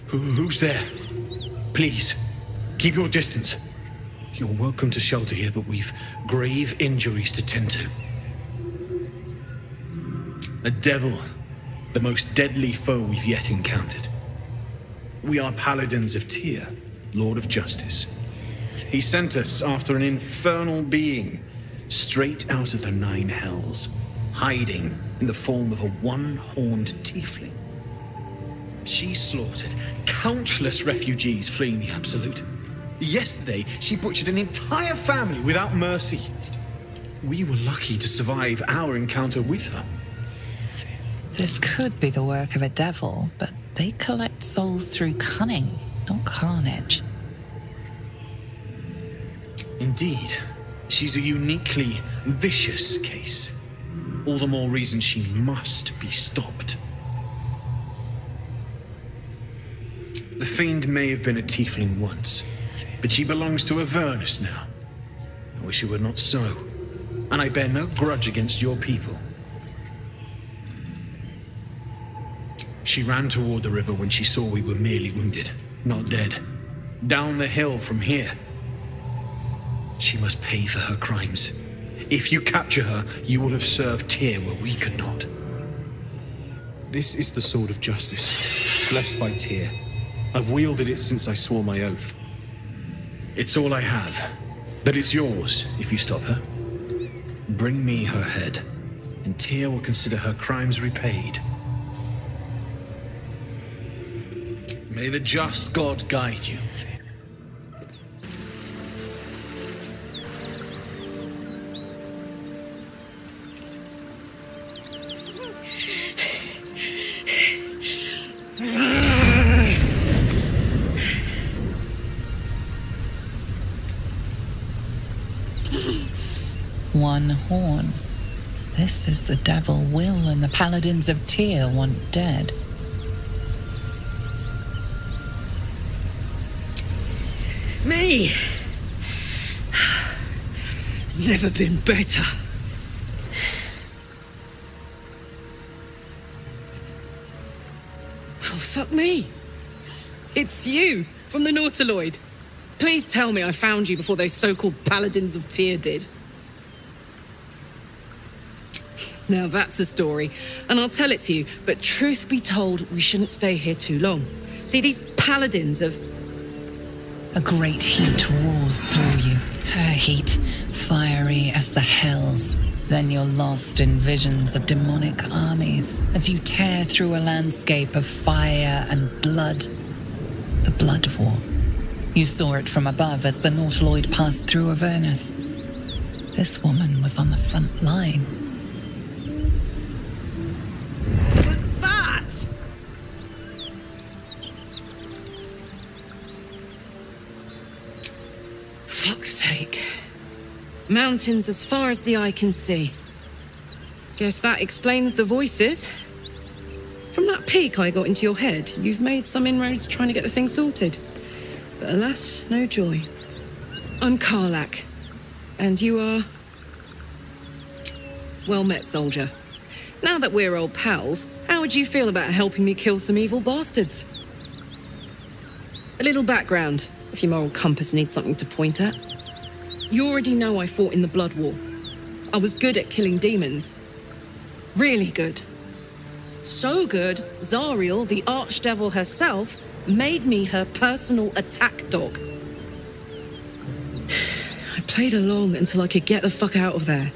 Who's there? Please, keep your distance. You're welcome to shelter here, but we've grave injuries to tend to. A devil, the most deadly foe we've yet encountered. We are paladins of Tyr, Lord of Justice. He sent us after an infernal being, straight out of the Nine Hells, hiding in the form of a one-horned tiefling. She slaughtered countless refugees fleeing the Absolute. Yesterday, she butchered an entire family without mercy. We were lucky to survive our encounter with her. This could be the work of a devil, but they collect souls through cunning, not carnage. Indeed, she's a uniquely vicious case. All the more reason she must be stopped. The Fiend may have been a tiefling once, but she belongs to Avernus now. I wish it were not so, and I bear no grudge against your people. She ran toward the river when she saw we were merely wounded, not dead. Down the hill from here. She must pay for her crimes. If you capture her, you will have served Tyr where we could not. This is the sword of justice, blessed by Tyr. I've wielded it since I swore my oath. It's all I have, but it's yours if you stop her. Bring me her head, and Tyr will consider her crimes repaid. May the just God guide you. One horn. This is the devil Will and the paladins of Tyr want dead. Me! Never been better. Oh, fuck me. It's you, from the Nautiloid. Please tell me I found you before those so-called paladins of Tyr did. Now that's a story, and I'll tell it to you, but truth be told, we shouldn't stay here too long. See, these paladins of... A great heat roars through you, her heat, fiery as the hells. Then you're lost in visions of demonic armies as you tear through a landscape of fire and blood. The Blood War. You saw it from above as the Nautiloid passed through Avernus. This woman was on the front line. What was that? Fuck's sake. Mountains as far as the eye can see. Guess that explains the voices. From that peek I got into your head, you've made some inroads trying to get the thing sorted. But alas, no joy. I'm Karlach. And you are... Well met, soldier. Now that we're old pals, how would you feel about helping me kill some evil bastards? A little background, if your moral compass needs something to point at. You already know I fought in the Blood War. I was good at killing demons. Really good. So good, Zariel, the archdevil herself, made me her personal attack dog. I played along until I could get the fuck out of there.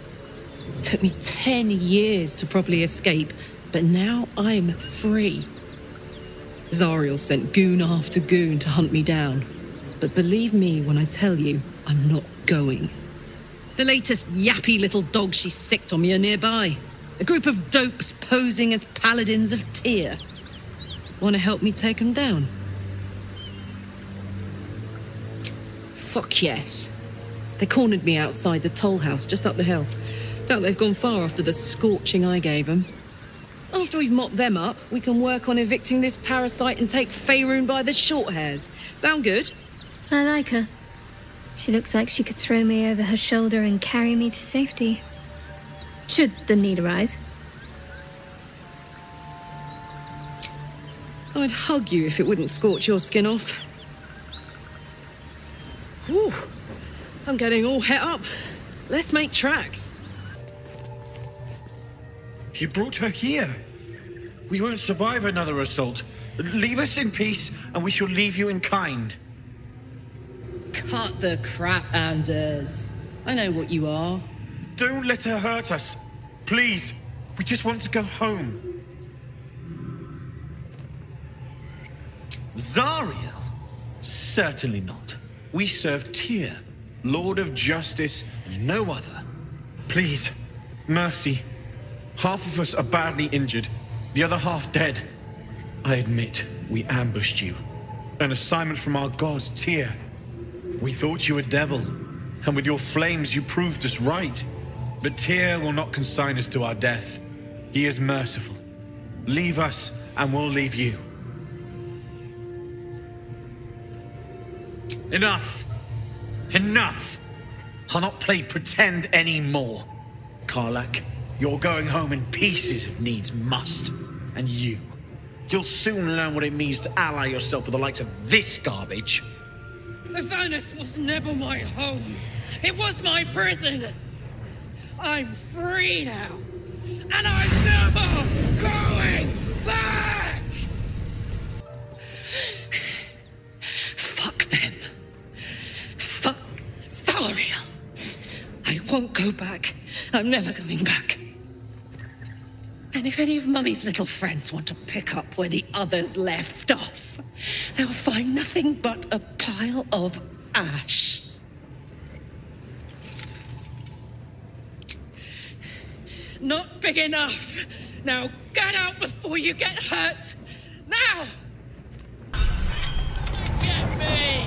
It took me 10 years to properly escape, but now I'm free. Zariel sent goon after goon to hunt me down. But believe me when I tell you, I'm not going. The latest yappy little dogs she sicked on me are nearby. A group of dopes posing as paladins of Tyr. Want to help me take them down? Fuck yes. They cornered me outside the toll house just up the hill. Doubt they've gone far after the scorching I gave them. After we've mopped them up, we can work on evicting this parasite and take Faerun by the short hairs. Sound good? I like her. She looks like she could throw me over her shoulder and carry me to safety. Should the need arise. I'd hug you if it wouldn't scorch your skin off. Ooh, I'm getting all het up. Let's make tracks. You brought her here. We won't survive another assault. Leave us in peace, and we shall leave you in kind. Cut the crap, Anders. I know what you are. Don't let her hurt us. Please. We just want to go home. Zariel? Certainly not. We serve Tyr, Lord of Justice, and no other. Please, mercy. Half of us are badly injured, the other half dead. I admit, we ambushed you. An assignment from our gods, Tyr. We thought you a devil, and with your flames you proved us right. But Tyr will not consign us to our death. He is merciful. Leave us, and we'll leave you. Enough! Enough! I'll not play pretend anymore. Karlak, you're going home in pieces if needs must. And you'll soon learn what it means to ally yourself with the likes of this garbage. Avernus was never my home. It was my prison. I'm free now. And I'm never going back! Fuck them. Fuck Zariel. I won't go back. I'm never going back. And if any of Mummy's little friends want to pick up where the others left off, they'll find nothing but a pile of ash. Not big enough. Now get out before you get hurt. Now! Get me!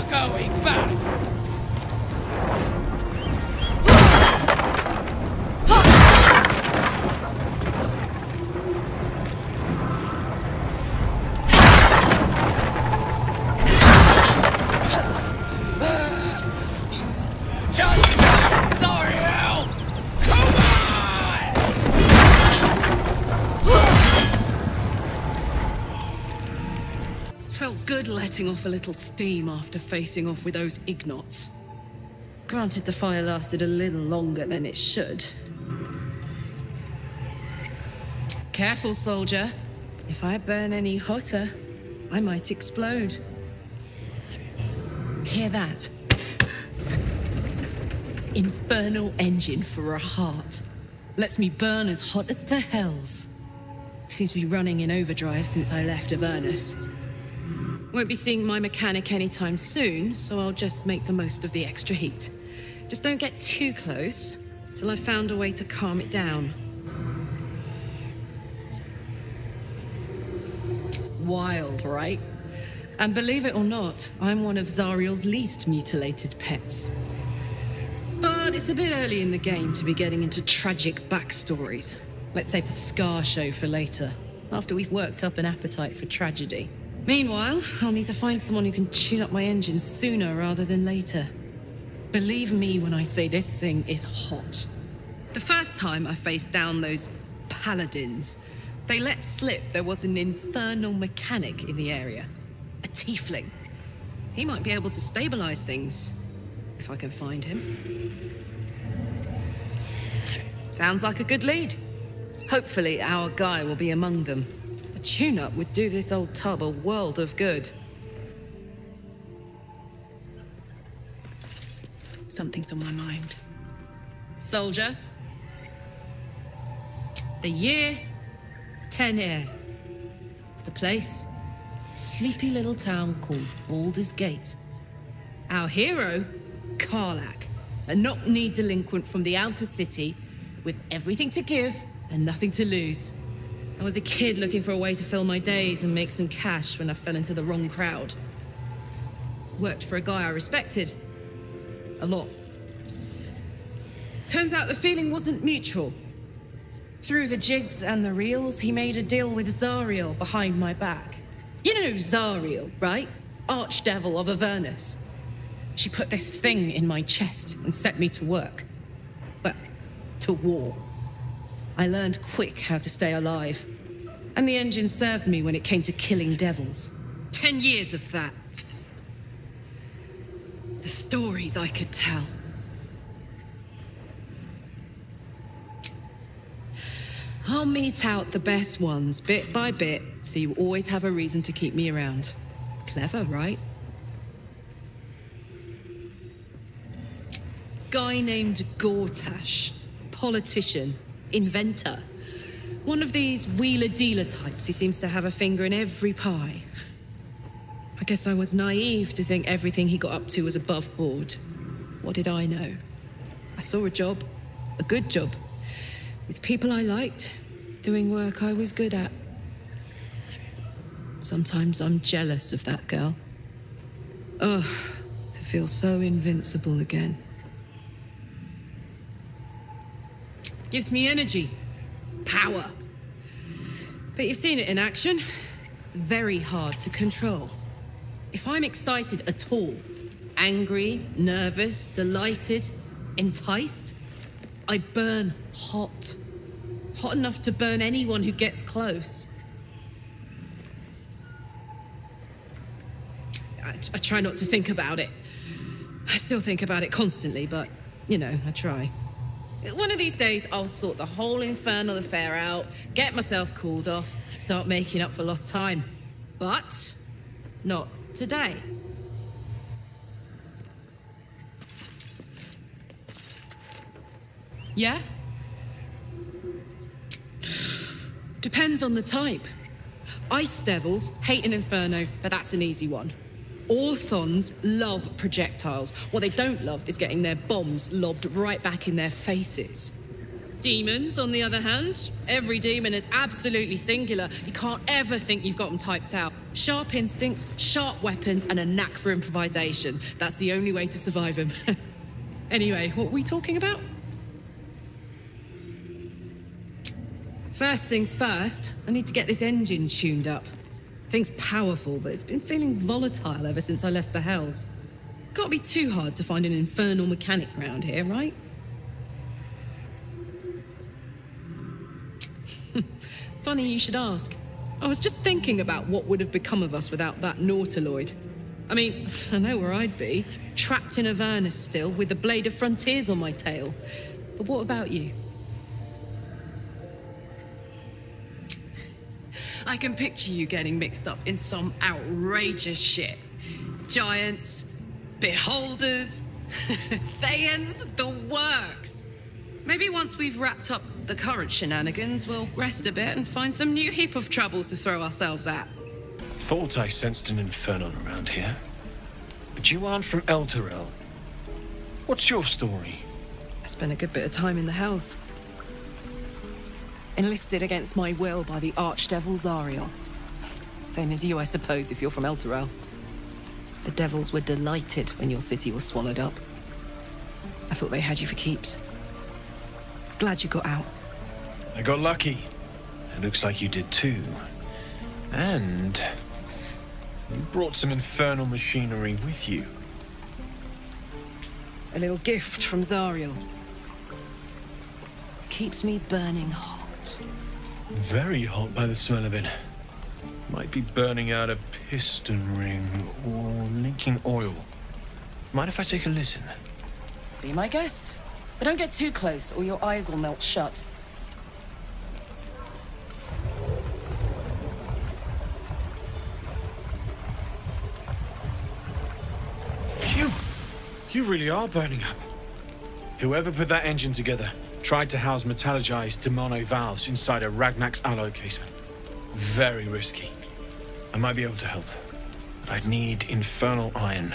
Going back! Just Zariel! Come on! Felt good letting off a little steam after facing off with those ignots. Granted, the fire lasted a little longer than it should. Careful, soldier. If I burn any hotter, I might explode. Hear that? Infernal engine for a heart. Lets me burn as hot as the hells. Seems to be running in overdrive since I left Avernus. Won't be seeing my mechanic anytime soon, so I'll just make the most of the extra heat. Just don't get too close, till I've found a way to calm it down. Wild, right? And believe it or not, I'm one of Zariel's least mutilated pets. But it's a bit early in the game to be getting into tragic backstories. Let's save the Scar show for later, after we've worked up an appetite for tragedy. Meanwhile, I'll need to find someone who can tune up my engine sooner rather than later. Believe me when I say this thing is hot. The first time I faced down those paladins, they let slip there was an infernal mechanic in the area. A tiefling. He might be able to stabilize things, if I can find him. Sounds like a good lead. Hopefully our guy will be among them. A tune-up would do this old tub a world of good. Something's on my mind. Soldier. The year, 10 Air. The place, sleepy little town called Baldur's Gate. Our hero, Karlak, a knock-kneed delinquent from the outer city with everything to give and nothing to lose. I was a kid looking for a way to fill my days and make some cash when I fell into the wrong crowd. Worked for a guy I respected. A lot. Turns out the feeling wasn't mutual. Through the jigs and the reels, he made a deal with Zariel behind my back. You know Zariel, right? Archdevil of Avernus. She put this thing in my chest and set me to work. Well, to war. I learned quick how to stay alive. And the engine served me when it came to killing devils. 10 years of that. The stories I could tell. I'll mete out the best ones, bit by bit, so you always have a reason to keep me around. Clever, right? Guy named Gortash. Politician. Inventor. One of these wheeler-dealer types who seems to have a finger in every pie. I guess I was naive to think everything he got up to was above board. What did I know? I saw a job. A good job. With people I liked, doing work I was good at. Sometimes I'm jealous of that girl. Ugh, to feel so invincible again. Gives me energy. Power. But you've seen it in action. Very hard to control. If I'm excited at all, angry, nervous, delighted, enticed, I burn hot. Hot enough to burn anyone who gets close. I try not to think about it. I still think about it constantly, but, you know, I try. One of these days, I'll sort the whole infernal affair out, get myself cooled off, start making up for lost time. But not today. Yeah? Depends on the type. Ice devils hate an inferno, but that's an easy one. Orthons love projectiles. What they don't love is getting their bombs lobbed right back in their faces. Demons, on the other hand, every demon is absolutely singular. You can't ever think you've got them typed out. Sharp instincts, sharp weapons, and a knack for improvisation. That's the only way to survive them. Anyway, what were we talking about? First things first, I need to get this engine tuned up. Thing's powerful, but it's been feeling volatile ever since I left the Hells. Can't be too hard to find an infernal mechanic around here, right? Funny you should ask. I was just thinking about what would have become of us without that Nautiloid. I mean, I know where I'd be. Trapped in Avernus still, with the Blade of Frontiers on my tail. But what about you? I can picture you getting mixed up in some outrageous shit. Giants, beholders, Thayans, the works. Maybe once we've wrapped up the current shenanigans, we'll rest a bit and find some new heap of troubles to throw ourselves at. Thought I sensed an infernal around here. But you aren't from Elturel. What's your story? I spent a good bit of time in the Hells. Enlisted against my will by the Archdevil Zariel. Same as you, I suppose, if you're from Elturel. The devils were delighted when your city was swallowed up. I thought they had you for keeps. Glad you got out. I got lucky. It looks like you did too. And you brought some infernal machinery with you. A little gift from Zariel. Keeps me burning hot. Very hot by the smell of it. Might be burning out a piston ring or leaking oil. Mind if I take a listen? Be my guest. But don't get too close or your eyes will melt shut. Phew! You really are burning up. Whoever put that engine together tried to house metallurgized Demono valves inside a Ragnak's alloy casement. Very risky. I might be able to help, but I'd need infernal iron.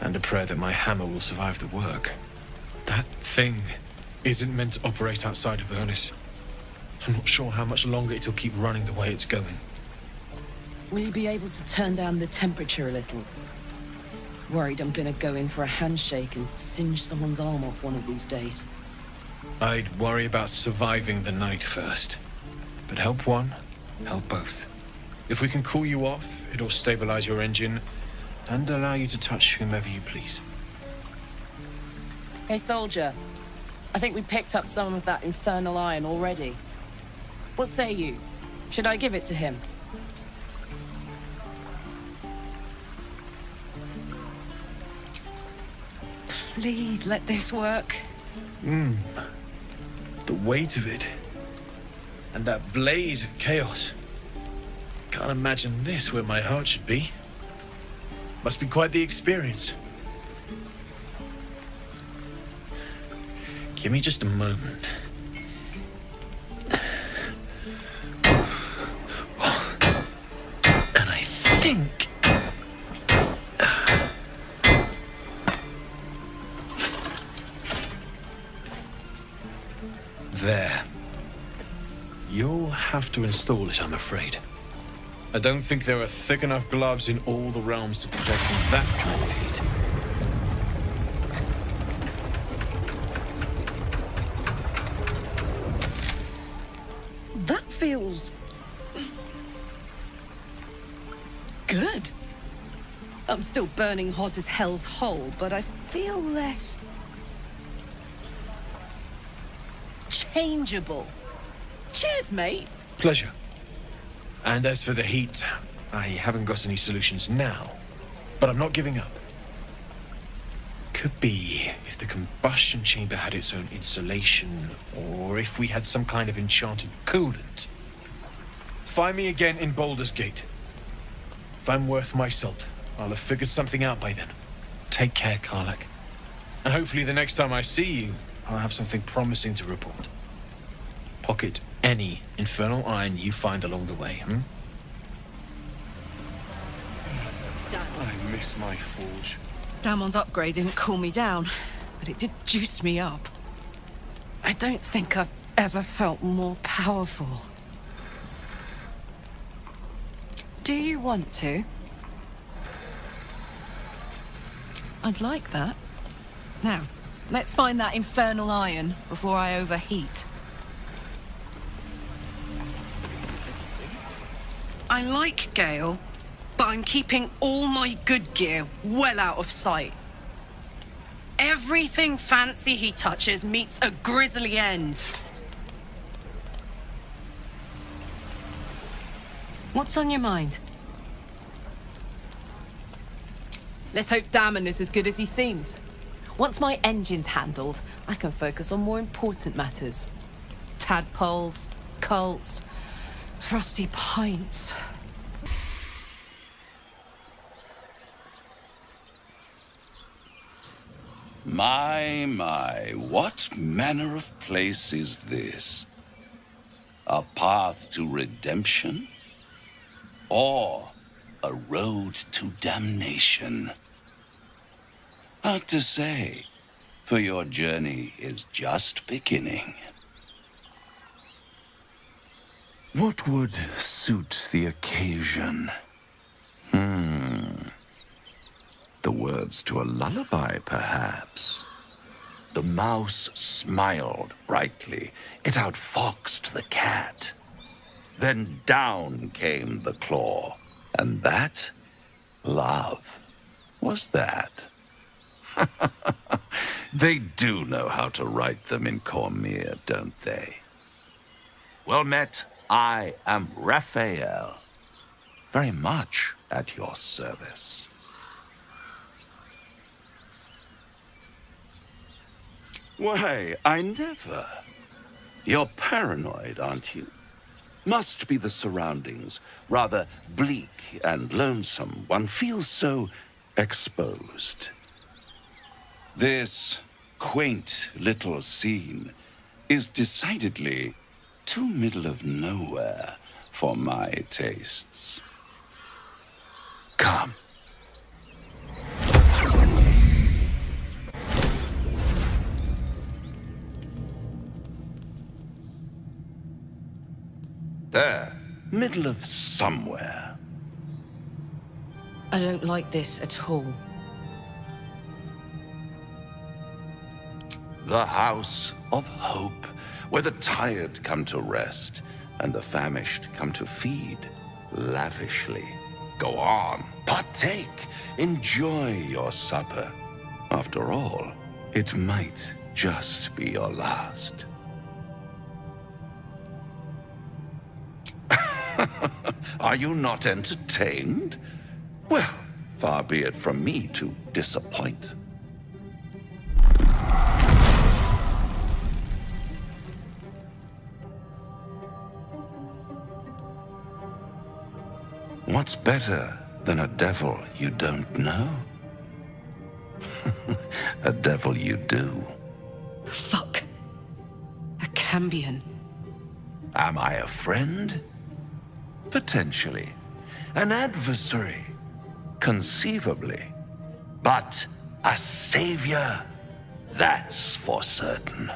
And a prayer that my hammer will survive the work. That thing isn't meant to operate outside of Avernus. I'm not sure how much longer it'll keep running the way it's going. Will you be able to turn down the temperature a little? Worried I'm gonna go in for a handshake and singe someone's arm off one of these days. I'd worry about surviving the night first. But help one, help both. If we can cool you off, it'll stabilize your engine and allow you to touch whomever you please. Hey, soldier. I think we picked up some of that infernal iron already. What say you? Should I give it to him? Please let this work. The weight of it. And that blaze of chaos. Can't imagine this where my heart should be. Must be quite the experience. Give me just a moment. And I think... There. You'll have to install it, I'm afraid. I don't think there are thick enough gloves in all the realms to protect from that kind of heat. That feels... good. I'm still burning hot as hell's hole, but I feel less... changeable. Cheers, mate. Pleasure. And as for the heat, I haven't got any solutions now, but I'm not giving up. Could be if the combustion chamber had its own insulation, or if we had some kind of enchanted coolant. Find me again in Baldur's Gate. If I'm worth my salt, I'll have figured something out by then. Take care, Karlach. And hopefully the next time I see you, I'll have something promising to report. Pocket any infernal iron you find along the way, I miss my forge. Damon's upgrade didn't cool me down, but it did juice me up. I don't think I've ever felt more powerful. Do you want to? I'd like that. Now, let's find that infernal iron before I overheat. I like Gale, but I'm keeping all my good gear well out of sight. Everything fancy he touches meets a grisly end. What's on your mind? Let's hope Damon is as good as he seems. Once my engine's handled, I can focus on more important matters. Tadpoles, cults, frosty pints. My, what manner of place is this? A path to redemption? Or a road to damnation? Hard to say, for your journey is just beginning. What would suit the occasion? The words to a lullaby, perhaps. The mouse smiled brightly. It outfoxed the cat. Then down came the claw. And that, love, was that. They do know how to write them in Cormier, don't they? Well met, I am Raphael. Very much at your service. Why, I never. You're paranoid, aren't you? Must be the surroundings. Rather bleak and lonesome. One feels so exposed. This quaint little scene is decidedly too middle of nowhere for my tastes. Come. There, middle of somewhere. I don't like this at all. The house of hope, where the tired come to rest and the famished come to feed lavishly. Go on, partake, enjoy your supper. After all, it might just be your last. Are you not entertained? Well, far be it from me to disappoint. What's better than a devil you don't know? A devil you do. Fuck. A Cambion. Am I a friend? Potentially. An adversary? Conceivably. But a savior? That's for certain.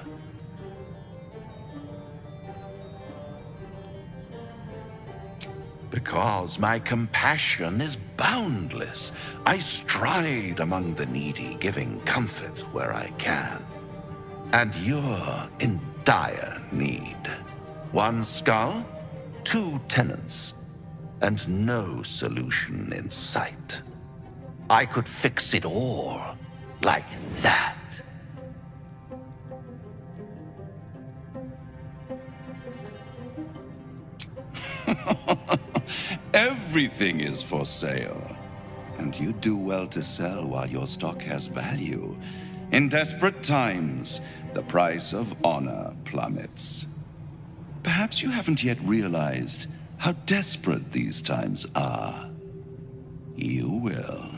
Because my compassion is boundless. I stride among the needy, giving comfort where I can. And you're in dire need. One skull, 2 tenants, and no solution in sight. I could fix it all like that. Everything is for sale. And you do well to sell while your stock has value. In desperate times, the price of honor plummets. Perhaps you haven't yet realized how desperate these times are. You will.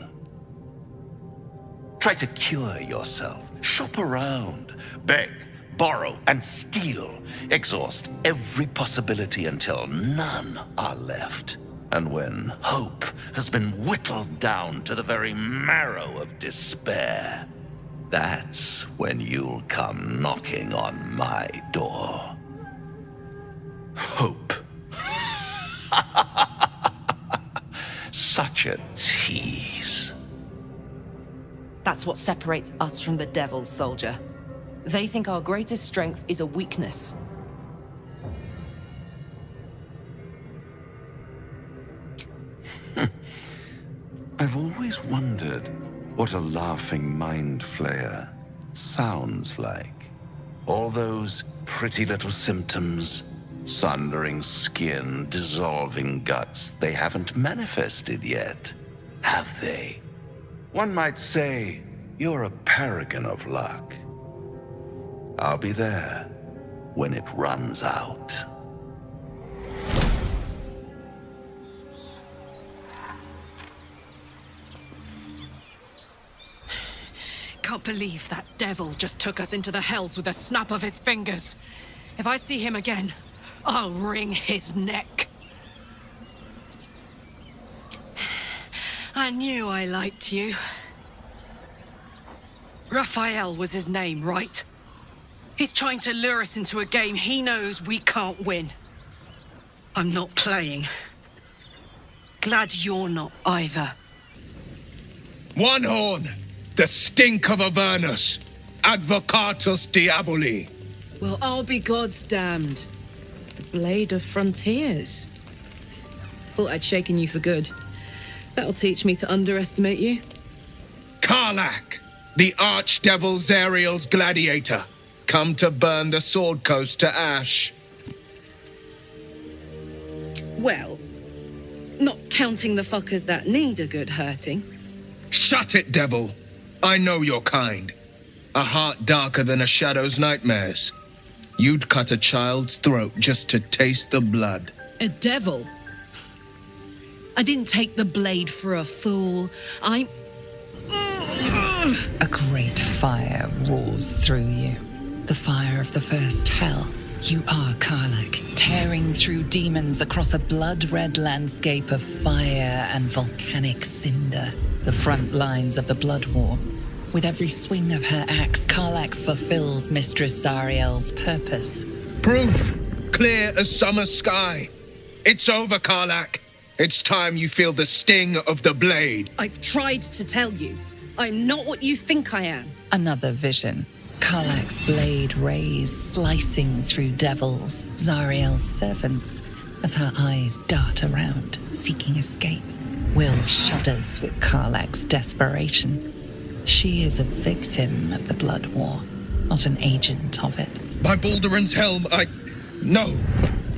Try to cure yourself. Shop around. Beg, borrow, and steal. Exhaust every possibility until none are left. And when hope has been whittled down to the very marrow of despair, that's when you'll come knocking on my door. Hope. Such a tease. That's what separates us from the devil, soldier. They think our greatest strength is a weakness. I've always wondered what a laughing mind flayer sounds like. All those pretty little symptoms, sundering skin, dissolving guts, they haven't manifested yet, have they? One might say you're a paragon of luck. I'll be there when it runs out. Can't believe that devil just took us into the hells with a snap of his fingers. If I see him again, I'll wring his neck. I knew I liked you. Raphael was his name, right? He's trying to lure us into a game he knows we can't win. I'm not playing. Glad you're not either. One horn! The stink of Avernus! Advocatus Diaboli! Well, I'll be God's damned. The Blade of Frontiers. Thought I'd shaken you for good. That'll teach me to underestimate you. Karlach, the Archdevil Zariel's gladiator, come to burn the Sword Coast to ash. Well, not counting the fuckers that need a good hurting. Shut it, devil! I know your kind. A heart darker than a shadow's nightmares. You'd cut a child's throat just to taste the blood. A devil? I didn't take the blade for a fool. I'm... A great fire roars through you. The fire of the first hell. You are Karlach, tearing through demons across a blood-red landscape of fire and volcanic cinder. The front lines of the blood war. With every swing of her axe, Karlach fulfills Mistress Zariel's purpose. Proof! Clear as summer sky. It's over, Karlach. It's time you feel the sting of the blade. I've tried to tell you. I'm not what you think I am. Another vision. Karlach's blade rays slicing through devils, Zariel's servants, as her eyes dart around, seeking escape. Will shudders with Karlach's desperation. She is a victim of the Blood War, not an agent of it. By Balduran's helm, No,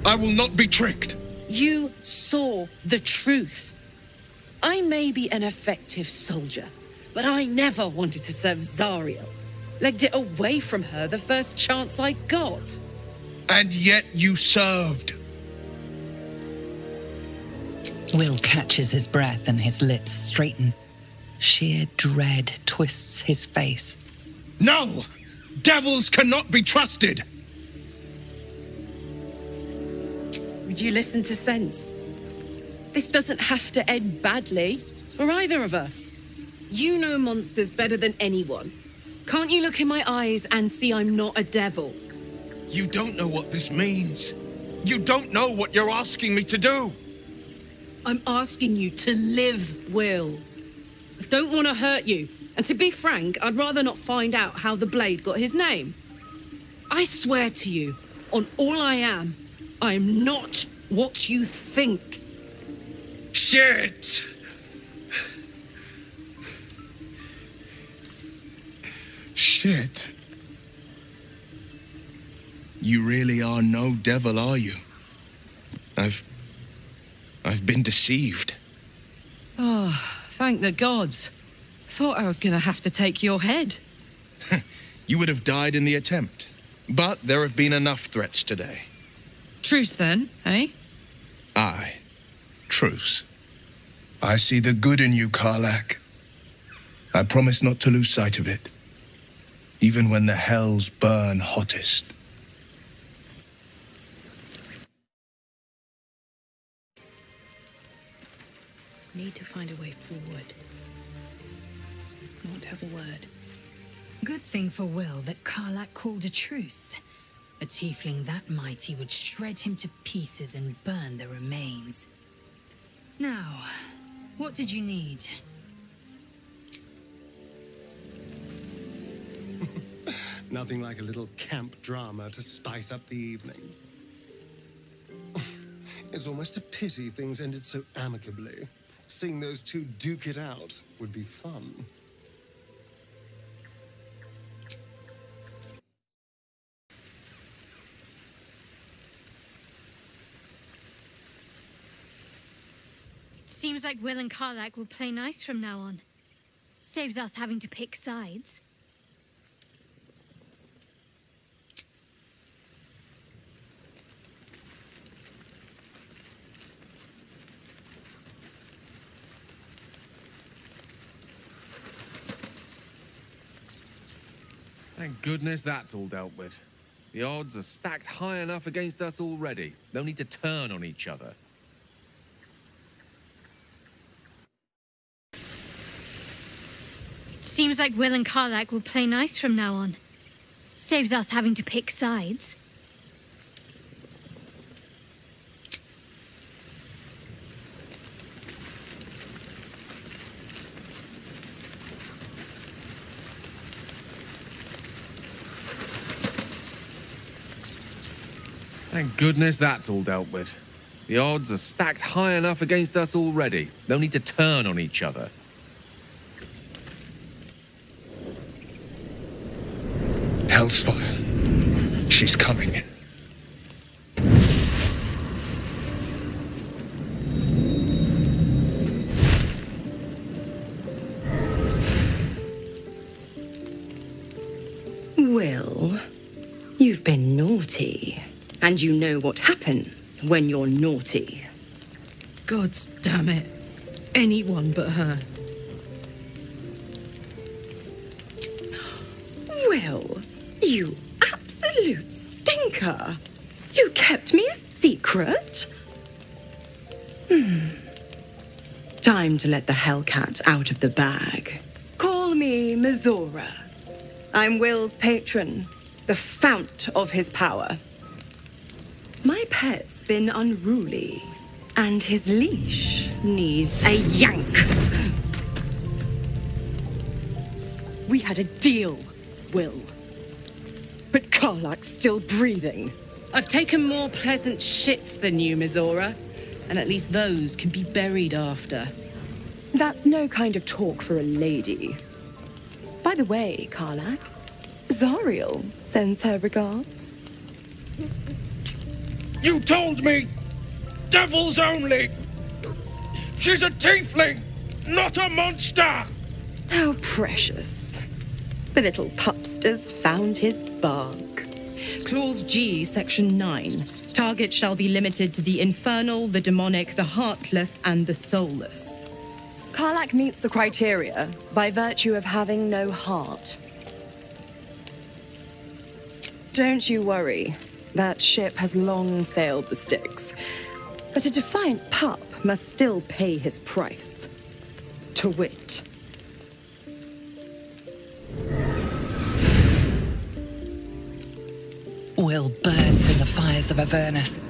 I will not be tricked. You saw the truth. I may be an effective soldier, but I never wanted to serve Zariel. Legged it away from her the first chance I got. And yet you served. Will catches his breath and his lips straighten. Sheer dread twists his face. No! Devils cannot be trusted! Would you listen to sense? This doesn't have to end badly for either of us. You know monsters better than anyone. Can't you look in my eyes and see I'm not a devil? You don't know what this means. You don't know what you're asking me to do. I'm asking you to live, Will. I don't want to hurt you. And to be frank, I'd rather not find out how the blade got his name. I swear to you, on all I am not what you think. Shit! Shit. You really are no devil, are you? I've been deceived. Oh, thank the gods. Thought I was gonna have to take your head. You would have died in the attempt. But there have been enough threats today. Truce then, eh? Aye. Truce. I see the good in you, Karlach. I promise not to lose sight of it. Even when the hells burn hottest. Need to find a way forward. Want to have a word. Good thing for Will that Karlach called a truce. A tiefling that mighty would shred him to pieces and burn the remains. Now, what did you need? Nothing like a little camp drama to spice up the evening. It's almost a pity things ended so amicably. Seeing those two duke it out would be fun. Seems like Will and Karlach will play nice from now on. Saves us having to pick sides. Thank goodness that's all dealt with. The odds are stacked high enough against us already. No need to turn on each other. Seems like Will and Karlach will play nice from now on. Saves us having to pick sides. Thank goodness that's all dealt with. The odds are stacked high enough against us already. No need to turn on each other. Hellsfire. She's coming. Will, you've been naughty. And you know what happens when you're naughty. Gods damn it. Anyone but her. Will, you absolute stinker. You kept me a secret? Time to let the Hellcat out of the bag. Call me Mizora. I'm Will's patron, the fount of his power. My pet's been unruly, And his leash needs a yank. We had a deal, Will. But Karlak's still breathing. I've taken more pleasant shits than you, Mizora. And at least those can be buried after. That's no kind of talk for a lady. By the way, Karlak, Zariel sends her regards. You told me! Devils only! She's a tiefling, not a monster! How precious. The little pupster's found his bark. Clause G, Section 9. Target shall be limited to the infernal, the demonic, the heartless, and the soulless. Karlak meets the criteria by virtue of having no heart. Don't you worry. That ship has long sailed the Styx. But a defiant pup must still pay his price. To wit. Will burns in the fires of Avernus.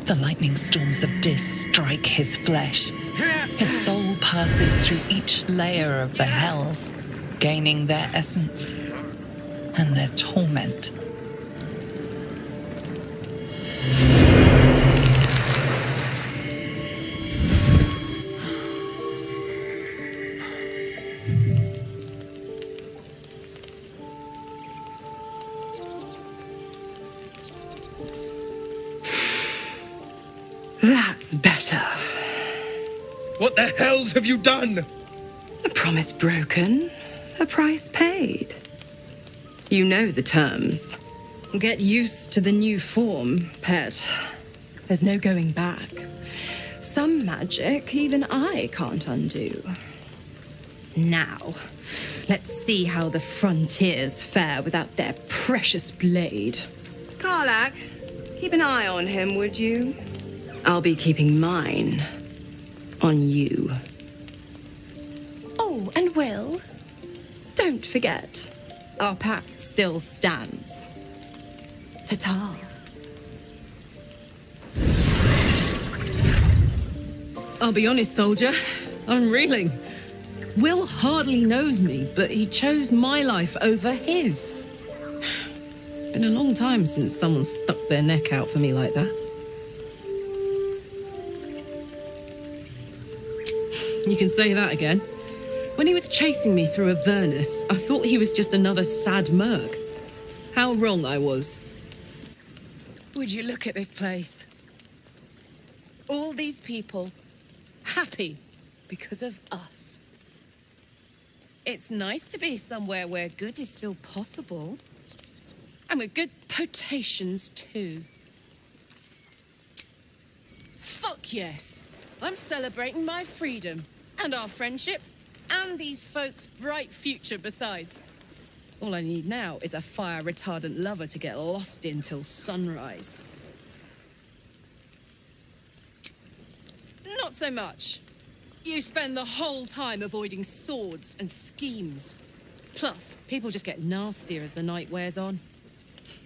The lightning storms of Dis strike his flesh. His soul passes through each layer of the hells, gaining their essence and their torment. That's better. What the hells have you done? A promise broken, a price paid. You know the terms. Get used to the new form, pet. There's no going back. Some magic even I can't undo. Now, let's see how the frontiers fare without their precious blade. Karlak, keep an eye on him, would you? I'll be keeping mine on you. Oh, and Will, don't forget, our pact still stands. Ta-ta. I'll be honest, soldier. I'm reeling. Will hardly knows me, but he chose my life over his. Been a long time since someone stuck their neck out for me like that. You can say that again. When he was chasing me through Avernus, I thought he was just another sad merc. How wrong I was. Would you look at this place? All these people happy because of us. It's nice to be somewhere where good is still possible. And with good potations, too. Fuck yes! I'm celebrating my freedom, and our friendship, and these folks' bright future besides. All I need now is a fire-retardant lover to get lost in till sunrise. Not so much. You spend the whole time avoiding swords and schemes. Plus, people just get nastier as the night wears on.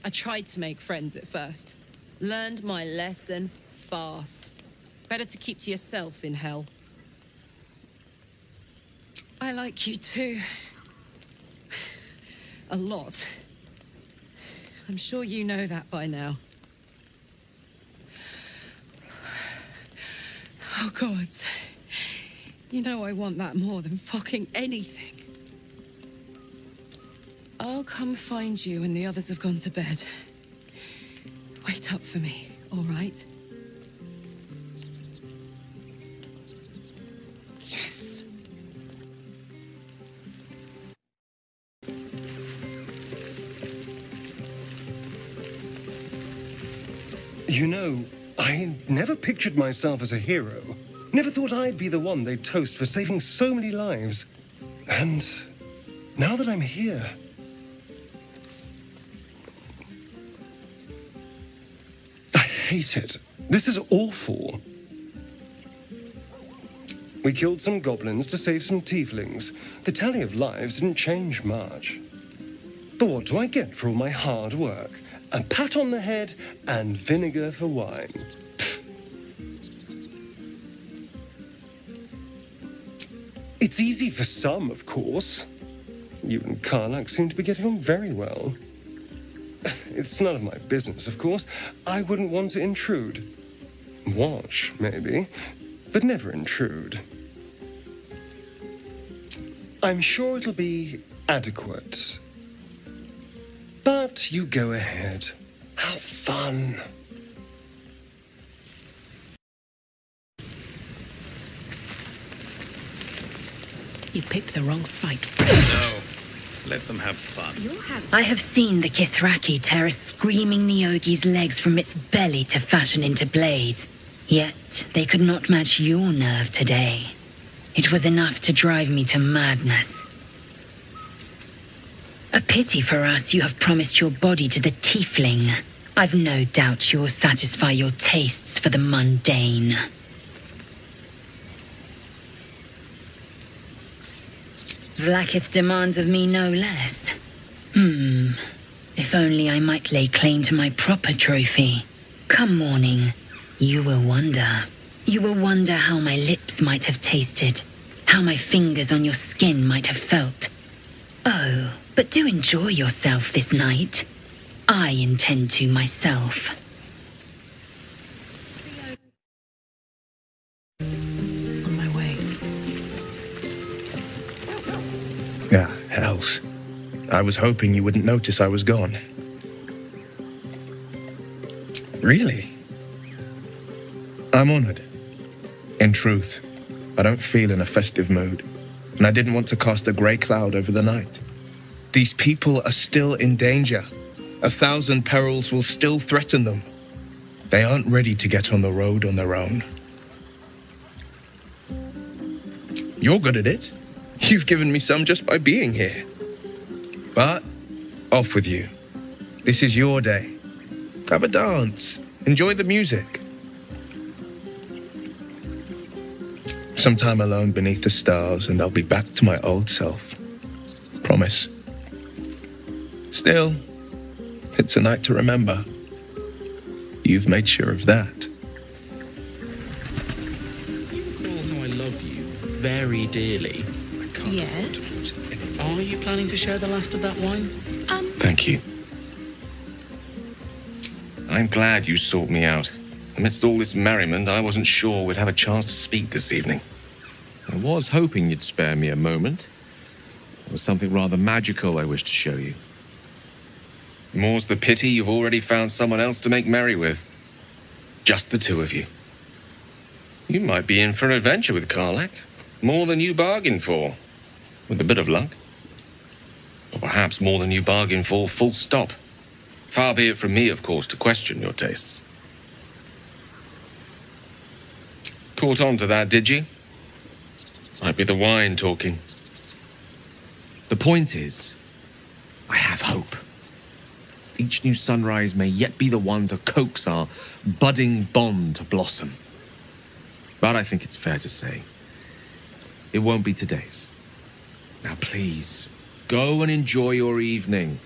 I tried to make friends at first. Learned my lesson fast. Better to keep to yourself in hell. I like you too. A lot. I'm sure you know that by now. Oh, gods. You know I want that more than fucking anything. I'll come find you when the others have gone to bed. Wait up for me, all right? Yes. You know, I never pictured myself as a hero. Never thought I'd be the one they'd toast for saving so many lives. And now that I'm here... I hate it. This is awful. We killed some goblins to save some tieflings. The tally of lives didn't change much. But what do I get for all my hard work? A pat on the head and vinegar for wine. It's easy for some, of course. You and Karlak seem to be getting on very well. It's none of my business, of course. I wouldn't want to intrude. Watch, maybe, but never intrude. I'm sure it'll be adequate. But you go ahead. Have fun. You picked the wrong fight, friend. No. Let them have fun. I have seen the Kithraki tear a screaming Neogi's legs from its belly to fashion into blades. Yet they could not match your nerve today. It was enough to drive me to madness. A pity for us you have promised your body to the tiefling. I've no doubt you'll satisfy your tastes for the mundane. Vlaakith demands of me no less. If only I might lay claim to my proper trophy. Come morning, you will wonder. You will wonder how my lips might have tasted, how my fingers on your skin might have felt. Oh, but do enjoy yourself this night. I intend to myself. On my way. Ah, hells. I was hoping you wouldn't notice I was gone. Really? I'm honored. In truth, I don't feel in a festive mood, and I didn't want to cast a grey cloud over the night. These people are still in danger. 1,000 perils will still threaten them. They aren't ready to get on the road on their own. You're good at it. You've given me some just by being here. But, off with you. This is your day. Have a dance. Enjoy the music. Some time alone beneath the stars, and I'll be back to my old self. Promise. Still, it's a night to remember. You've made sure of that. You recall how I love you very dearly. I can't Yes. Are you planning to share the last of that wine? Thank you. I'm glad you sought me out. Amidst all this merriment, I wasn't sure we'd have a chance to speak this evening. I was hoping you'd spare me a moment. There was something rather magical I wished to show you. More's the pity you've already found someone else to make merry with. Just the two of you. You might be in for an adventure with Karlak. More than you bargained for. With a bit of luck. Or perhaps more than you bargained for, full stop. Far be it from me, of course, to question your tastes. Caught on to that, did you? Might be the wine talking. The point is, I have hope. Each new sunrise may yet be the one to coax our budding bond to blossom. But I think it's fair to say, it won't be today's. Now please, go and enjoy your evening.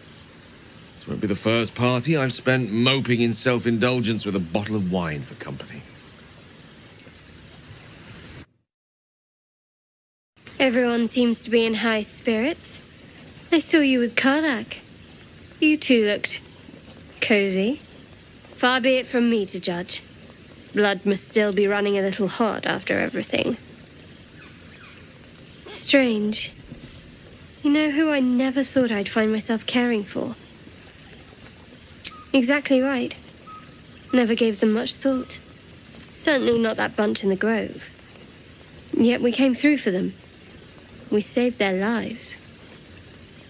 This won't be the first party I've spent moping in self-indulgence with a bottle of wine for company. Everyone seems to be in high spirits. I saw you with Karlak. You two looked cozy. Far be it from me to judge. Blood must still be running a little hot after everything. Strange. You know who I never thought I'd find myself caring for? Exactly right. Never gave them much thought. Certainly not that bunch in the grove. Yet we came through for them. We saved their lives.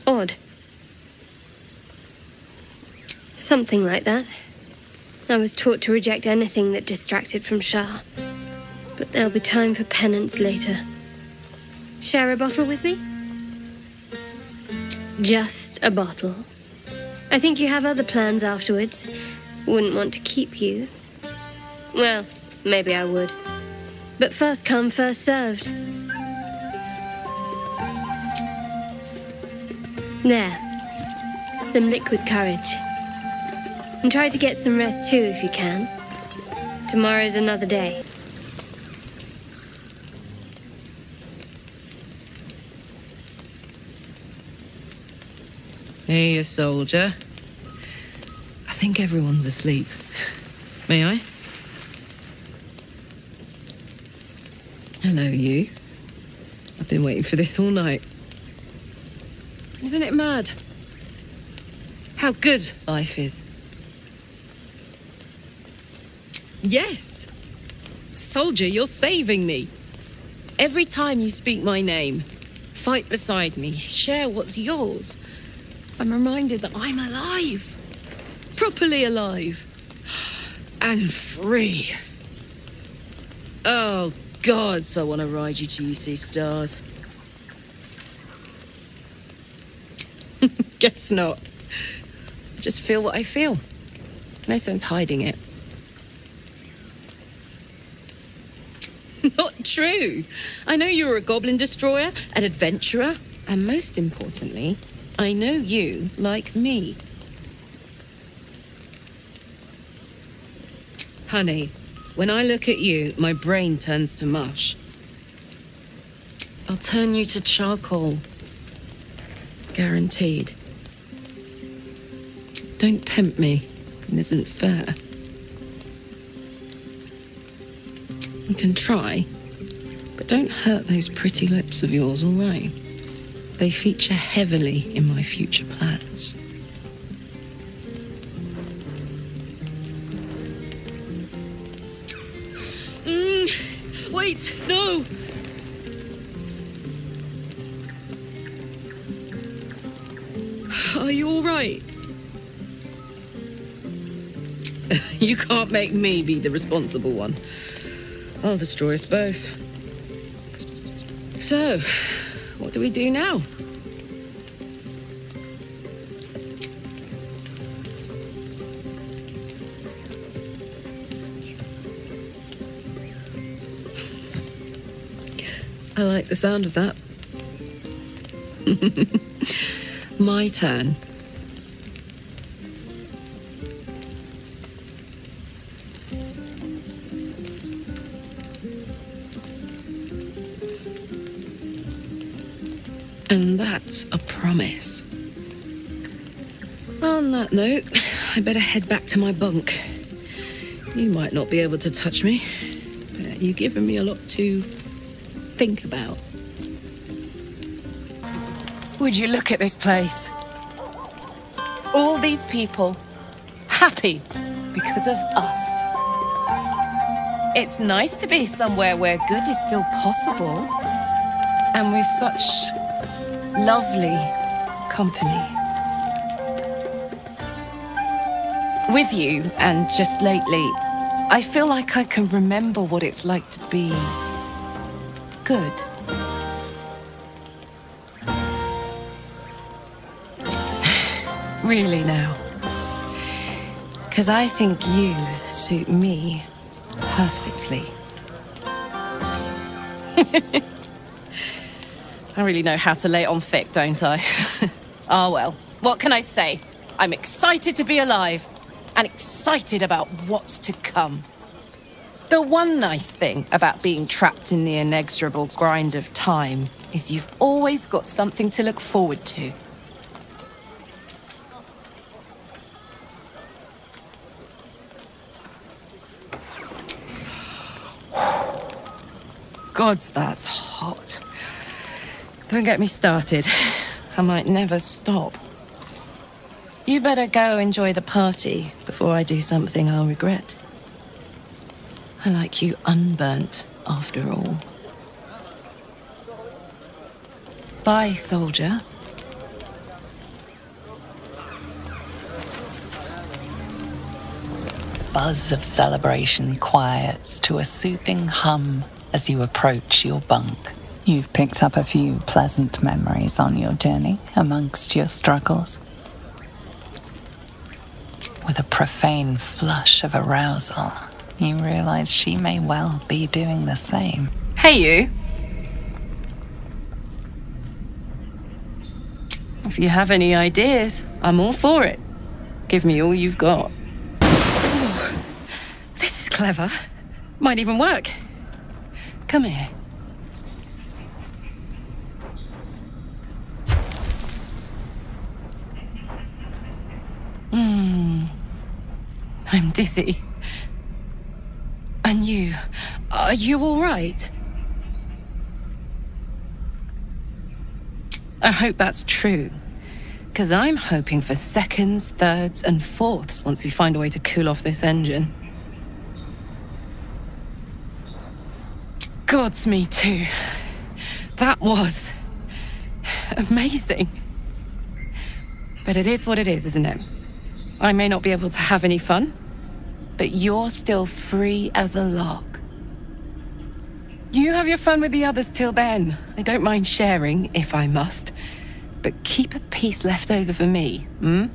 Odd. Something like that. I was taught to reject anything that distracted from Shah. But there'll be time for penance later. Share a bottle with me? Just a bottle. I think you have other plans afterwards. Wouldn't want to keep you. Well, maybe I would. But first come, first served. There. Some liquid courage. And try to get some rest too if you can. Tomorrow's another day. Hey, soldier. I think everyone's asleep. May I? Hello, you. I've been waiting for this all night. Isn't it mad? How good life is. Yes! Soldier, you're saving me. Every time you speak my name, fight beside me, share what's yours, I'm reminded that I'm alive. Properly alive. And free. Oh, gods, I want to ride you till you see stars. Guess not. I just feel what I feel. No sense hiding it. Not true. I know you're a goblin destroyer, an adventurer, and most importantly, I know you like me. Honey, when I look at you, my brain turns to mush. I'll turn you to charcoal. Guaranteed. Don't tempt me. It isn't fair. You can try, but don't hurt those pretty lips of yours, all right? They feature heavily in my future plans. Wait, no! Are you all right? You can't make me be the responsible one. I'll destroy us both. So, what do we do now? I like the sound of that. My turn. And that's a promise. On that note, I better head back to my bunk. You might not be able to touch me, but you've given me a lot to think about. Would you look at this place? All these people happy because of us. It's nice to be somewhere where good is still possible, and with such lovely company. With you, and just lately, I feel like I can remember what it's like to be good. Really now. 'Cause I think you suit me perfectly. I really know how to lay it on thick, don't I? Ah, well, what can I say? I'm excited to be alive, and excited about what's to come. The one nice thing about being trapped in the inexorable grind of time is you've always got something to look forward to. Gods, that's hot. Don't get me started. I might never stop. You better go enjoy the party before I do something I'll regret. I like you unburnt, after all. Bye, soldier. Buzz of celebration quiets to a soothing hum as you approach your bunk. You've picked up a few pleasant memories on your journey amongst your struggles. With a profane flush of arousal, you realize she may well be doing the same. Hey, you. If you have any ideas, I'm all for it. Give me all you've got. Oh, this is clever. Might even work. Come here. I'm dizzy. And you? Are you all right? I hope that's true. Because I'm hoping for seconds, thirds, and fourths once we find a way to cool off this engine. Gods, me too. That was amazing. But it is what it is, isn't it? I may not be able to have any fun, but you're still free as a lark. You have your fun with the others till then. I don't mind sharing, if I must. But keep a piece left over for me, hmm?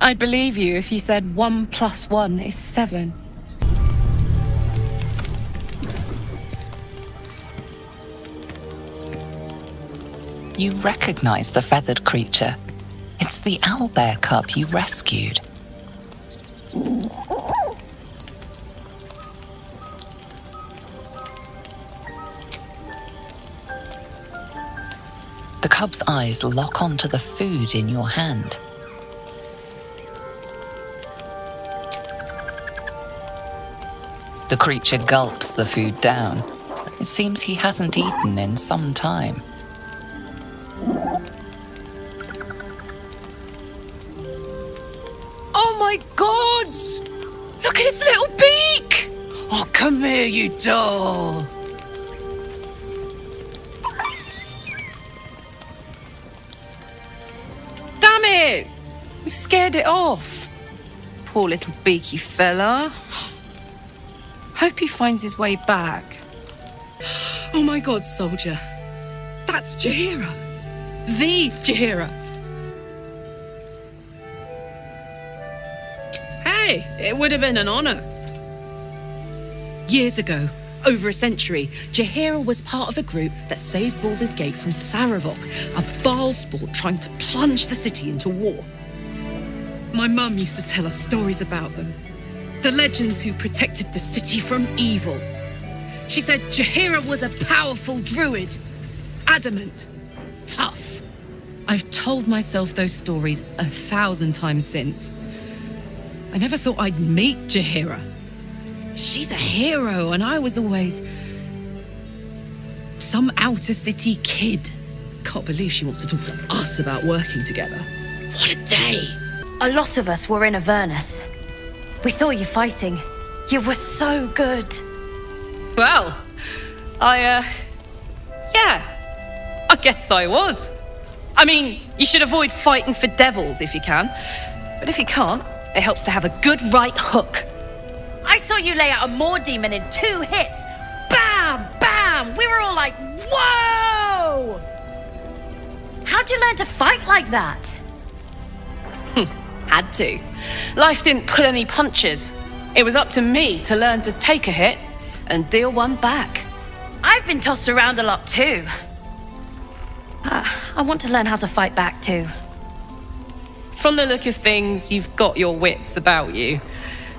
I'd believe you if you said 1 + 1 is 7. You recognize the feathered creature. It's the owlbear cub you rescued. The cub's eyes lock onto the food in your hand. The creature gulps the food down. It seems he hasn't eaten in some time. Oh my gods! Look at its little beak! Oh, come here, you doll! Damn it! We scared it off. Poor little beaky fella. Hope he finds his way back. Oh my god, soldier. That's Jaheira. The Jaheira. Hey, it would have been an honor. Years ago, over a century, Jaheira was part of a group that saved Baldur's Gate from Saravok, a Baalsport trying to plunge the city into war. My mum used to tell us stories about them. The legends who protected the city from evil. She said Jaheira was a powerful druid. Adamant. Tough. I've told myself those stories 1,000 times since. I never thought I'd meet Jaheira. She's a hero, and I was always some outer city kid. Can't believe she wants to talk to us about working together. What a day! A lot of us were in Avernus. We saw you fighting. You were so good. Well, yeah, I guess I was. I mean, you should avoid fighting for devils if you can. But if you can't, it helps to have a good right hook. I saw you lay out a Moor demon in 2 hits. Bam! Bam! We were all like, whoa! How'd you learn to fight like that? Had to. Life didn't pull any punches. It was up to me to learn to take a hit and deal one back. I've been tossed around a lot too. I want to learn how to fight back too. From the look of things, you've got your wits about you.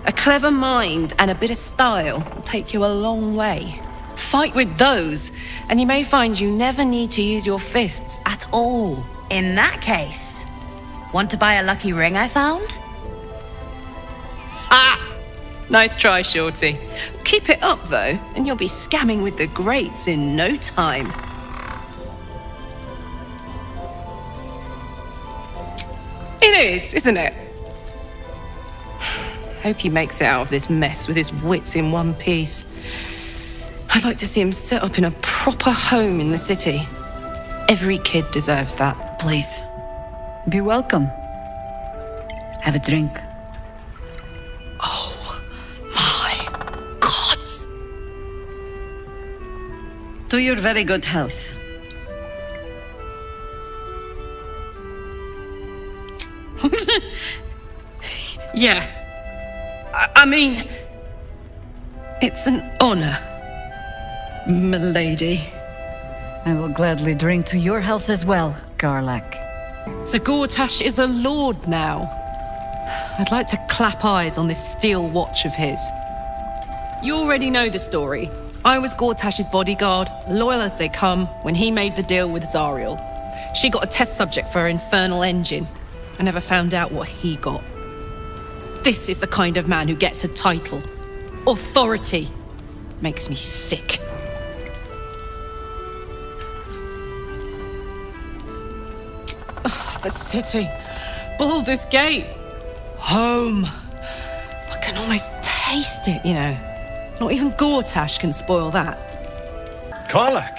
A clever mind and a bit of style will take you a long way. Fight with those, and you may find you never need to use your fists at all. In that case, want to buy a lucky ring I found? Ah! Nice try, Shorty. Keep it up, though, and you'll be scamming with the greats in no time. It is, isn't it? Hope he makes it out of this mess with his wits in one piece. I'd like to see him set up in a proper home in the city. Every kid deserves that. Please, be welcome. Have a drink. Oh, my gods! To your very good health. Yeah. I mean, it's an honor, milady. I will gladly drink to your health as well, Garlak. Sir Gortash is a lord now. I'd like to clap eyes on this steel watch of his. You already know the story. I was Gortash's bodyguard, loyal as they come, when he made the deal with Zariel. She got a test subject for her infernal engine. I never found out what he got. This is the kind of man who gets a title. Authority. Makes me sick. Oh, the city. Baldur's Gate. Home. I can almost taste it, you know. Not even Gortash can spoil that. Karlach!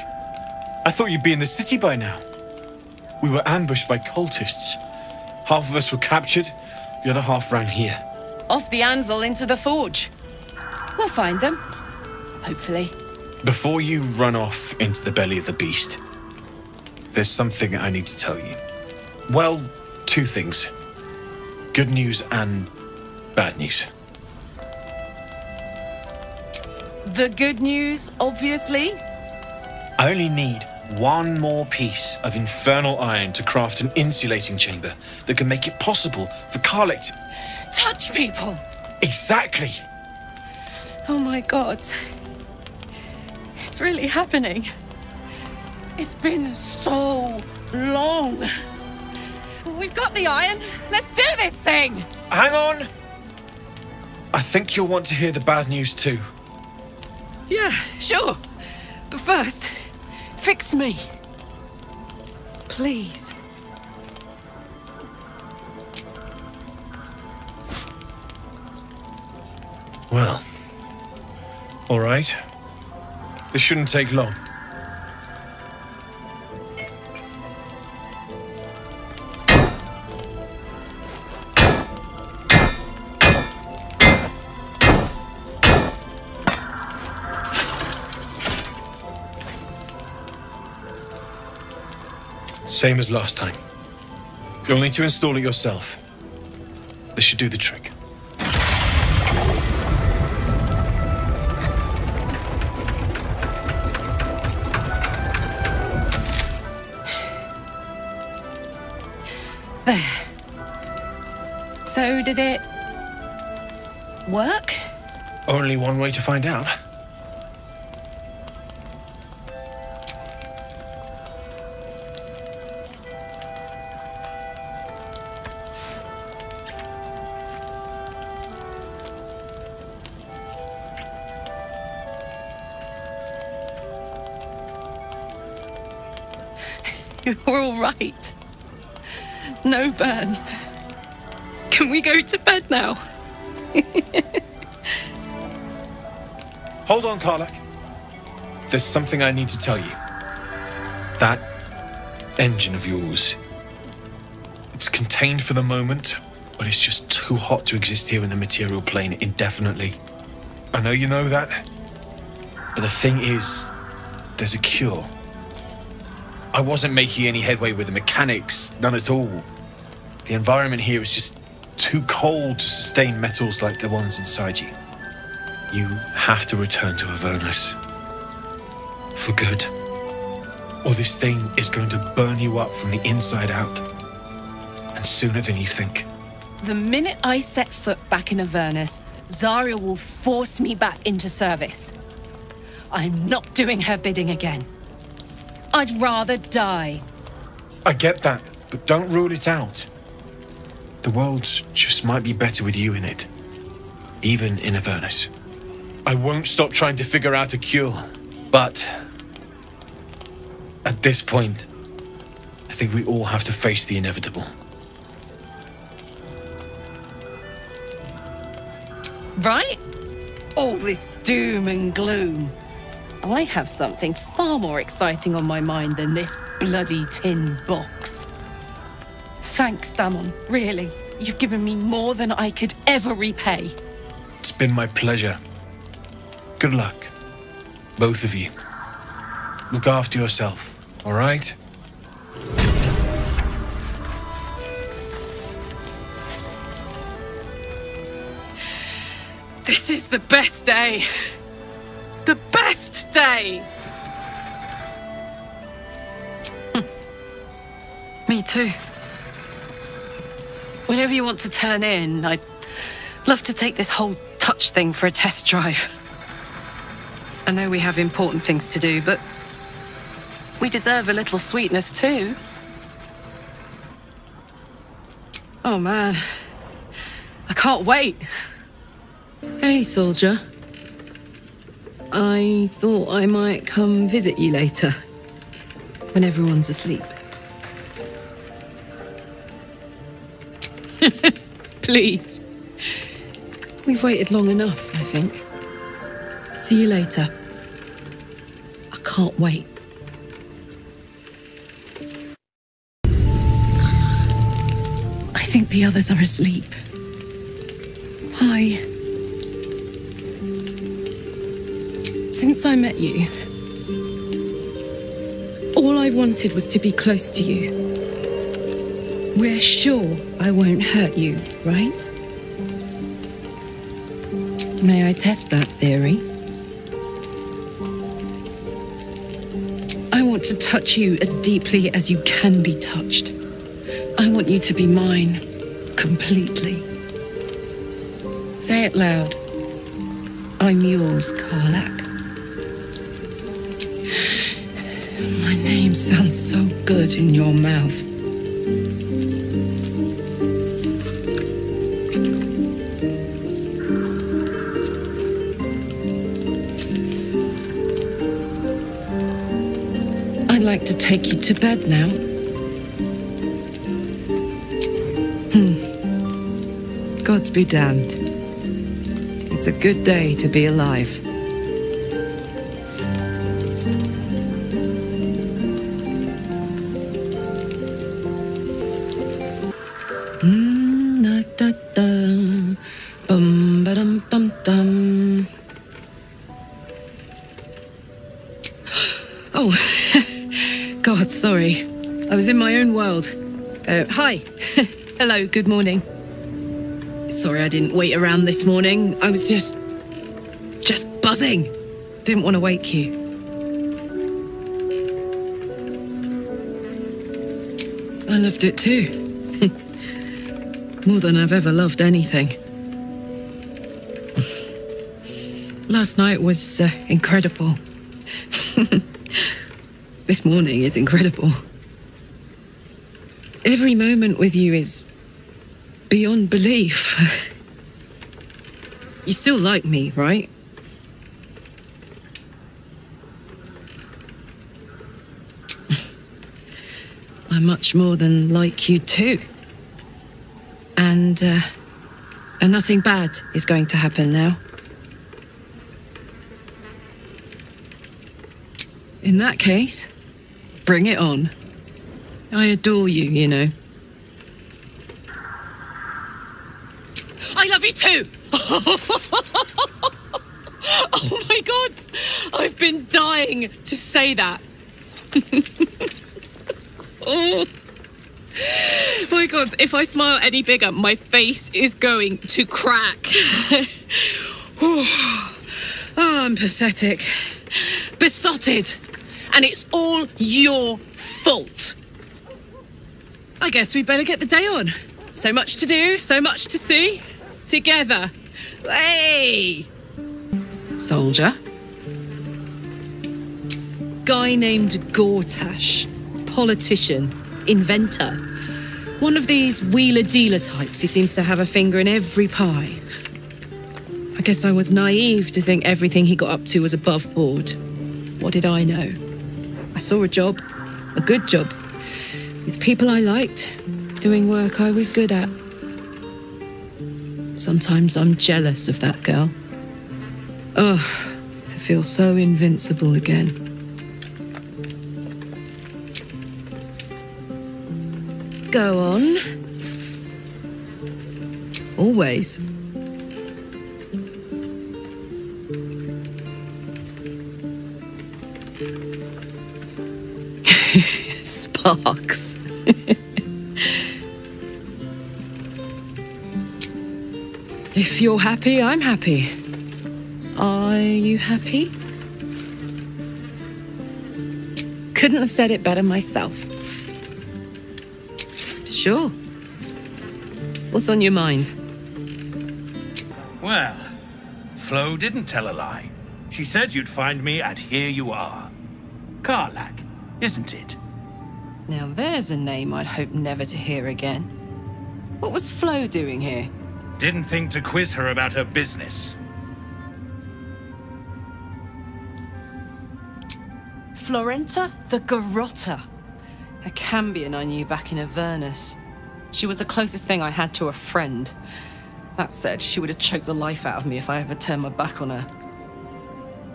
I thought you'd be in the city by now. We were ambushed by cultists. Half of us were captured, the other half ran here. Off the anvil into the forge. We'll find them. Hopefully. Before you run off into the belly of the beast, there's something I need to tell you. Well, two things. Good news and bad news. The good news, obviously. I only need one more piece of infernal iron to craft an insulating chamber that can make it possible for Karlach to touch people. Exactly. Oh my God. It's really happening. It's been so long. We've got the iron. Let's do this thing. Hang on. I think you'll want to hear the bad news too. Yeah, sure. But first, fix me. Please. Well, all right. This shouldn't take long. Same as last time. You'll need to install it yourself. This should do the trick. There. So did it work? Only one way to find out. You're all right. No burns. Can we go to bed now? Hold on, Karlach. There's something I need to tell you. That engine of yours, it's contained for the moment, but it's just too hot to exist here in the material plane indefinitely. I know you know that, but the thing is, there's a cure. I wasn't making any headway with the mechanics, none at all. The environment here is just too cold to sustain metals like the ones inside you. You have to return to Avernus. For good. Or this thing is going to burn you up from the inside out. And sooner than you think. The minute I set foot back in Avernus, Zariel will force me back into service. I'm not doing her bidding again. I'd rather die. I get that, but don't rule it out. The world just might be better with you in it. Even in Avernus. I won't stop trying to figure out a cure, but at this point, I think we all have to face the inevitable. Right? All this doom and gloom. I have something far more exciting on my mind than this bloody tin box. Thanks, Damon, really. You've given me more than I could ever repay. It's been my pleasure. Good luck, both of you. Look after yourself, all right? This is the best day. The best day! Me too. Whenever you want to turn in, I'd love to take this whole touch thing for a test drive. I know we have important things to do, but we deserve a little sweetness too. Oh man, I can't wait. Hey, soldier. I thought I might come visit you later, when everyone's asleep. Please. We've waited long enough, I think. See you later. I can't wait. I think the others are asleep. Hi. Since I met you, all I wanted was to be close to you. We're sure I won't hurt you, right? May I test that theory? I want to touch you as deeply as you can be touched. I want you to be mine, completely. Say it loud. I'm yours, Karlach. My name sounds so good in your mouth. I'd like to take you to bed now. Gods be damned. It's a good day to be alive. Oh, God, sorry. I was in my own world. Hi. Hello, good morning. Sorry I didn't wait around this morning. I was just buzzing. Didn't want to wake you. I loved it too. More than I've ever loved anything. Last night was incredible. This morning is incredible. Every moment with you is beyond belief. You still like me, right? I much more than like you too. And nothing bad is going to happen now. In that case, bring it on. I adore you, you know. I love you too! Oh my God! I've been dying to say that. Oh my God, if I smile any bigger, my face is going to crack. Oh, I'm pathetic. Besotted. And it's all your fault. I guess we'd better get the day on. So much to do, so much to see. Together. Hey! Soldier. Guy named Gortash. Politician. Inventor. One of these wheeler-dealer types who seems to have a finger in every pie. I guess I was naive to think everything he got up to was above board. What did I know? I saw a job. A good job. With people I liked. Doing work I was good at. Sometimes I'm jealous of that girl. Oh, to feel so invincible again. Go on. Always. Sparks. If you're happy, I'm happy. Are you happy? Couldn't have said it better myself. Sure. What's on your mind? Well, Flo didn't tell a lie. She said you'd find me, and here you are. Karlach, isn't it? Now there's a name I'd hope never to hear again. What was Flo doing here? Didn't think to quiz her about her business. Florenta the Garrotta. A Cambion I knew back in Avernus. She was the closest thing I had to a friend. That said, she would have choked the life out of me if I ever turned my back on her.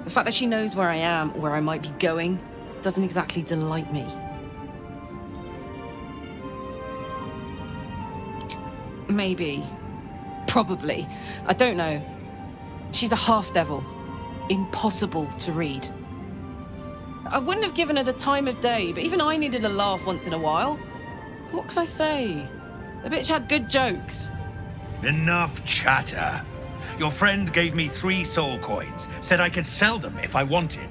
The fact that she knows where I am, where I might be going, doesn't exactly delight me. Maybe. Probably. I don't know. She's a half-devil. Impossible to read. I wouldn't have given her the time of day, but even I needed a laugh once in a while. What can I say? The bitch had good jokes. Enough chatter. Your friend gave me 3 soul coins, said I could sell them if I wanted.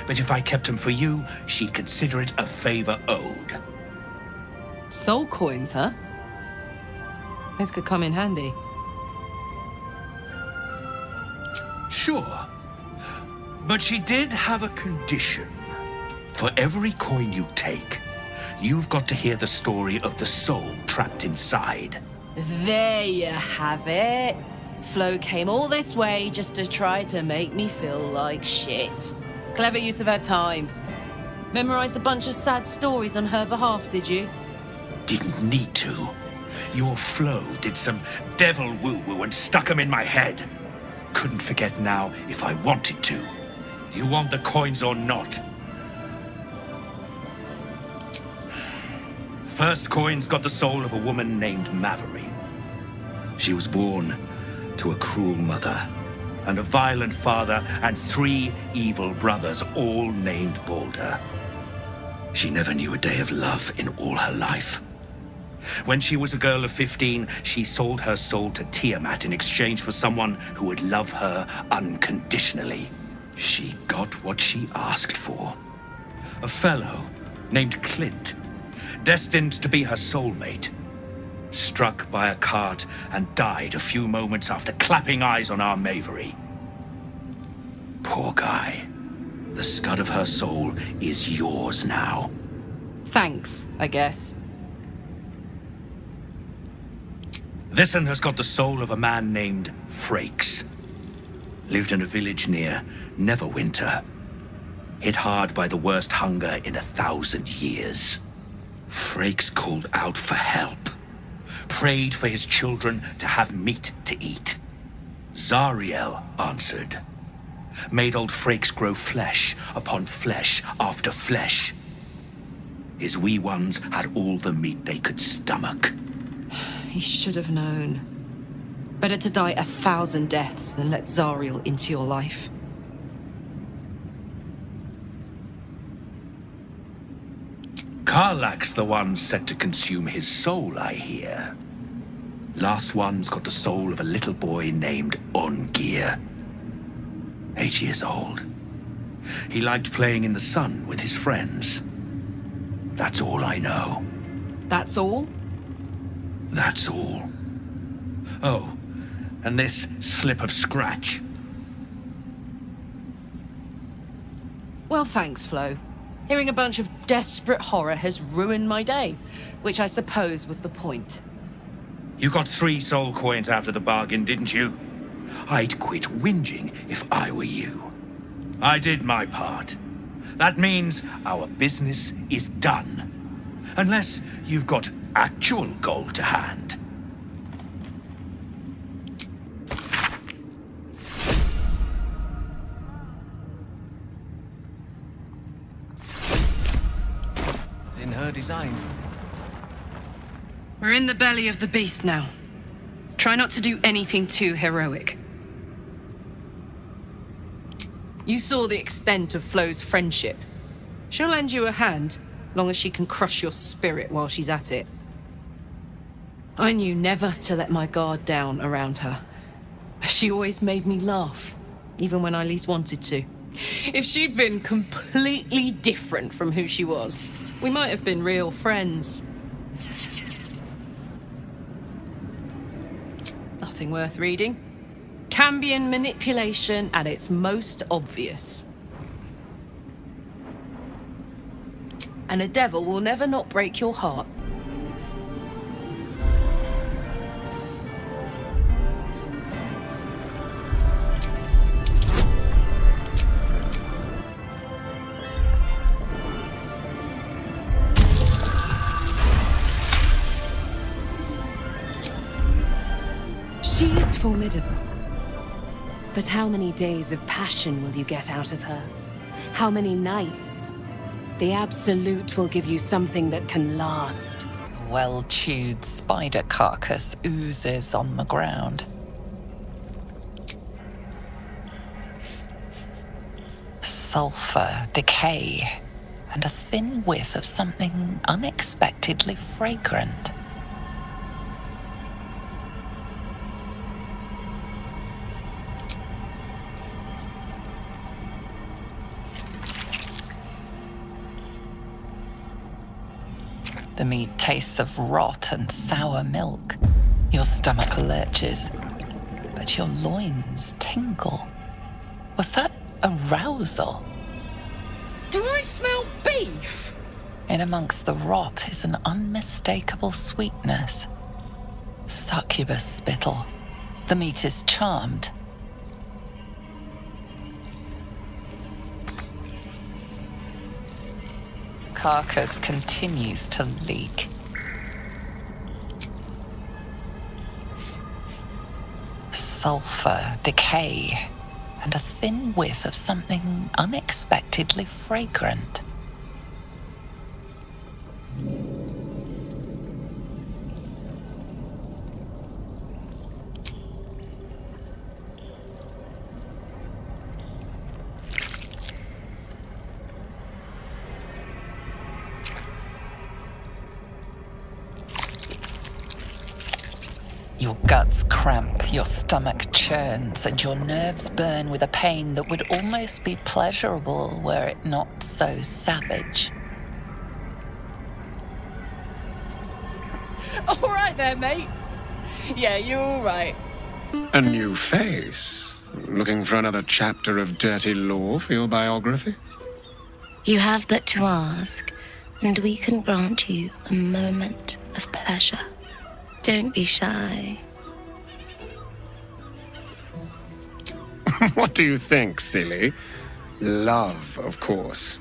But if I kept them for you, she'd consider it a favor owed. Soul coins, huh? This could come in handy. Sure. But she did have a condition. For every coin you take, you've got to hear the story of the soul trapped inside. There you have it. Flo came all this way just to try to make me feel like shit. Clever use of her time. Memorized a bunch of sad stories on her behalf, did you? Didn't need to. Your Flo did some devil woo-woo and stuck 'em in my head. Couldn't forget now if I wanted to. You want the coins or not? First coin's got the soul of a woman named Maverick. She was born to a cruel mother and a violent father and 3 evil brothers, all named Balder. She never knew a day of love in all her life. When she was a girl of 15, she sold her soul to Tiamat in exchange for someone who would love her unconditionally. She got what she asked for. A fellow named Clint, destined to be her soulmate, struck by a cart and died a few moments after clapping eyes on our Mavery. Poor guy. The scud of her soul is yours now. Thanks, I guess. This one has got the soul of a man named Frakes. Lived in a village near Neverwinter. Hit hard by the worst hunger in 1,000 years. Frakes called out for help. Prayed for his children to have meat to eat. Zariel answered. Made old Frakes grow flesh upon flesh after flesh. His wee ones had all the meat they could stomach. He should have known. Better to die 1,000 deaths than let Zariel into your life. Karlak's the one set to consume his soul, I hear. Last one's got the soul of a little boy named Ongir. 8 years old. He liked playing in the sun with his friends. That's all I know. That's all? That's all. Oh, and this slip of scratch. Well, thanks, Flo. Hearing a bunch of desperate horror has ruined my day, which I suppose was the point. You got 3 soul coins after the bargain, didn't you? I'd quit whinging if I were you. I did my part. That means our business is done. Unless you've got actual gold to hand. It's in her design. We're in the belly of the beast now. Try not to do anything too heroic. You saw the extent of Flo's friendship. She'll lend you a hand, long as she can crush your spirit while she's at it. I knew never to let my guard down around her. She always made me laugh, even when I least wanted to. If she'd been completely different from who she was, we might have been real friends. Nothing worth reading. Cambion manipulation at its most obvious. And a devil will never not break your heart. formidable. But how many days of passion will you get out of her? How many nights? The Absolute will give you something that can last. Well-chewed spider carcass oozes on the ground. Sulfur, decay, and a thin whiff of something unexpectedly fragrant. The meat tastes of rot and sour milk. Your stomach lurches, but your loins tingle. Was that arousal? Do I smell beef? In amongst the rot is an unmistakable sweetness. Succubus spittle. The meat is charmed. Carcass continues to leak. Sulfur, decay, and a thin whiff of something unexpectedly fragrant. Your guts cramp, your stomach churns, and your nerves burn with a pain that would almost be pleasurable were it not so savage. All right there, mate. Yeah, you're all right. A new face? Looking for another chapter of dirty lore for your biography? You have but to ask, and we can grant you a moment of pleasure. Don't be shy. What do you think, silly? Love, of course.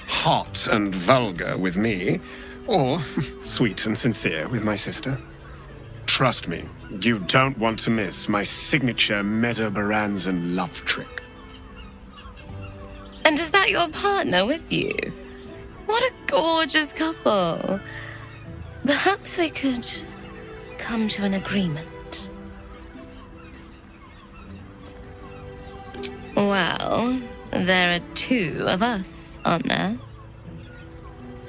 Hot and vulgar with me, or sweet and sincere with my sister. Trust me, you don't want to miss my signature Mesobaranzan love trick. And is that your partner with you? What a gorgeous couple. Perhaps we could come to an agreement. Well, there are two of us, aren't there?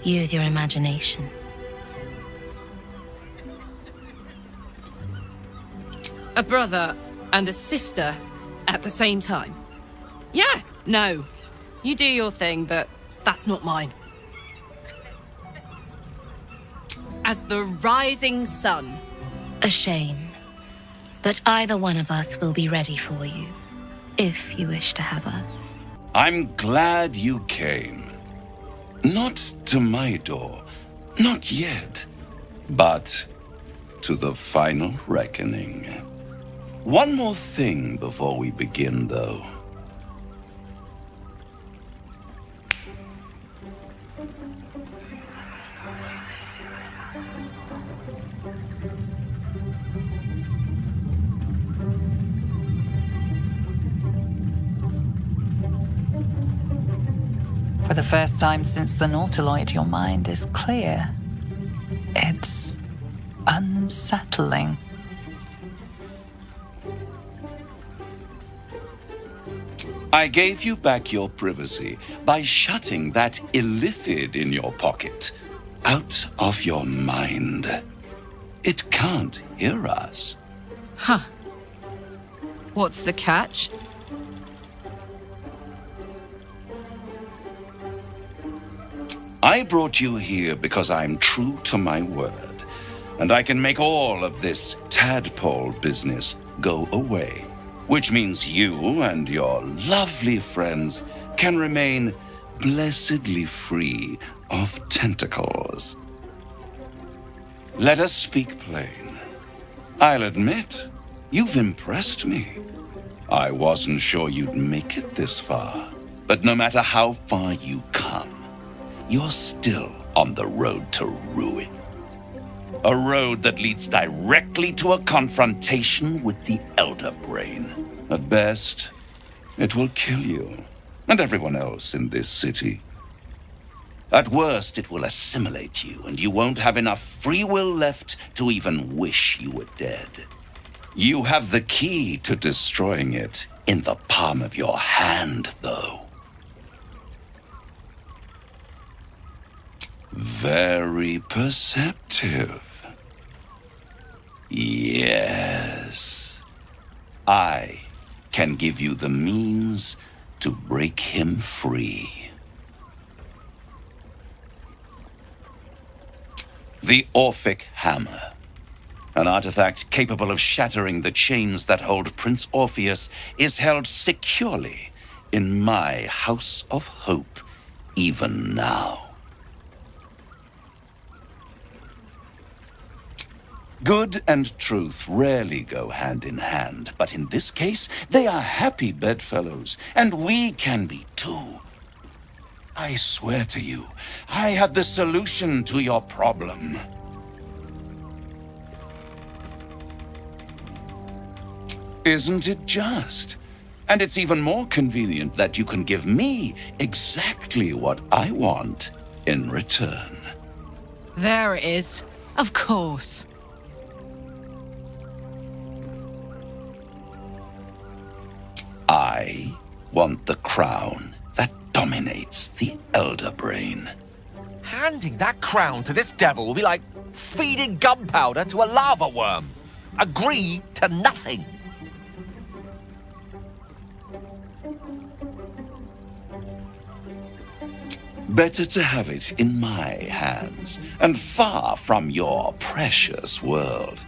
Use your imagination. A brother and a sister at the same time? Yeah, no. You do your thing, but that's not mine. As the rising sun. A shame. But either one of us will be ready for you, if you wish to have us. I'm glad you came. Not to my door, not yet, but to the final reckoning. One more thing before we begin, though. For the first time since the Nautiloid, your mind is clear. It's unsettling. I gave you back your privacy by shutting that illithid in your pocket out of your mind. It can't hear us. Huh. What's the catch? I brought you here because I'm true to my word, and I can make all of this tadpole business go away, which means you and your lovely friends can remain blessedly free of tentacles. Let us speak plain. I'll admit, you've impressed me. I wasn't sure you'd make it this far, but no matter how far you come, you're still on the road to ruin. A road that leads directly to a confrontation with the Elder Brain. At best, it will kill you and everyone else in this city. At worst, it will assimilate you, and you won't have enough free will left to even wish you were dead. You have the key to destroying it in the palm of your hand, though. Very perceptive. Yes. I can give you the means to break him free. The Orphic Hammer. An artifact capable of shattering the chains that hold Prince Orpheus is held securely in my House of Hope, even now. Good and truth rarely go hand in hand, but in this case, they are happy bedfellows, and we can be too. I swear to you, I have the solution to your problem. Isn't it just? And it's even more convenient that you can give me exactly what I want in return. There it is. Of course. I want the crown that dominates the Elder Brain. Handing that crown to this devil will be like feeding gunpowder to a lava worm. Agree to nothing. Better to have it in my hands, and far from your precious world,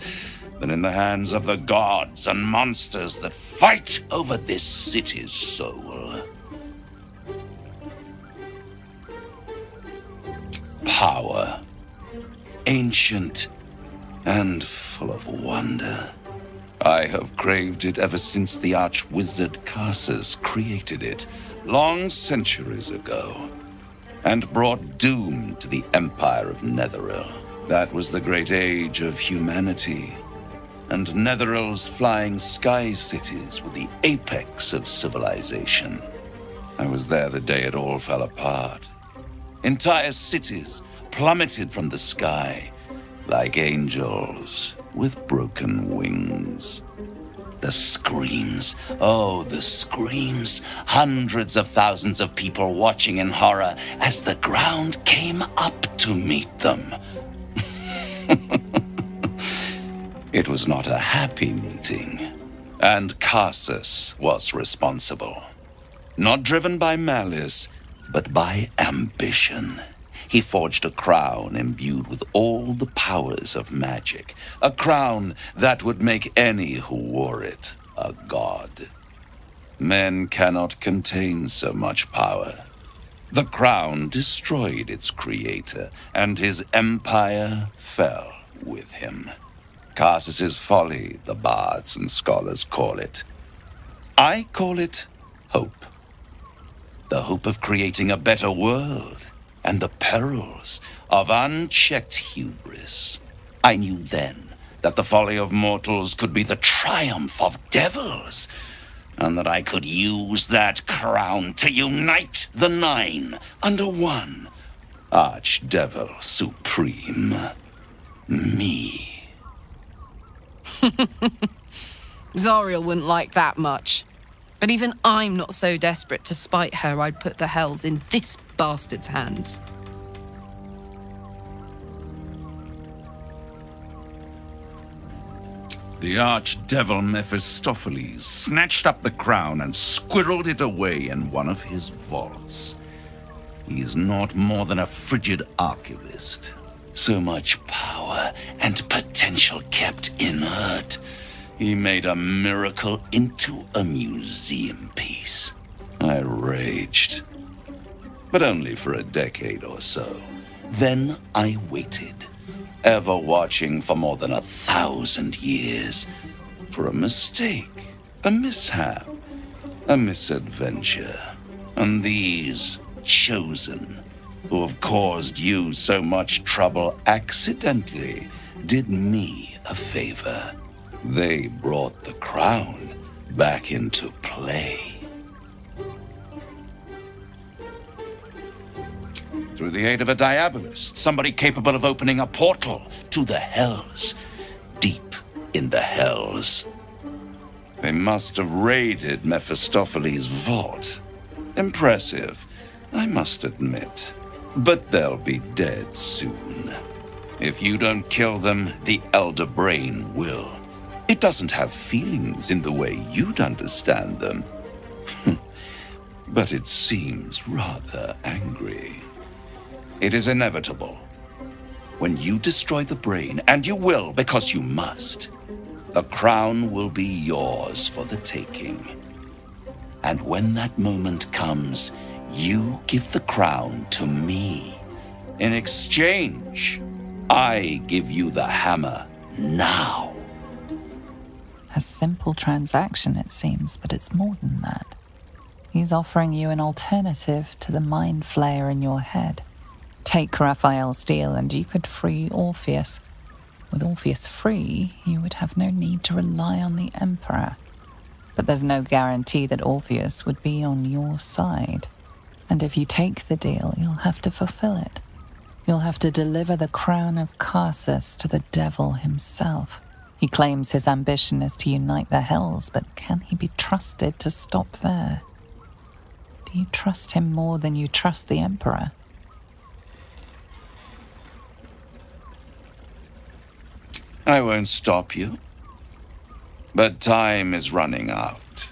than in the hands of the gods and monsters that fight over this city's soul. Power, ancient and full of wonder. I have craved it ever since the arch-wizard Karsus created it, long centuries ago, and brought doom to the Empire of Netheril. That was the great age of humanity, and Netheril's flying sky cities were the apex of civilization. I was there the day it all fell apart. Entire cities plummeted from the sky like angels with broken wings. The screams, oh, the screams. Hundreds of thousands of people watching in horror as the ground came up to meet them. It was not a happy meeting, and Karsus was responsible. Not driven by malice, but by ambition. He forged a crown imbued with all the powers of magic, a crown that would make any who wore it a god. Men cannot contain so much power. The crown destroyed its creator, and his empire fell with him. Karsus's folly, the bards and scholars call it. I call it hope. The hope of creating a better world, and the perils of unchecked hubris. I knew then that the folly of mortals could be the triumph of devils, and that I could use that crown to unite the Nine under one Archdevil Supreme. Me. Zariel wouldn't like that much. But even I'm not so desperate to spite her I'd put the hells in this bastard's hands. The archdevil Mephistopheles snatched up the crown and squirreled it away in one of his vaults. He is not more than a frigid archivist. So much power and potential kept inert. He made a miracle into a museum piece. I raged. But only for a decade or so. Then I waited, ever watching for more than 1,000 years, for a mistake, a mishap, a misadventure. And these chosen who have caused you so much trouble accidentally, did me a favor. They brought the crown back into play. Through the aid of a diabolist, somebody capable of opening a portal to the hells, deep in the hells. They must have raided Mephistopheles' vault. Impressive, I must admit. But they'll be dead soon. If you don't kill them, the Elder Brain will. It doesn't have feelings in the way you'd understand them. But it seems rather angry. It is inevitable. When you destroy the brain, and you will because you must, the crown will be yours for the taking. And when that moment comes, you give the crown to me. In exchange, I give you the hammer now. A simple transaction, it seems, but it's more than that. He's offering you an alternative to the mind flayer in your head. Take Raphael's deal and you could free Orpheus. With Orpheus free, you would have no need to rely on the Emperor. But there's no guarantee that Orpheus would be on your side. And if you take the deal, you'll have to fulfill it. You'll have to deliver the crown of Carsus to the devil himself. He claims his ambition is to unite the hells, but can he be trusted to stop there? Do you trust him more than you trust the Emperor? I won't stop you. But time is running out.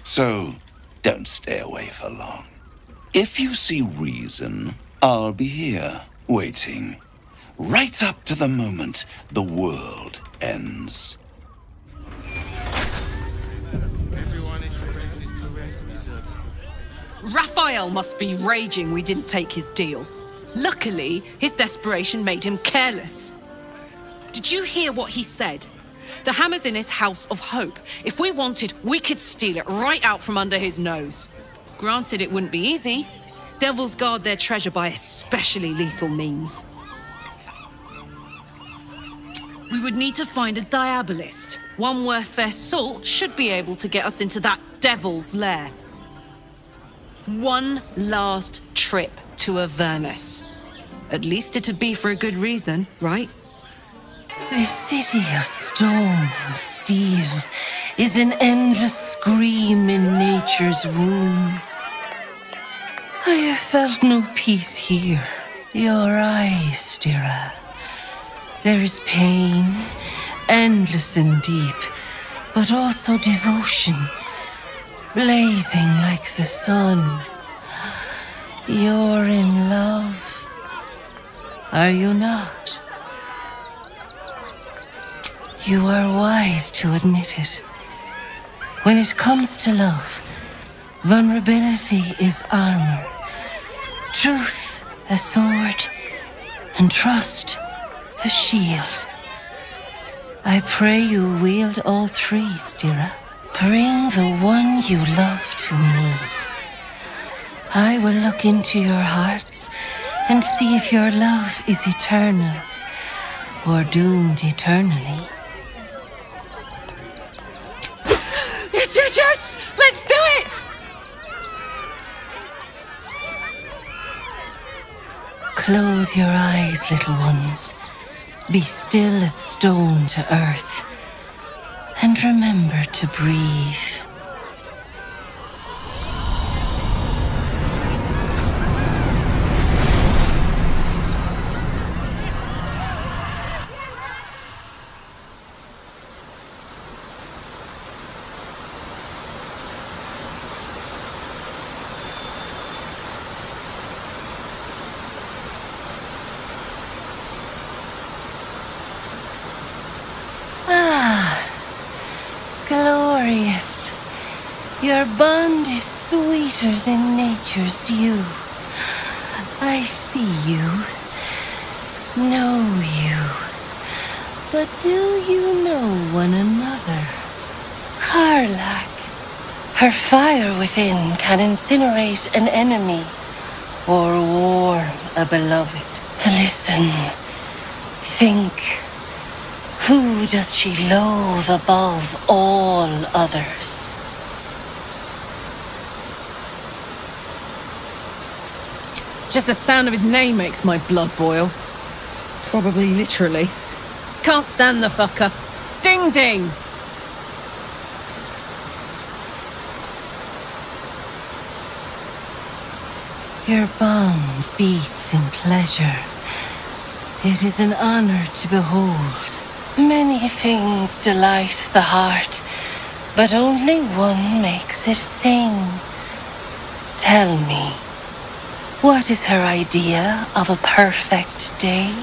So don't stay away for long. If you see reason, I'll be here, waiting. Right up to the moment the world ends. Raphael must be raging we didn't take his deal. Luckily, his desperation made him careless. Did you hear what he said? The hammer's in his house of hope. If we wanted, we could steal it right out from under his nose. Granted, it wouldn't be easy. Devils guard their treasure by especially lethal means. We would need to find a diabolist. One worth their salt should be able to get us into that devil's lair. One last trip to Avernus. At least it'd be for a good reason, right? The city of stone and steel is an endless scream in nature's womb. I have felt no peace here. Your eyes, Stira. There is pain, endless and deep, but also devotion, blazing like the sun. You're in love, are you not? You are wise to admit it. When it comes to love, vulnerability is armor, truth a sword, and trust a shield. I pray you wield all three, Stira. Bring the one you love to me. I will look into your hearts and see if your love is eternal or doomed eternally. Yes, yes, yes! Let's do it! Close your eyes, little ones. Be still as stone to earth. And remember to breathe. Glorious. Your bond is sweeter than nature's dew. I see you, know you, but do you know one another? Karlach. Her fire within can incinerate an enemy or warm a a beloved. Listen. Think. Who does she loathe above all others? Just the sound of his name makes my blood boil. Probably literally. Can't stand the fucker. Ding ding! Your bond beats in pleasure. It is an honor to behold. Many things delight the heart, but only one makes it sing. Tell me, what is her idea of a perfect day?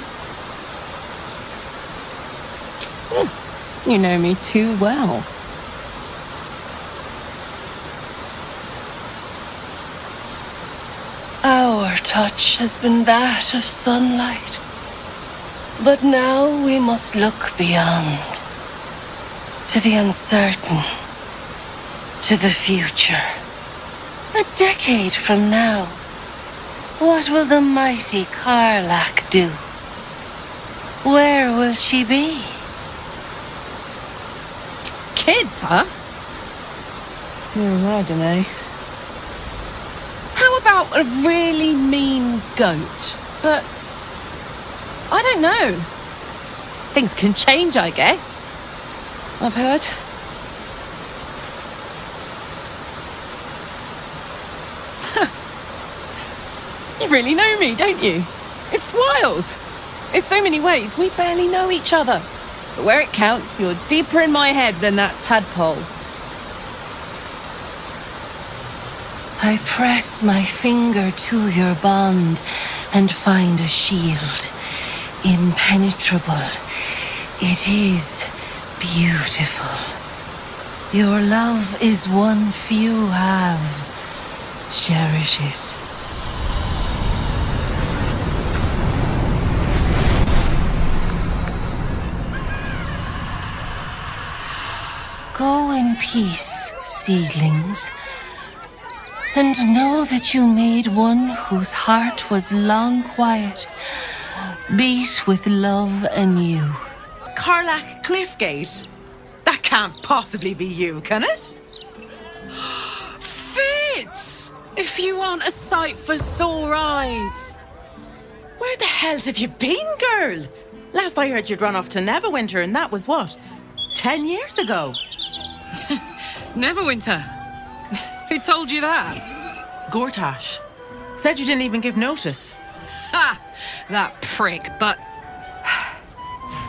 You know me too well. Our touch has been that of sunlight. But now we must look beyond. To the uncertain. To the future. A decade from now, what will the mighty Karlach do? Where will she be? Kids, huh? I don't know. How about a really mean goat? But I don't know. Things can change, I guess. I've heard. You really know me, don't you? It's wild. In so many ways, we barely know each other. But where it counts, you're deeper in my head than that tadpole. I press my finger to your bond and find a shield. Impenetrable. It is beautiful. Your love is one few have. Cherish it. Go in peace, seedlings. And know that you made one whose heart was long quiet, beat with love anew. Karlach Cliffgate? That can't possibly be you, can it? Fitz! If you aren't a sight for sore eyes. Where the hells have you been, girl? Last I heard you'd run off to Neverwinter, and that was what? 10 years ago? Neverwinter? Who told you that? Gortash. Said you didn't even give notice. Ha! That prick, but...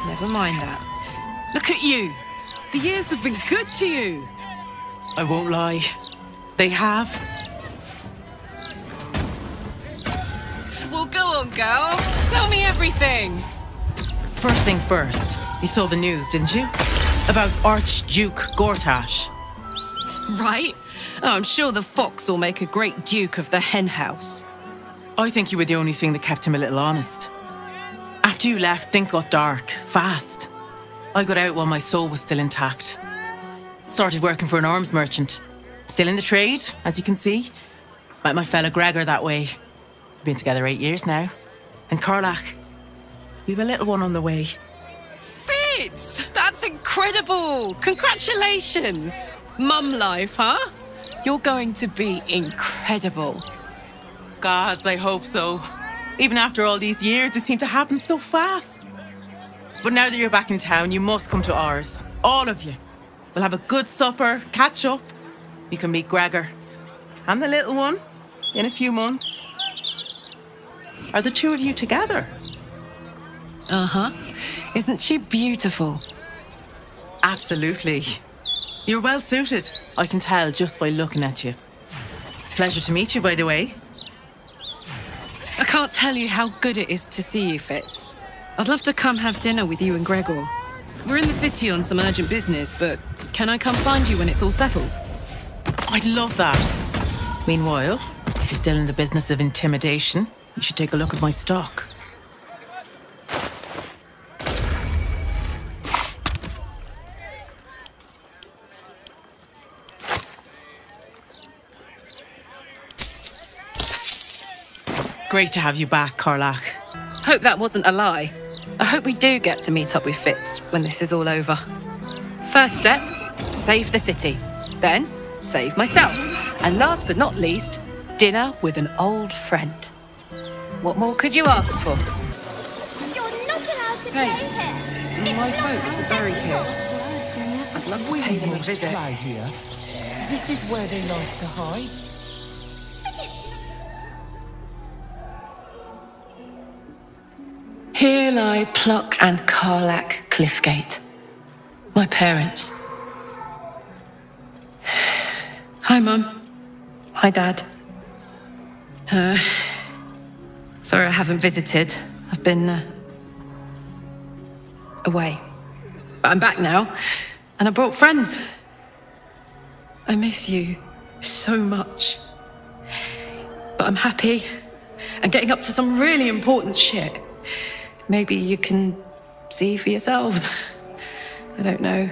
Never mind that. Look at you. The years have been good to you. I won't lie. They have. Well, go on, girl. Tell me everything. First thing first. You saw the news, didn't you? About Archduke Gortash. Right. I'm sure the fox will make a great duke of the hen house. I think you were the only thing that kept him a little honest. After you left, things got dark, fast. I got out while my soul was still intact. Started working for an arms merchant. Still in the trade, as you can see. Met my fella Gregor that way. We've been together 8 years now. And Karlach, we've a little one on the way. Fitz! That's incredible! Congratulations! Mum life, huh? You're going to be incredible. Gods, I hope so. Even after all these years, it seemed to happen so fast. But now that you're back in town, you must come to ours. All of you. We'll have a good supper, catch up. You can meet Gregor. And the little one in a few months. Are the two of you together? Uh-huh. Isn't she beautiful? Absolutely. You're well suited. I can tell just by looking at you. Pleasure to meet you, by the way. I can't tell you how good it is to see you, Fitz. I'd love to come have dinner with you and Gregor. We're in the city on some urgent business, but can I come find you when it's all settled? I'd love that. Meanwhile, if you're still in the business of intimidation, you should take a look at my stock. Great to have you back, Karlach. Hope that wasn't a lie. I hope we do get to meet up with Fitz when this is all over. First step, save the city. Then, save myself. And last but not least, dinner with an old friend. What more could you ask for? You're not allowed to play here. My folks are buried here. I'd love to pay them a visit. Here. This is where they like to hide. Here lie Pluck and Karlach Cliffgate. My parents. Hi, Mum. Hi, Dad. Sorry I haven't visited. I've been, away. But I'm back now, and I brought friends. I miss you so much. But I'm happy and getting up to some really important shit. Maybe you can see for yourselves. I don't know.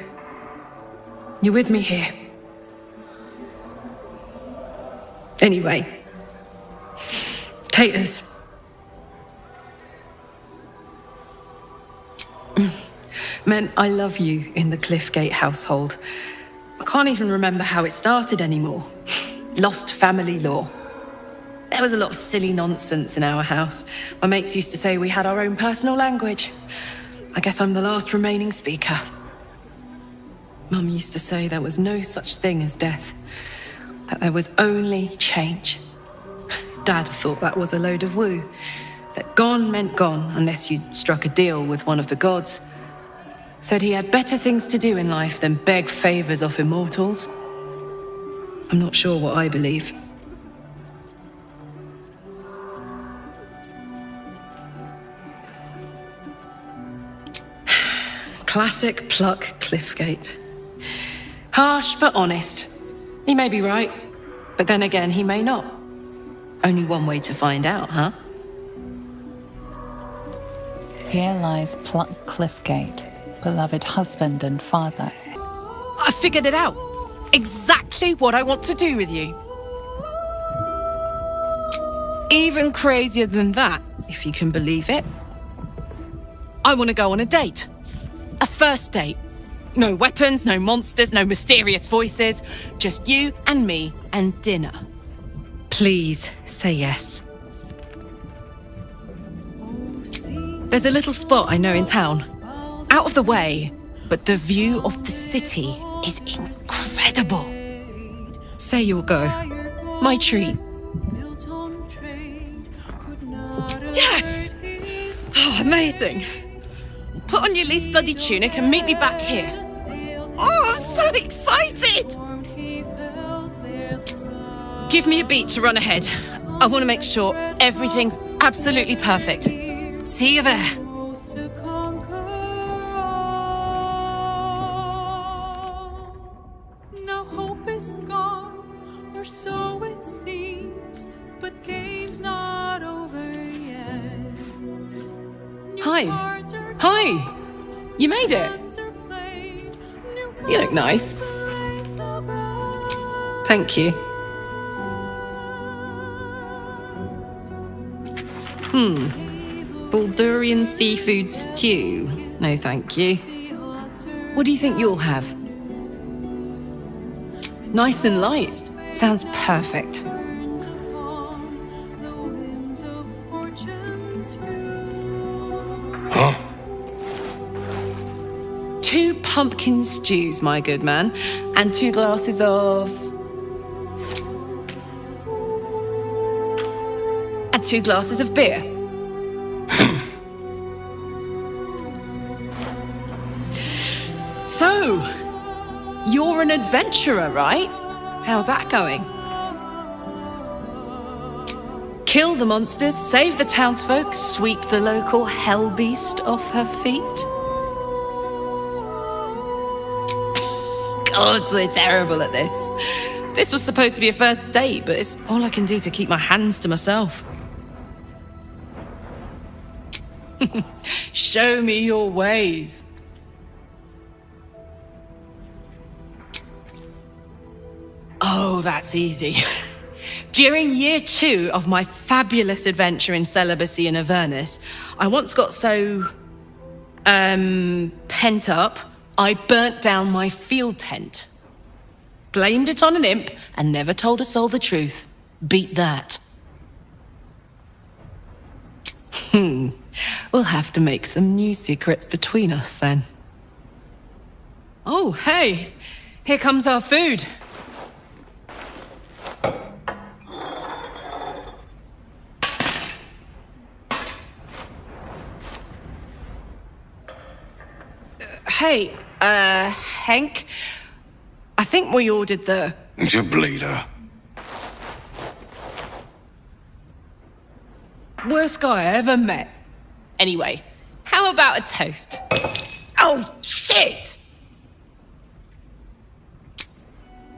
You're with me here. Anyway. Taters. Men, I love you in the Cliffgate household. I can't even remember how it started anymore. Lost family law. There was a lot of silly nonsense in our house. My mates used to say we had our own personal language. I guess I'm the last remaining speaker. Mum used to say there was no such thing as death. That there was only change. Dad thought that was a load of woo. That gone meant gone unless you'd struck a deal with one of the gods. Said he had better things to do in life than beg favors off immortals. I'm not sure what I believe. Classic Pluck Cliffgate. Harsh but honest. He may be right, but then again, he may not. Only one way to find out, huh? Here lies Pluck Cliffgate, beloved husband and father. I figured it out. Exactly what I want to do with you. Even crazier than that, if you can believe it. I want to go on a date. A first date. No weapons, no monsters, no mysterious voices. Just you and me and dinner. Please say yes. There's a little spot I know in town. Out of the way, but the view of the city is incredible. Say you'll go. My treat. Yes! Oh, amazing. Put on your least bloody tunic and meet me back here. Oh, I'm so excited! Give me a beat to run ahead. I want to make sure everything's absolutely perfect. See you there. Now hope is gone, or so it seems, but game's not over yet. Hi. Hi. You made it. You look nice. Thank you. Baldurian seafood stew. No, thank you. What do you think you'll have? Nice and light. Sounds perfect. Huh? 2 pumpkin stews, my good man, and 2 glasses of... and 2 glasses of beer. So, you're an adventurer, right? How's that going? Kill the monsters, save the townsfolk, sweep the local hell beast off her feet? God, so terrible at this. This was supposed to be a first date, but it's all I can do to keep my hands to myself. Show me your ways. Oh, that's easy. During year 2 of my fabulous adventure in celibacy in Avernus, I once got so... pent up, I burnt down my field tent. Blamed it on an imp and never told a soul the truth. Beat that. We'll have to make some new secrets between us then. Oh, hey! Here comes our food. Hey, Henk? I think we ordered the... Bleeder. Worst guy I ever met. Anyway, how about a toast? Oh, shit!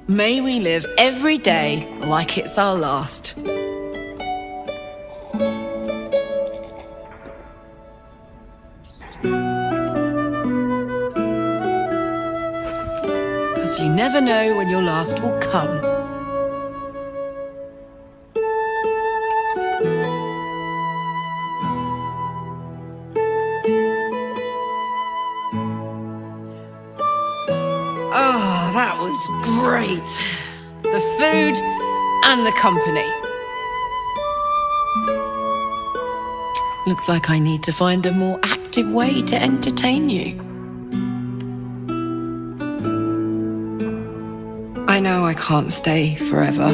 May we live every day like it's our last. Because you never know when your last will come. Oh, that was great. The food and the company. Looks like I need to find a more active way to entertain you. I know I can't stay forever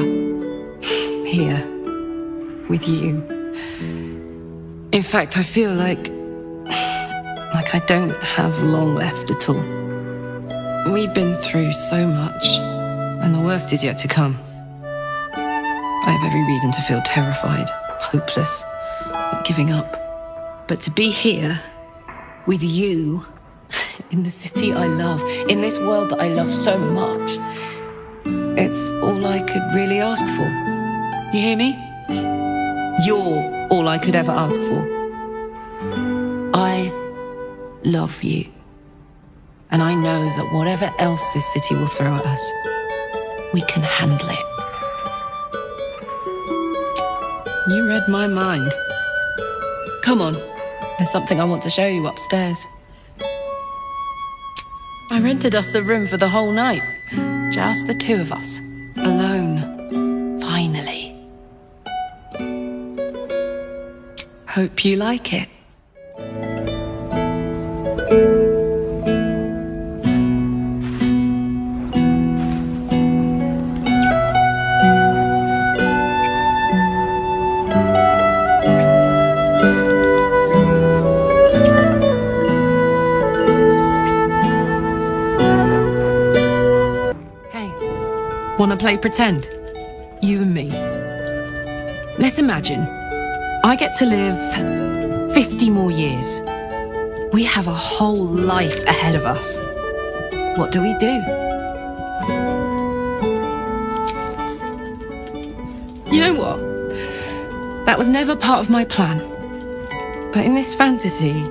here with you. In fact, I feel like I don't have long left at all. We've been through so much, and the worst is yet to come. I have every reason to feel terrified, hopeless, giving up. But to be here with you, in the city I love, in this world that I love so much, it's all I could really ask for. You hear me? You're all I could ever ask for. I love you. And I know that whatever else this city will throw at us, we can handle it. You read my mind. Come on, there's something I want to show you upstairs. I rented us a room for the whole night. Just the two of us. Alone. Finally. Hope you like it. Wanna play pretend? You and me. Let's imagine I get to live 50 more years. We have a whole life ahead of us. What do we do? You know what? That was never part of my plan. But in this fantasy,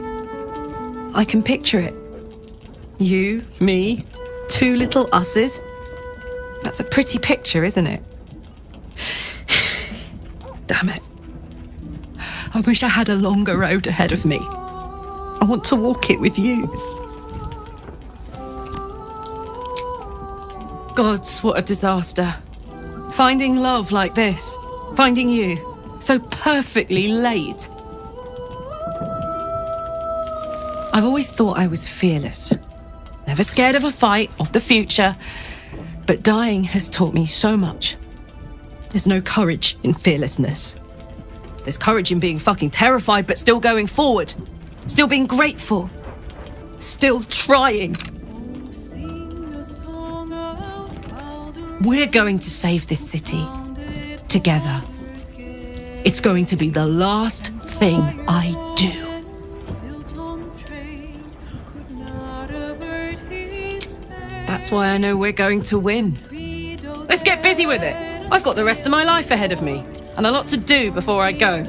I can picture it. You, me, two little us's. That's a pretty picture, isn't it? Damn it. I wish I had a longer road ahead of me. I want to walk it with you. Gods, what a disaster. Finding love like this. Finding you. So perfectly late. I've always thought I was fearless. Never scared of a fight, of the future. But dying has taught me so much. There's no courage in fearlessness. There's courage in being fucking terrified, but still going forward. Still being grateful. Still trying. We're going to save this city. Together. It's going to be the last thing I do. That's why I know we're going to win. Let's get busy with it. I've got the rest of my life ahead of me, and a lot to do before I go.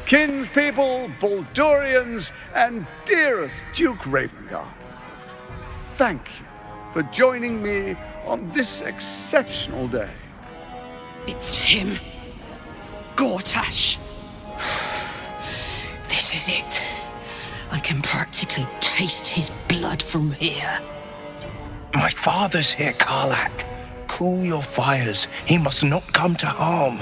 Kinspeople, Baldurians, and dearest Duke Ravengard, thank you for joining me on this exceptional day. It's him. Gortash! This is it. I can practically taste his blood from here. My father's here, Karlach. Cool your fires. He must not come to harm.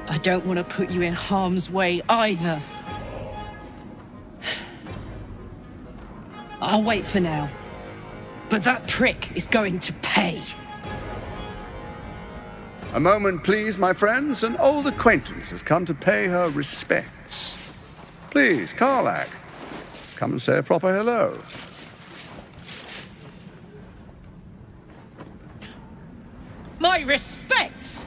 I don't want to put you in harm's way either. I'll wait for now. But that prick is going to pay. A moment, please, my friends. An old acquaintance has come to pay her respects. Please, Karlach, come and say a proper hello. My respects?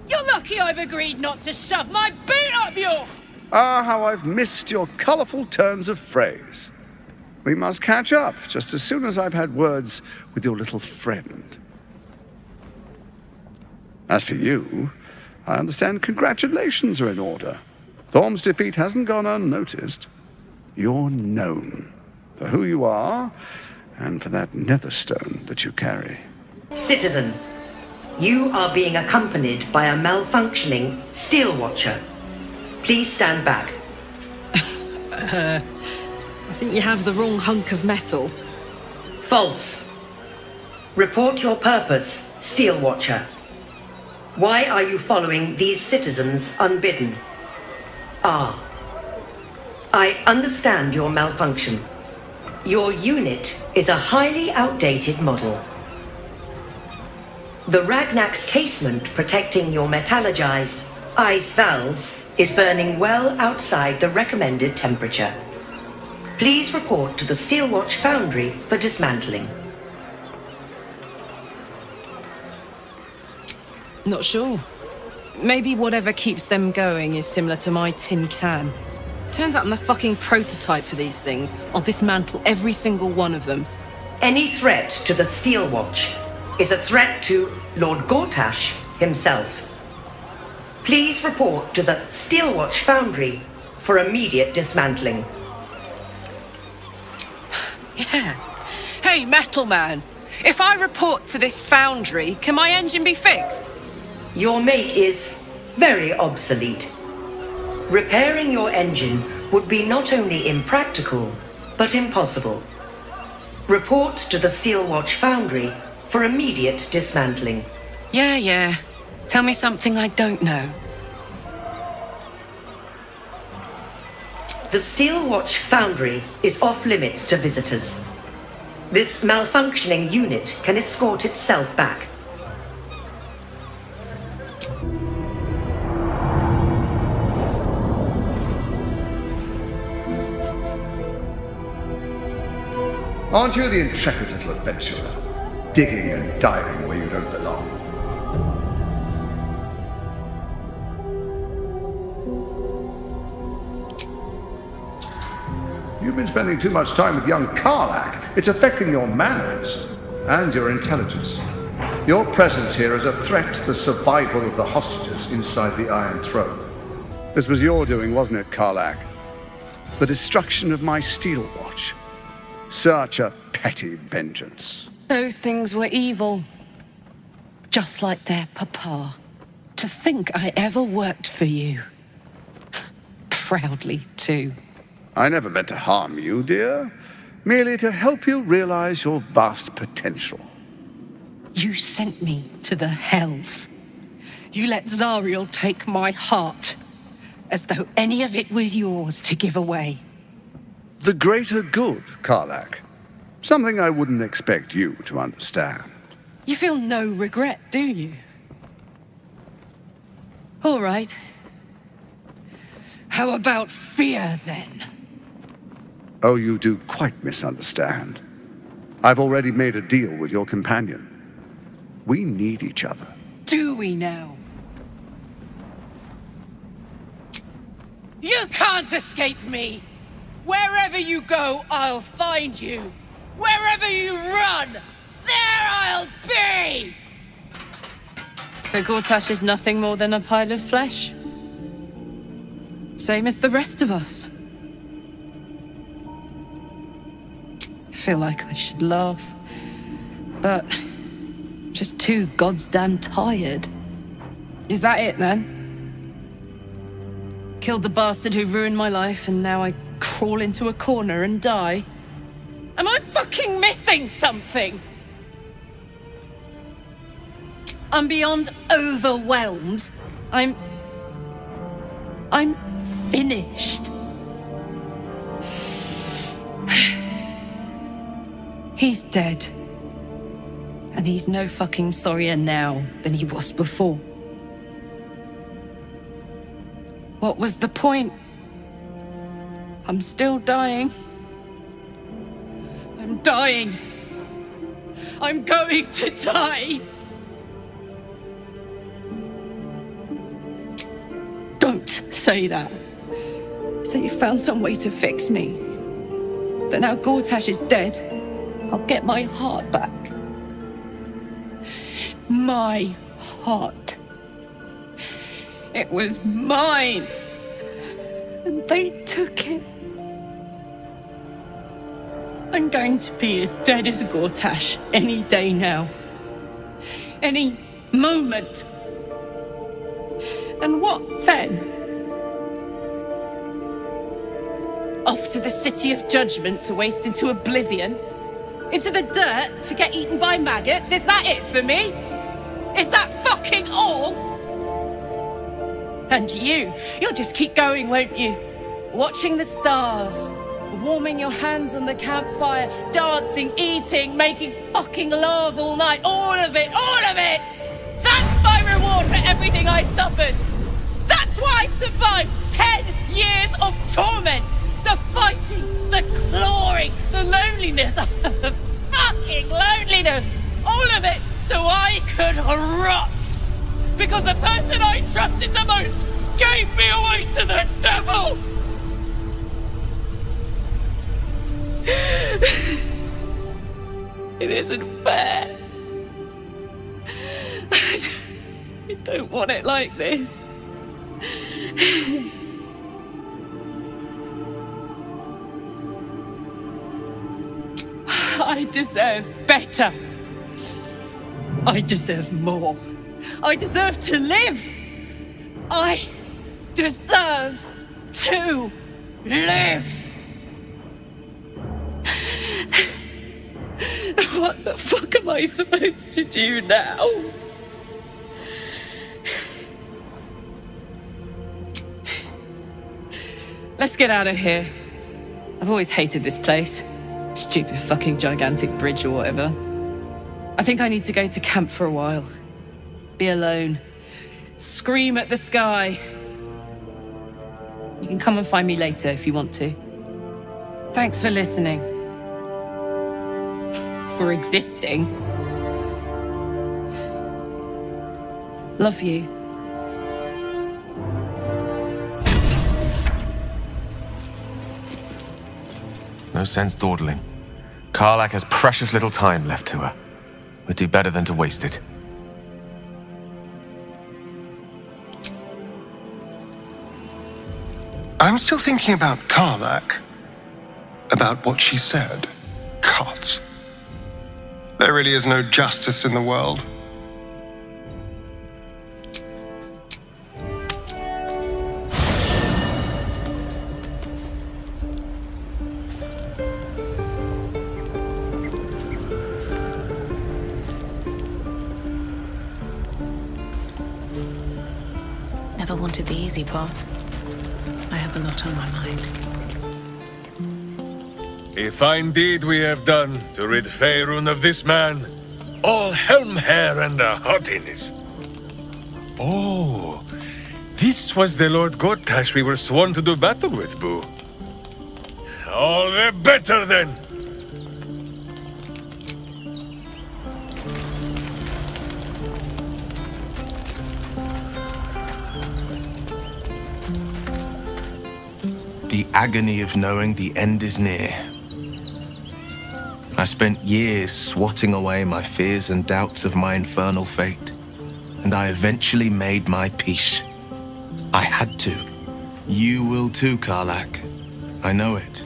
You're lucky I've agreed not to shove my boot up your... Ah, how I've missed your colourful turns of phrase. We must catch up just as soon as I've had words with your little friend. As for you, I understand congratulations are in order. Thorm's defeat hasn't gone unnoticed. You're known for who you are and for that netherstone that you carry. Citizen, you are being accompanied by a malfunctioning steel watcher. Please stand back. I think you have the wrong hunk of metal. False. Report your purpose, steel watcher. Why are you following these citizens unbidden? Ah. I understand your malfunction. Your unit is a highly outdated model. The Ragnak's casement protecting your metallurgized iced valves is burning well outside the recommended temperature. Please report to the Steelwatch Foundry for dismantling. Not sure. Maybe whatever keeps them going is similar to my tin can. Turns out I'm the fucking prototype for these things. I'll dismantle every single one of them. Any threat to the Steelwatch is a threat to Lord Gortash himself. Please report to the Steelwatch Foundry for immediate dismantling. Yeah. Hey, Metal Man. If I report to this foundry, can my engine be fixed? Your make is very obsolete. Repairing your engine would be not only impractical, but impossible. Report to the Steelwatch Foundry for immediate dismantling. Yeah. Tell me something I don't know. The Steelwatch Foundry is off-limits to visitors. This malfunctioning unit can escort itself back. Aren't you the intrepid little adventurer, digging and diving where you don't belong? You've been spending too much time with young Karlach. It's affecting your manners and your intelligence. Your presence here is a threat to the survival of the hostages inside the Iron Throne. This was your doing, wasn't it, Karlach? The destruction of my steel watch. Such a petty vengeance. Those things were evil. Just like their papa. To think I ever worked for you. Proudly, too. I never meant to harm you, dear. Merely to help you realize your vast potential. You sent me to the hells. You let Zariel take my heart. As though any of it was yours to give away. The greater good, Karlach. Something I wouldn't expect you to understand. You feel no regret, do you? All right. How about fear, then? Oh, you do quite misunderstand. I've already made a deal with your companion. We need each other. Do we now? You can't escape me! Wherever you go, I'll find you. Wherever you run, there I'll be! So Gortash is nothing more than a pile of flesh? Same as the rest of us. feel like I should laugh, but I'm just too goddamn tired. Is that it then? Killed the bastard who ruined my life, and now I crawl into a corner and die? Am I fucking missing something? I'm beyond overwhelmed. I'm finished. He's dead. And he's no fucking sorrier now than he was before. What was the point? I'm still dying. I'm dying. I'm going to die. Don't say that. Say you found some way to fix me. That now Gortash is dead, I'll get my heart back. My heart. It was mine. And they took it. I'm going to be as dead as Gortash any day now. Any moment. And what then? Off to the City of Judgment to waste into oblivion? Into the dirt to get eaten by maggots? Is that it for me? Is that fucking all? And you'll just keep going, won't you? Watching the stars, warming your hands on the campfire, dancing, eating, making fucking love all night. All of it, all of it! That's my reward for everything I suffered. That's why I survived 10 years of torment. The fighting, the clawing, the loneliness, the fucking loneliness. All of it so I could rot. Because the person I trusted the most gave me away to the devil. It isn't fair. I don't want it like this. I deserve better. I deserve more. I deserve to live. I deserve to live. What the fuck am I supposed to do now? Let's get out of here. I've always hated this place. Stupid fucking gigantic bridge or whatever. I think I need to go to camp for a while. Be alone. Scream at the sky. You can come and find me later if you want to. Thanks for listening. For existing. Love you. No sense dawdling. Karlach has precious little time left to her. We'd do better than to waste it. I'm still thinking about Karlach. About what she said. God. There really is no justice in the world. Never wanted the easy path. I have a lot on my mind. A fine deed we have done to rid Faerun of this man. All helm hair and a haughtiness. Oh, this was the Lord Gortash we were sworn to do battle with, Boo. All the better then. The agony of knowing the end is near. I spent years swatting away my fears and doubts of my infernal fate, and I eventually made my peace. I had to. You will too, Karlach. I know it.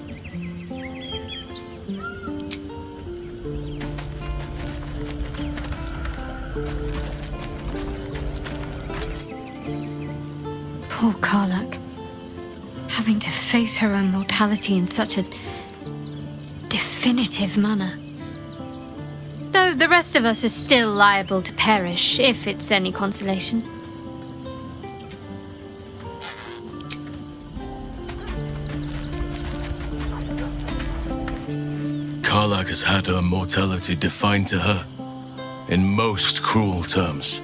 Poor Karlak. Having to face her own mortality in such a definitive manner. Though the rest of us is still liable to perish, if it's any consolation. Karlak has had her mortality defined to her in most cruel terms.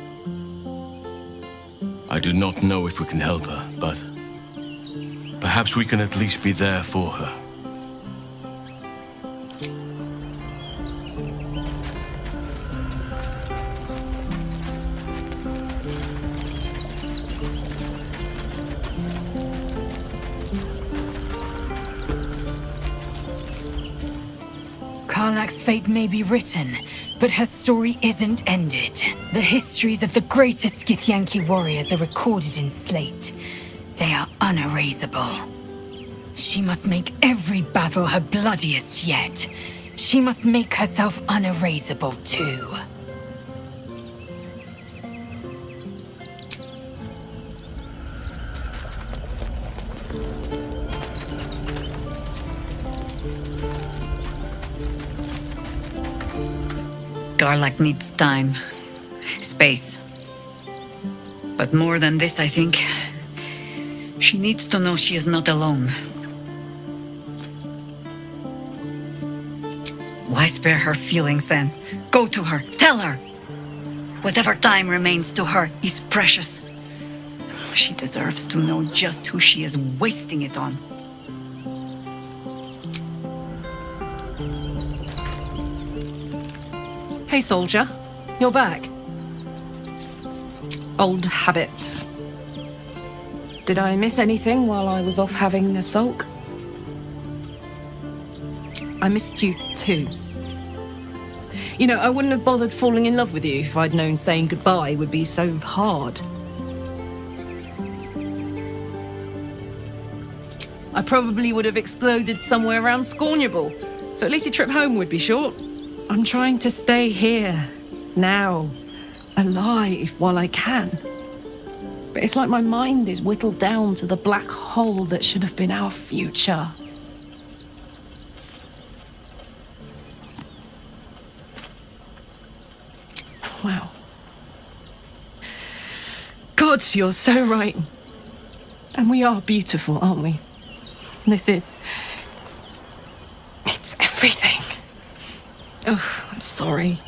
I do not know if we can help her, but perhaps we can at least be there for her. Karlak's fate may be written, but her story isn't ended. The histories of the greatest Githyanki warriors are recorded in slate. They are unerasable. She must make every battle her bloodiest yet. She must make herself unerasable too. Karlak needs time, space. But more than this, I think, she needs to know she is not alone. Why spare her feelings then? Go to her, tell her. Whatever time remains to her is precious. She deserves to know just who she is wasting it on. Hey, soldier. You're back. Old habits. Did I miss anything while I was off having a sulk? I missed you too. You know, I wouldn't have bothered falling in love with you if I'd known saying goodbye would be so hard. I probably would have exploded somewhere around Scornable, so at least your trip home would be short. I'm trying to stay here, now, alive while I can. But it's like my mind is whittled down to the black hole that should have been our future. Wow. God, you're so right. And we are beautiful, aren't we? It's everything. Ugh, I'm sorry.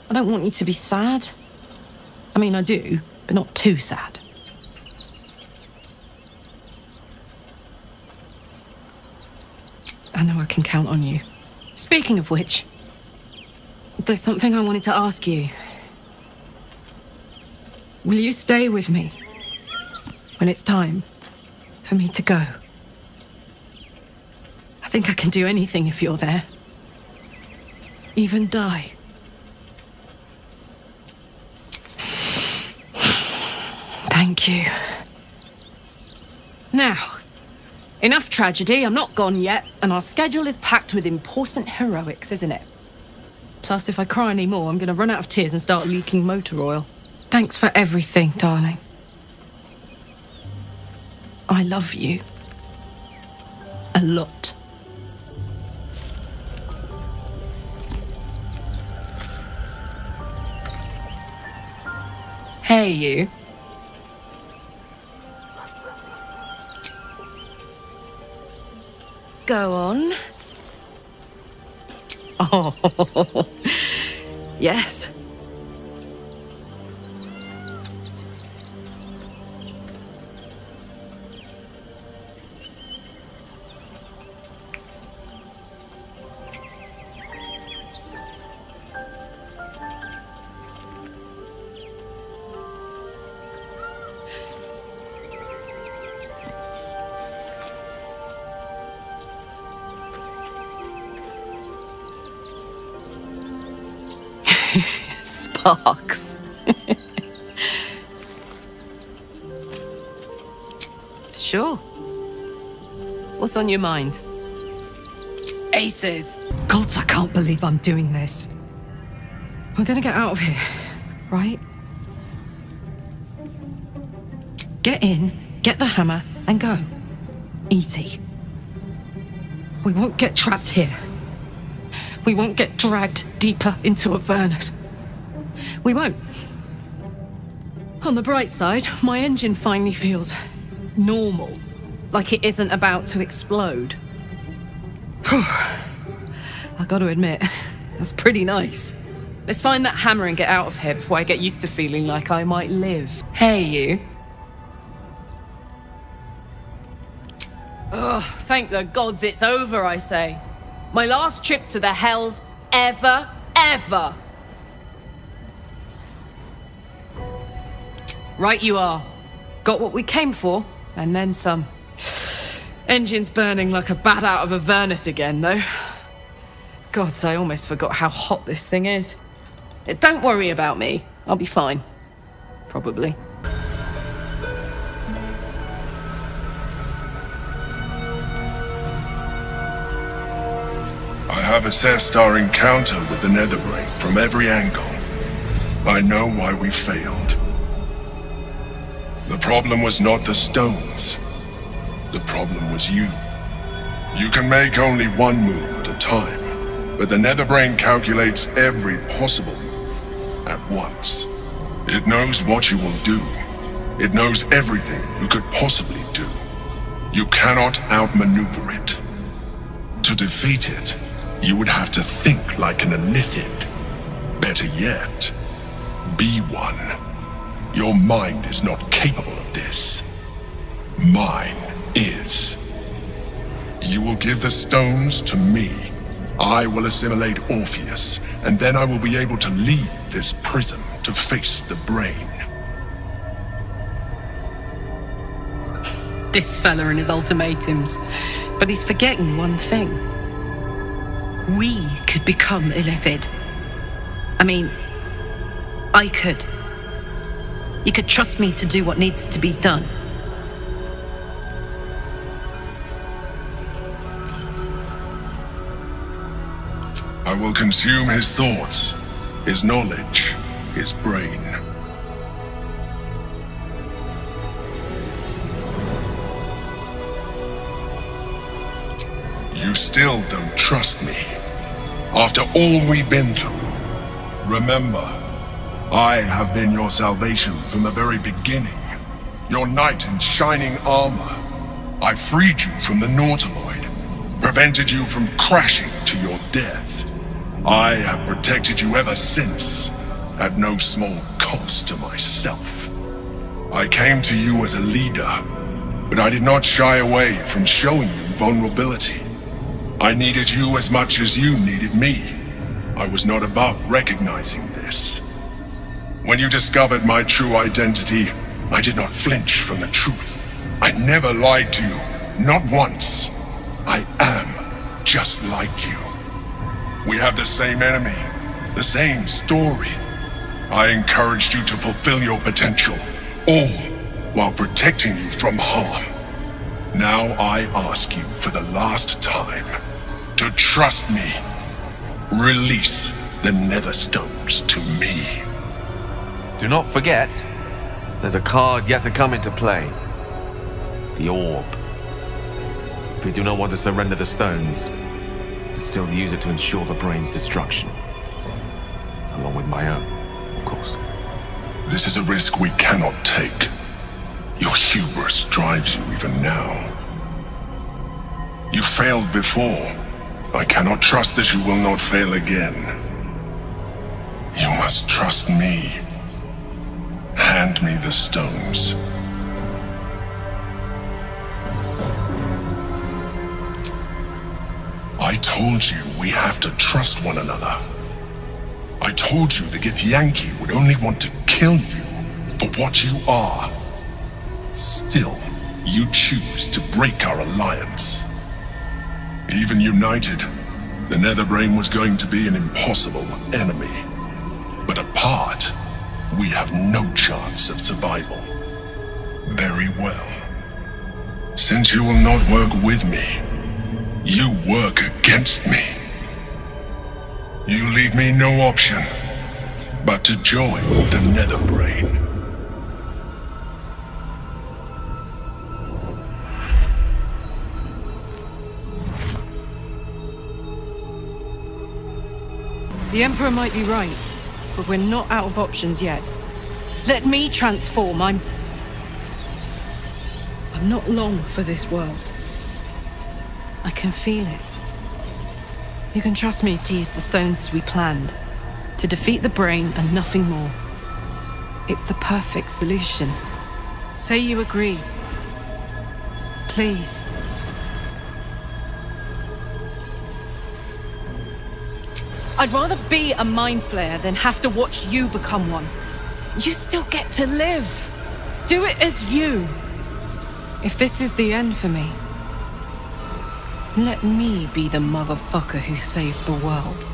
I don't want you to be sad. I mean, I do, but not too sad. I know I can count on you. Speaking of which, there's something I wanted to ask you. Will you stay with me when it's time for me to go? I think I can do anything if you're there. Even die. Thank you. Now, enough tragedy. I'm not gone yet, and our schedule is packed with important heroics, isn't it? Plus, if I cry any more, I'm going to run out of tears and start leaking motor oil. Thanks for everything, darling. I love you. A lot. Hey, you. Go on. Oh, yes. Sparks. Sure. What's on your mind? Aces. Gods, I can't believe I'm doing this. We're gonna get out of here, right? Get in, get the hammer, and go. Easy. We won't get trapped here. We won't get dragged deeper into Avernus. We won't. On the bright side, my engine finally feels normal. Like it isn't about to explode. I gotta admit, that's pretty nice. Let's find that hammer and get out of here before I get used to feeling like I might live. Hey, you. Ugh, thank the gods it's over, I say. My last trip to the hells ever. Right you are. Got what we came for, and then some. Engine's burning like a bat out of Avernus again, though. Gods, I almost forgot how hot this thing is. Don't worry about me. I'll be fine. Probably. I have assessed our encounter with the Netherbrain from every angle. I know why we failed. The problem was not the stones. The problem was you. You can make only one move at a time, but the Netherbrain calculates every possible move at once. It knows what you will do. It knows everything you could possibly do. You cannot outmaneuver it. To defeat it, you would have to think like an Elithid. Better yet, be one. Your mind is not capable of this. Mine is. You will give the stones to me. I will assimilate Orpheus, and then I will be able to leave this prison to face the brain. This fella and his ultimatums. But he's forgetting one thing. We could become Illithid. I mean, I could. You could trust me to do what needs to be done. I will consume his thoughts, his knowledge, his brain. You still don't trust me. After all we've been through. Remember, I have been your salvation from the very beginning. Your knight in shining armor. I freed you from the Nautiloid. Prevented you from crashing to your death. I have protected you ever since, at no small cost to myself. I came to you as a leader, but I did not shy away from showing you vulnerability. I needed you as much as you needed me. I was not above recognizing this. When you discovered my true identity, I did not flinch from the truth. I never lied to you, not once. I am just like you. We have the same enemy, the same story. I encouraged you to fulfill your potential, all while protecting you from harm. Now I ask you for the last time to trust me. Release the Netherstones to me. Do not forget, there's a card yet to come into play. The Orb. If we do not want to surrender the stones, but still use it to ensure the brain's destruction. Along with my own, of course. This is a risk we cannot take. Your hubris drives you even now. You failed before. I cannot trust that you will not fail again. You must trust me. Hand me the stones. I told you we have to trust one another. I told you the Githyanki would only want to kill you for what you are. Still, you choose to break our alliance. Even united, the Netherbrain was going to be an impossible enemy. But apart, we have no chance of survival. Very well. Since you will not work with me, you work against me. You leave me no option but to join the Netherbrain. The Emperor might be right, but we're not out of options yet. Let me transform. I'm not long for this world. I can feel it. You can trust me to use the stones as we planned, to defeat the brain and nothing more. It's the perfect solution. Say you agree. Please. I'd rather be a mind flayer than have to watch you become one. You still get to live. Do it as you. If this is the end for me, let me be the motherfucker who saved the world.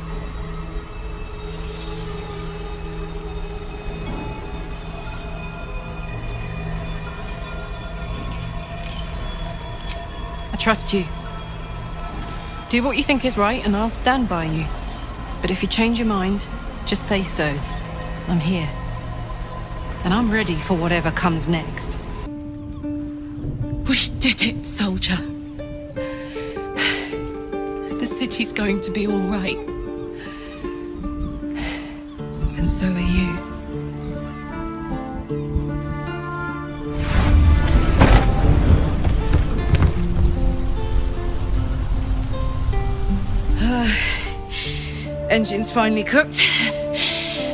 I trust you. Do what you think is right and I'll stand by you. But if you change your mind, just say so. I'm here. And I'm ready for whatever comes next. We did it, soldier. The city's going to be all right. And so are you. Engine's finally cooked.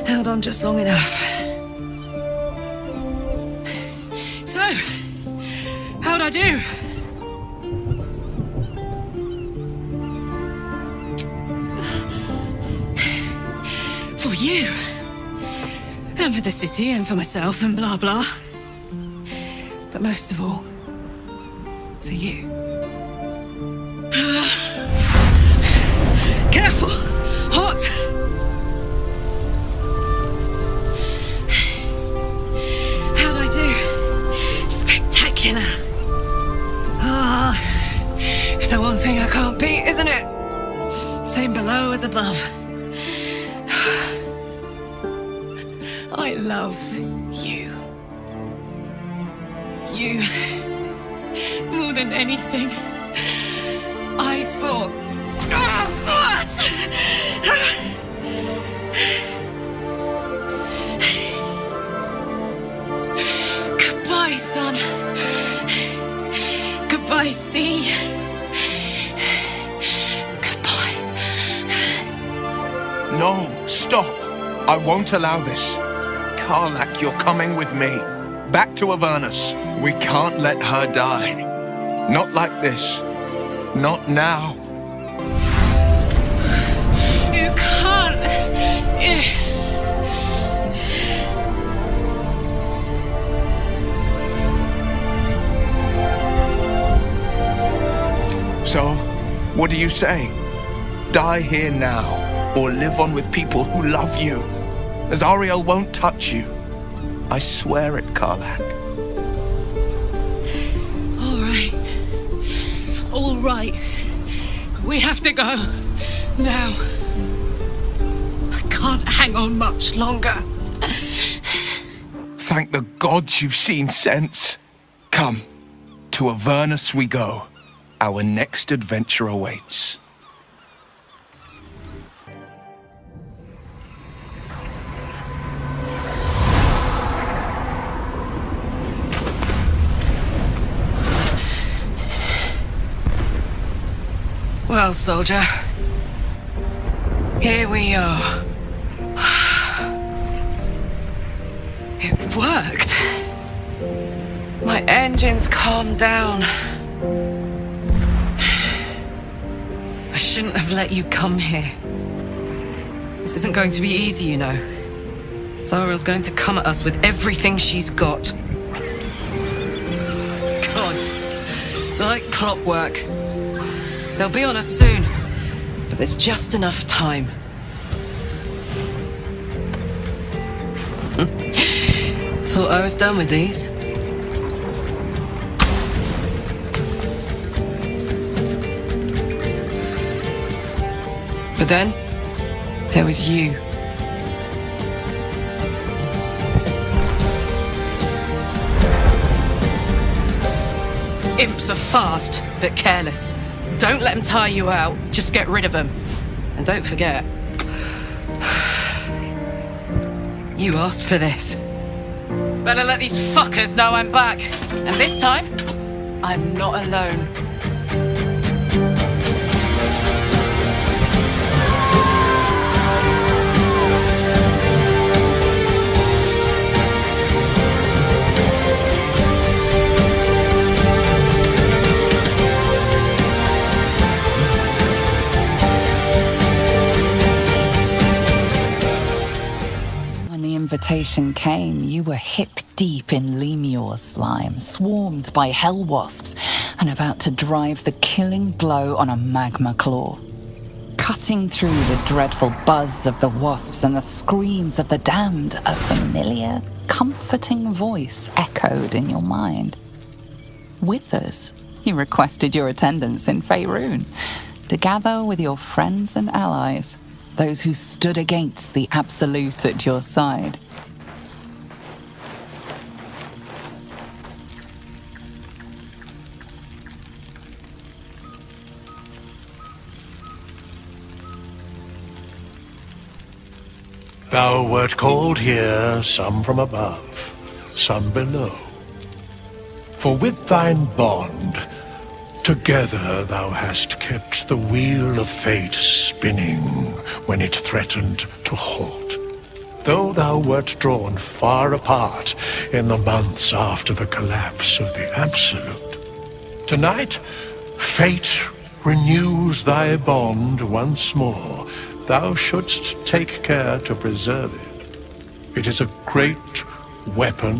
Held on just long enough. So, how'd I do? For you. And for the city and for myself and blah blah. But most of all, for you. Careful! Hot! How'd I do? Spectacular! Ah, it's the one thing I can't beat, isn't it? Same below as above. I love you. You. More than anything. I saw... what? Goodbye, son. Goodbye, sea. Goodbye. No, stop. I won't allow this. Karlach, you're coming with me. Back to Avernus. We can't let her die. Not like this. Not now. You can't. So, what do you say? Die here now, or live on with people who love you. Azariel won't touch you. I swear it, Karlach. All right. All right. We have to go. Now. I can't hang on much longer. Thank the gods you've seen sense. Come, to Avernus we go. Our next adventure awaits. Well, soldier. Here we are. It worked. My engines calmed down. I shouldn't have let you come here. This isn't going to be easy, you know. Zariel's going to come at us with everything she's got. Gods. Like clockwork. They'll be on us soon, but there's just enough time. Thought I was done with these. But then, there was you. Imps are fast, but careless. Don't let them tire you out. Just get rid of them. And don't forget, you asked for this. Better let these fuckers know I'm back. And this time, I'm not alone. Invitation came, you were hip-deep in Lemure slime, swarmed by hell wasps, and about to drive the killing blow on a magma claw. Cutting through the dreadful buzz of the wasps and the screams of the damned, a familiar, comforting voice echoed in your mind. Withers, he requested your attendance in Faerun, to gather with your friends and allies, those who stood against the Absolute at your side. Thou wert called here, some from above, some below. For with thine bond, together thou hast kept the wheel of fate spinning when it threatened to halt. Though thou wert drawn far apart in the months after the collapse of the Absolute, tonight fate renews thy bond once more. Thou shouldst take care to preserve it. It is a great weapon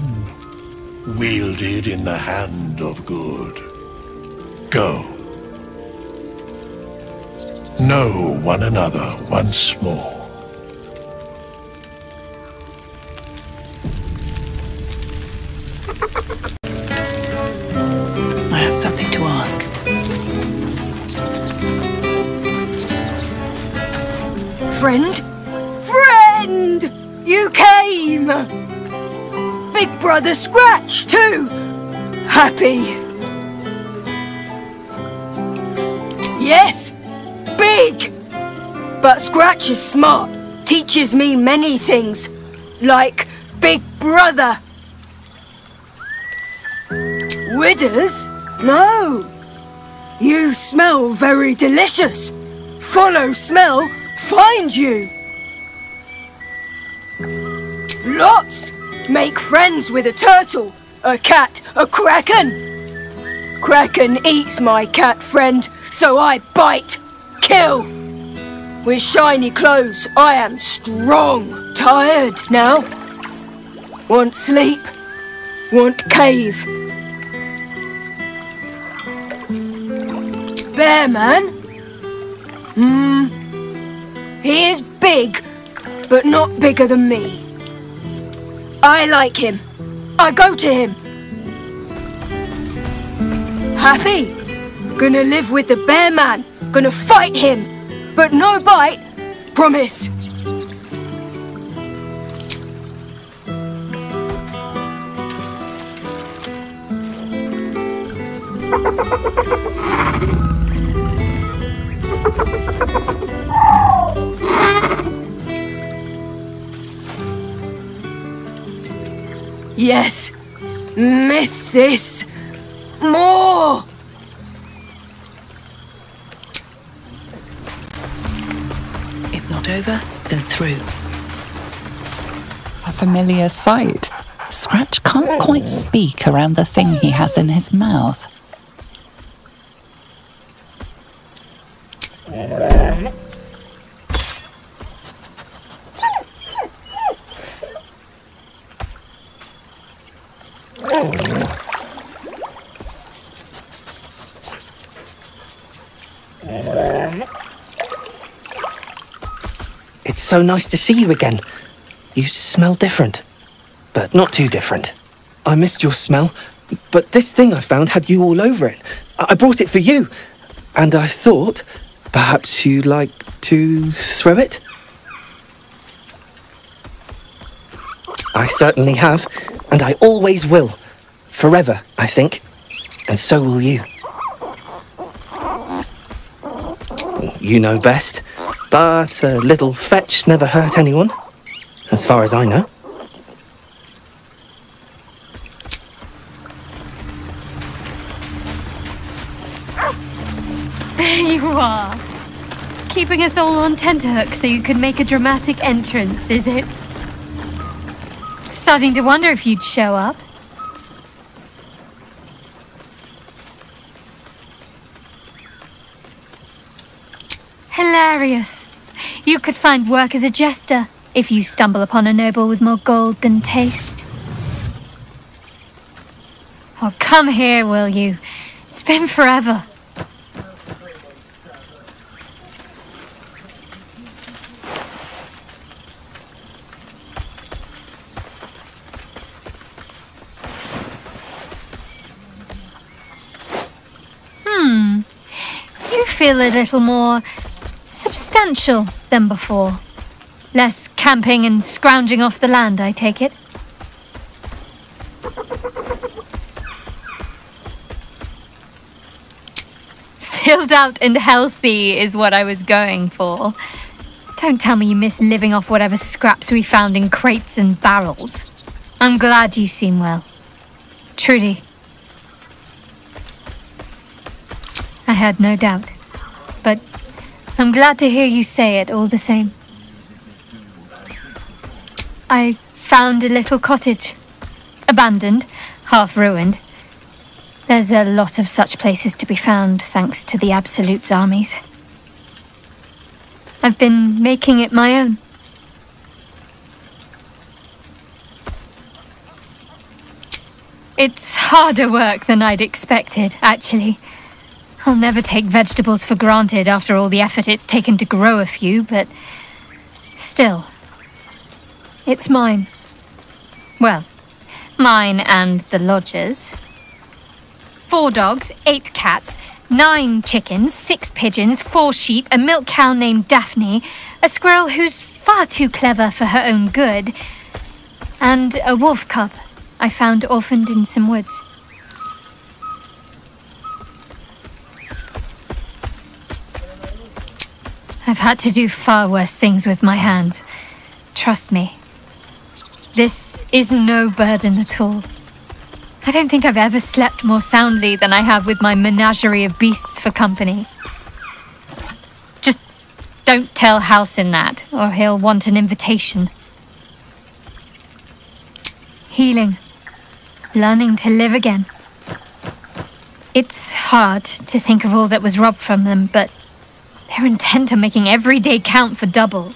wielded in the hand of good. Go. Know one another once more. I have something to ask. Friend? Friend! You came! Big Brother Scratch, too! Happy. Yes, big! But Scratch is smart, teaches me many things, like Big Brother. Withers? No. You smell very delicious. Follow smell, find you. Lots. Make friends with a turtle, a cat, a kraken. Kraken eats my cat friend, so I bite, kill. With shiny clothes, I am strong. Tired now. Want sleep, want cave. Bear man? He is big, but not bigger than me. I like him. I go to him. Happy? Gonna live with the bear man. Gonna fight him. But no bite. Promise. Yes. Miss this. More. If not over, then through. A familiar sight. Scratch can't quite speak around the thing he has in his mouth. It's so nice to see you again. You smell different, but not too different. I missed your smell, but this thing I found had you all over it. I brought it for you, and I thought perhaps you'd like to throw it? I certainly have, and I always will. Forever, I think. and so will you. You know best, but a little fetch never hurt anyone, as far as I know. There you are. Keeping us all on tenterhooks so you could make a dramatic entrance, is it? Starting to wonder if you'd show up. Hilarious. You could find work as a jester if you stumble upon a noble with more gold than taste. Oh, come here, will you? It's been forever. You feel a little more substantial than before. Less camping and scrounging off the land, I take it. Filled out and healthy is what I was going for. Don't tell me you miss living off whatever scraps we found in crates and barrels. I'm glad you seem well. Truly. I had no doubt, but I'm glad to hear you say it all the same. I found a little cottage. Abandoned, half ruined. There's a lot of such places to be found thanks to the Absolute's armies. I've been making it my own. It's harder work than I'd expected, actually. I'll never take vegetables for granted after all the effort it's taken to grow a few, but still, it's mine. Well, mine and the lodger's. 4 dogs, 8 cats, 9 chickens, 6 pigeons, 4 sheep, a milk cow named Daphne, a squirrel who's far too clever for her own good, and a wolf cub I found orphaned in some woods. I've had to do far worse things with my hands. Trust me. This is no burden at all. I don't think I've ever slept more soundly than I have with my menagerie of beasts for company. Just don't tell Halsin that, or he'll want an invitation. Healing. Learning to live again. It's hard to think of all that was robbed from them, but they're intent on making every day count for double.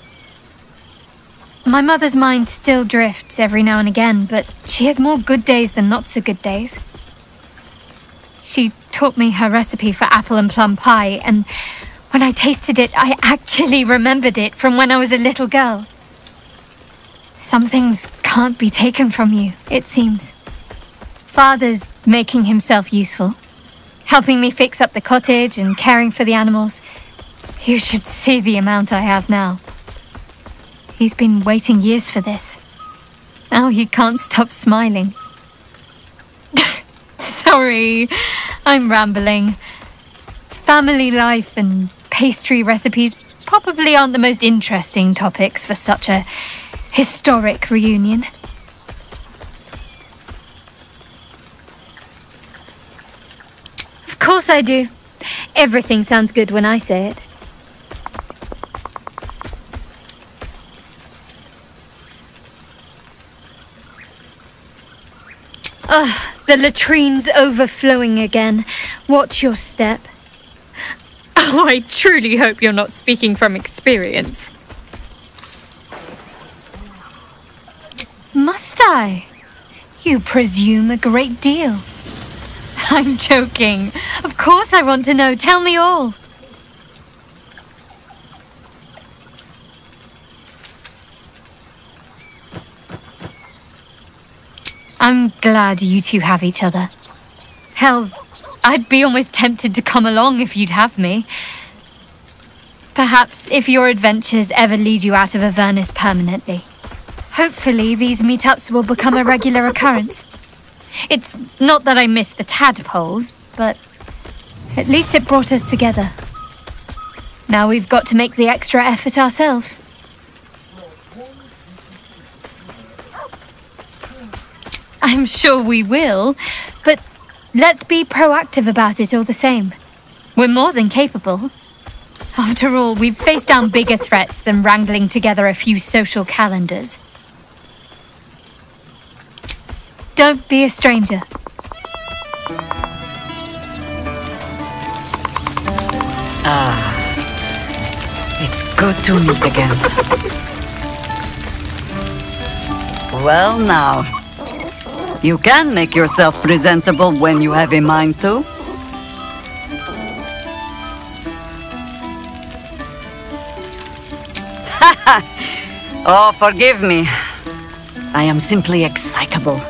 My mother's mind still drifts every now and again, but she has more good days than not so good days. She taught me her recipe for apple and plum pie, and when I tasted it, I actually remembered it from when I was a little girl. Some things can't be taken from you, it seems. Father's making himself useful, helping me fix up the cottage and caring for the animals. You should see the amount I have now. He's been waiting years for this. Now he can't stop smiling. Sorry, I'm rambling. Family life and pastry recipes probably aren't the most interesting topics for such a historic reunion. Of course I do. Everything sounds good when I say it. The latrine's overflowing again. Watch your step. Oh, I truly hope you're not speaking from experience. Must I? You presume a great deal. I'm joking. Of course I want to know. Tell me all. I'm glad you two have each other. Hells, I'd be almost tempted to come along if you'd have me. Perhaps if your adventures ever lead you out of Avernus permanently. Hopefully these meetups will become a regular occurrence. It's not that I miss the tadpoles, but at least it brought us together. Now we've got to make the extra effort ourselves. I'm sure we will, but let's be proactive about it all the same. We're more than capable. After all, we've faced down bigger threats than wrangling together a few social calendars. Don't be a stranger. It's good to meet again. Well now, you can make yourself presentable when you have a mind to. Oh, forgive me. I am simply excitable.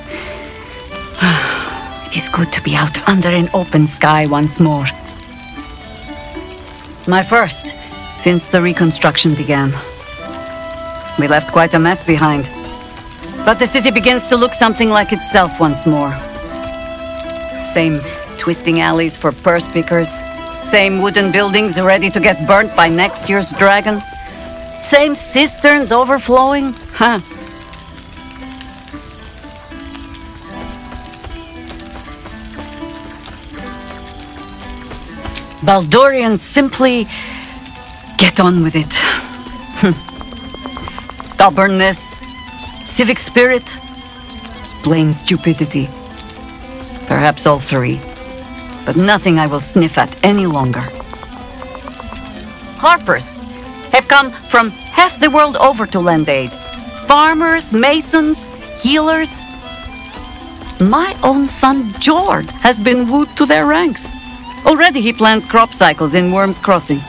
It is good to be out under an open sky once more. My first since the reconstruction began. We left quite a mess behind. But the city begins to look something like itself once more. Same twisting alleys for purse pickers. Same wooden buildings ready to get burnt by next year's dragon. Same cisterns overflowing. Huh. Baldurians simply get on with it. Stubbornness, civic spirit, plain stupidity. Perhaps all three, but nothing I will sniff at any longer. Harpers have come from half the world over to lend aid. Farmers, masons, healers. My own son Jord has been wooed to their ranks. Already he plans crop cycles in Worm's Crossing.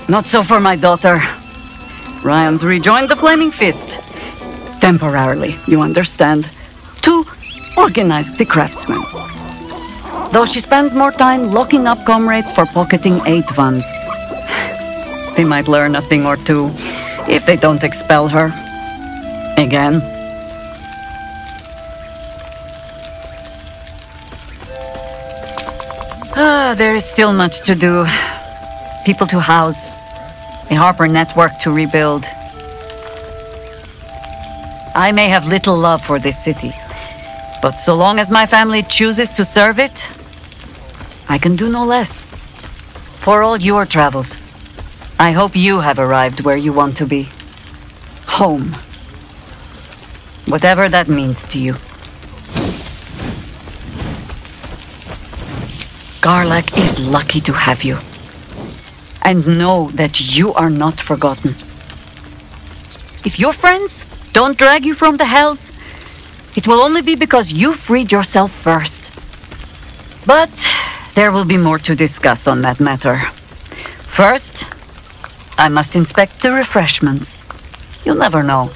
Not so for my daughter. Ryan's rejoined the Flaming Fist. Temporarily, you understand. To organize the craftsmen. Though she spends more time locking up comrades for pocketing aid funds. They might learn a thing or two if they don't expel her. Again. There is still much to do. People to house. A Harper network to rebuild. I may have little love for this city, but so long as my family chooses to serve it, I can do no less. For all your travels, I hope you have arrived where you want to be. Home. Whatever that means to you. Garlack is lucky to have you. And know that you are not forgotten. If your friends don't drag you from the hells, it will only be because you freed yourself first. But there will be more to discuss on that matter. First, I must inspect the refreshments. You'll never know.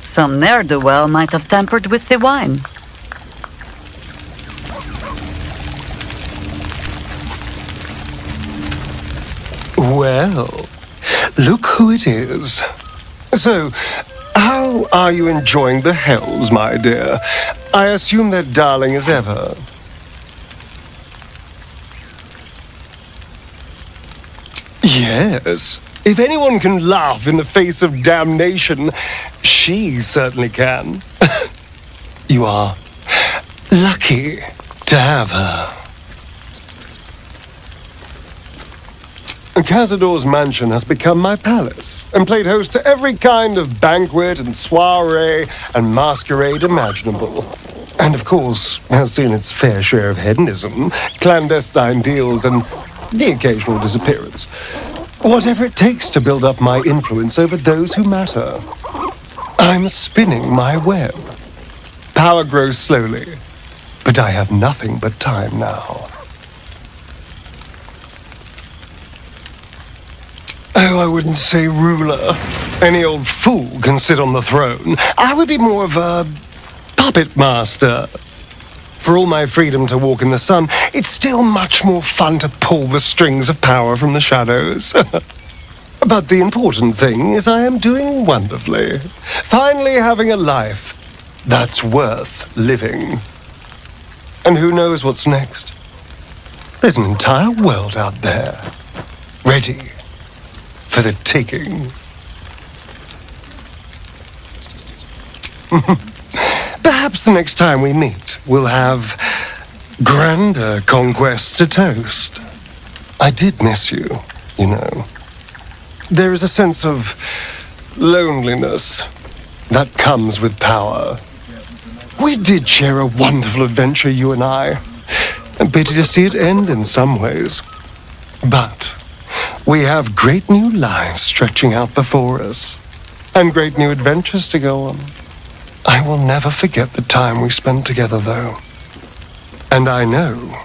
Some ne'er-do-well might have tampered with the wine. Well, look who it is. So, how are you enjoying the hells, my dear? I assume they're darling as ever. Yes. If anyone can laugh in the face of damnation, she certainly can. You are lucky to have her. Cazador's mansion has become my palace, and played host to every kind of banquet and soiree and masquerade imaginable. And of course, has seen its fair share of hedonism, clandestine deals, and the occasional disappearance. Whatever it takes to build up my influence over those who matter. I'm spinning my web. Power grows slowly, but I have nothing but time now. Oh, I wouldn't say ruler. Any old fool can sit on the throne. I would be more of a puppet master. For all my freedom to walk in the sun, it's still much more fun to pull the strings of power from the shadows. But the important thing is I am doing wonderfully. Finally having a life that's worth living. And who knows what's next? There's an entire world out there, ready for the taking. Perhaps the next time we meet, we'll have grander conquests to toast. I did miss you, you know. There is a sense of loneliness that comes with power. We did share a wonderful adventure, you and I. A pity to see it end in some ways. But we have great new lives stretching out before us, and great new adventures to go on. I will never forget the time we spent together, though. And I know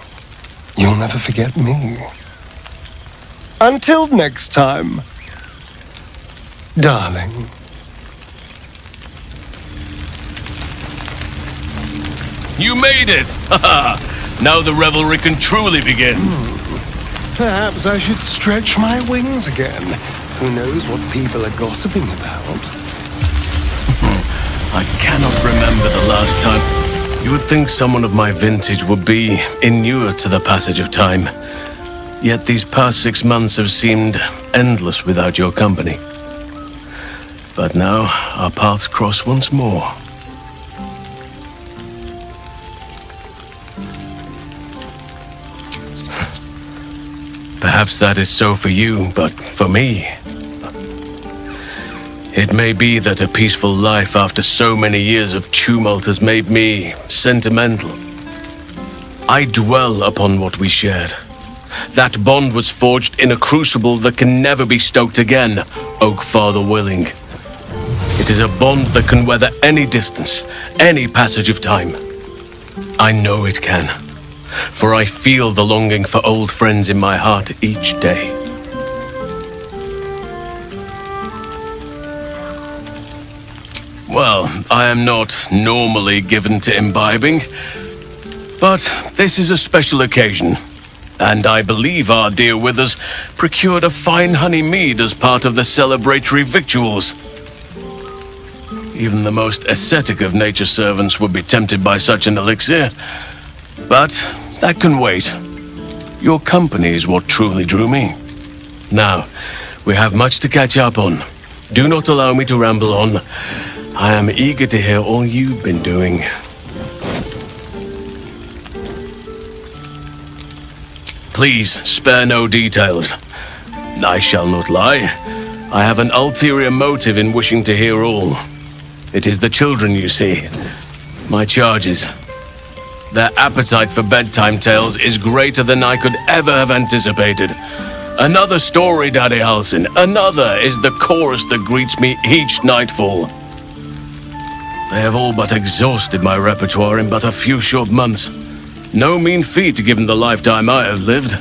you'll never forget me. Until next time, darling. You made it! Now the revelry can truly begin. Perhaps I should stretch my wings again. Who knows what people are gossiping about? I cannot remember the last time. You would think someone of my vintage would be inured to the passage of time. Yet these past 6 months have seemed endless without your company. But now our paths cross once more. Perhaps that is so for you, but for me, it may be that a peaceful life after so many years of tumult has made me sentimental. I dwell upon what we shared. That bond was forged in a crucible that can never be stoked again, Oak Father willing. It is a bond that can weather any distance, any passage of time. I know it can, for I feel the longing for old friends in my heart each day. Well, I am not normally given to imbibing, but this is a special occasion, and I believe our dear Withers procured a fine honey mead as part of the celebratory victuals. Even the most ascetic of nature's servants would be tempted by such an elixir, but that can wait. Your company is what truly drew me. Now, we have much to catch up on. Do not allow me to ramble on. I am eager to hear all you've been doing. Please spare no details. I shall not lie. I have an ulterior motive in wishing to hear all. It is the children, you see. My charges. Their appetite for bedtime tales is greater than I could ever have anticipated. Another story, Daddy Halsin. Another is the chorus that greets me each nightfall. They have all but exhausted my repertoire in but a few short months. No mean feat given the lifetime I have lived.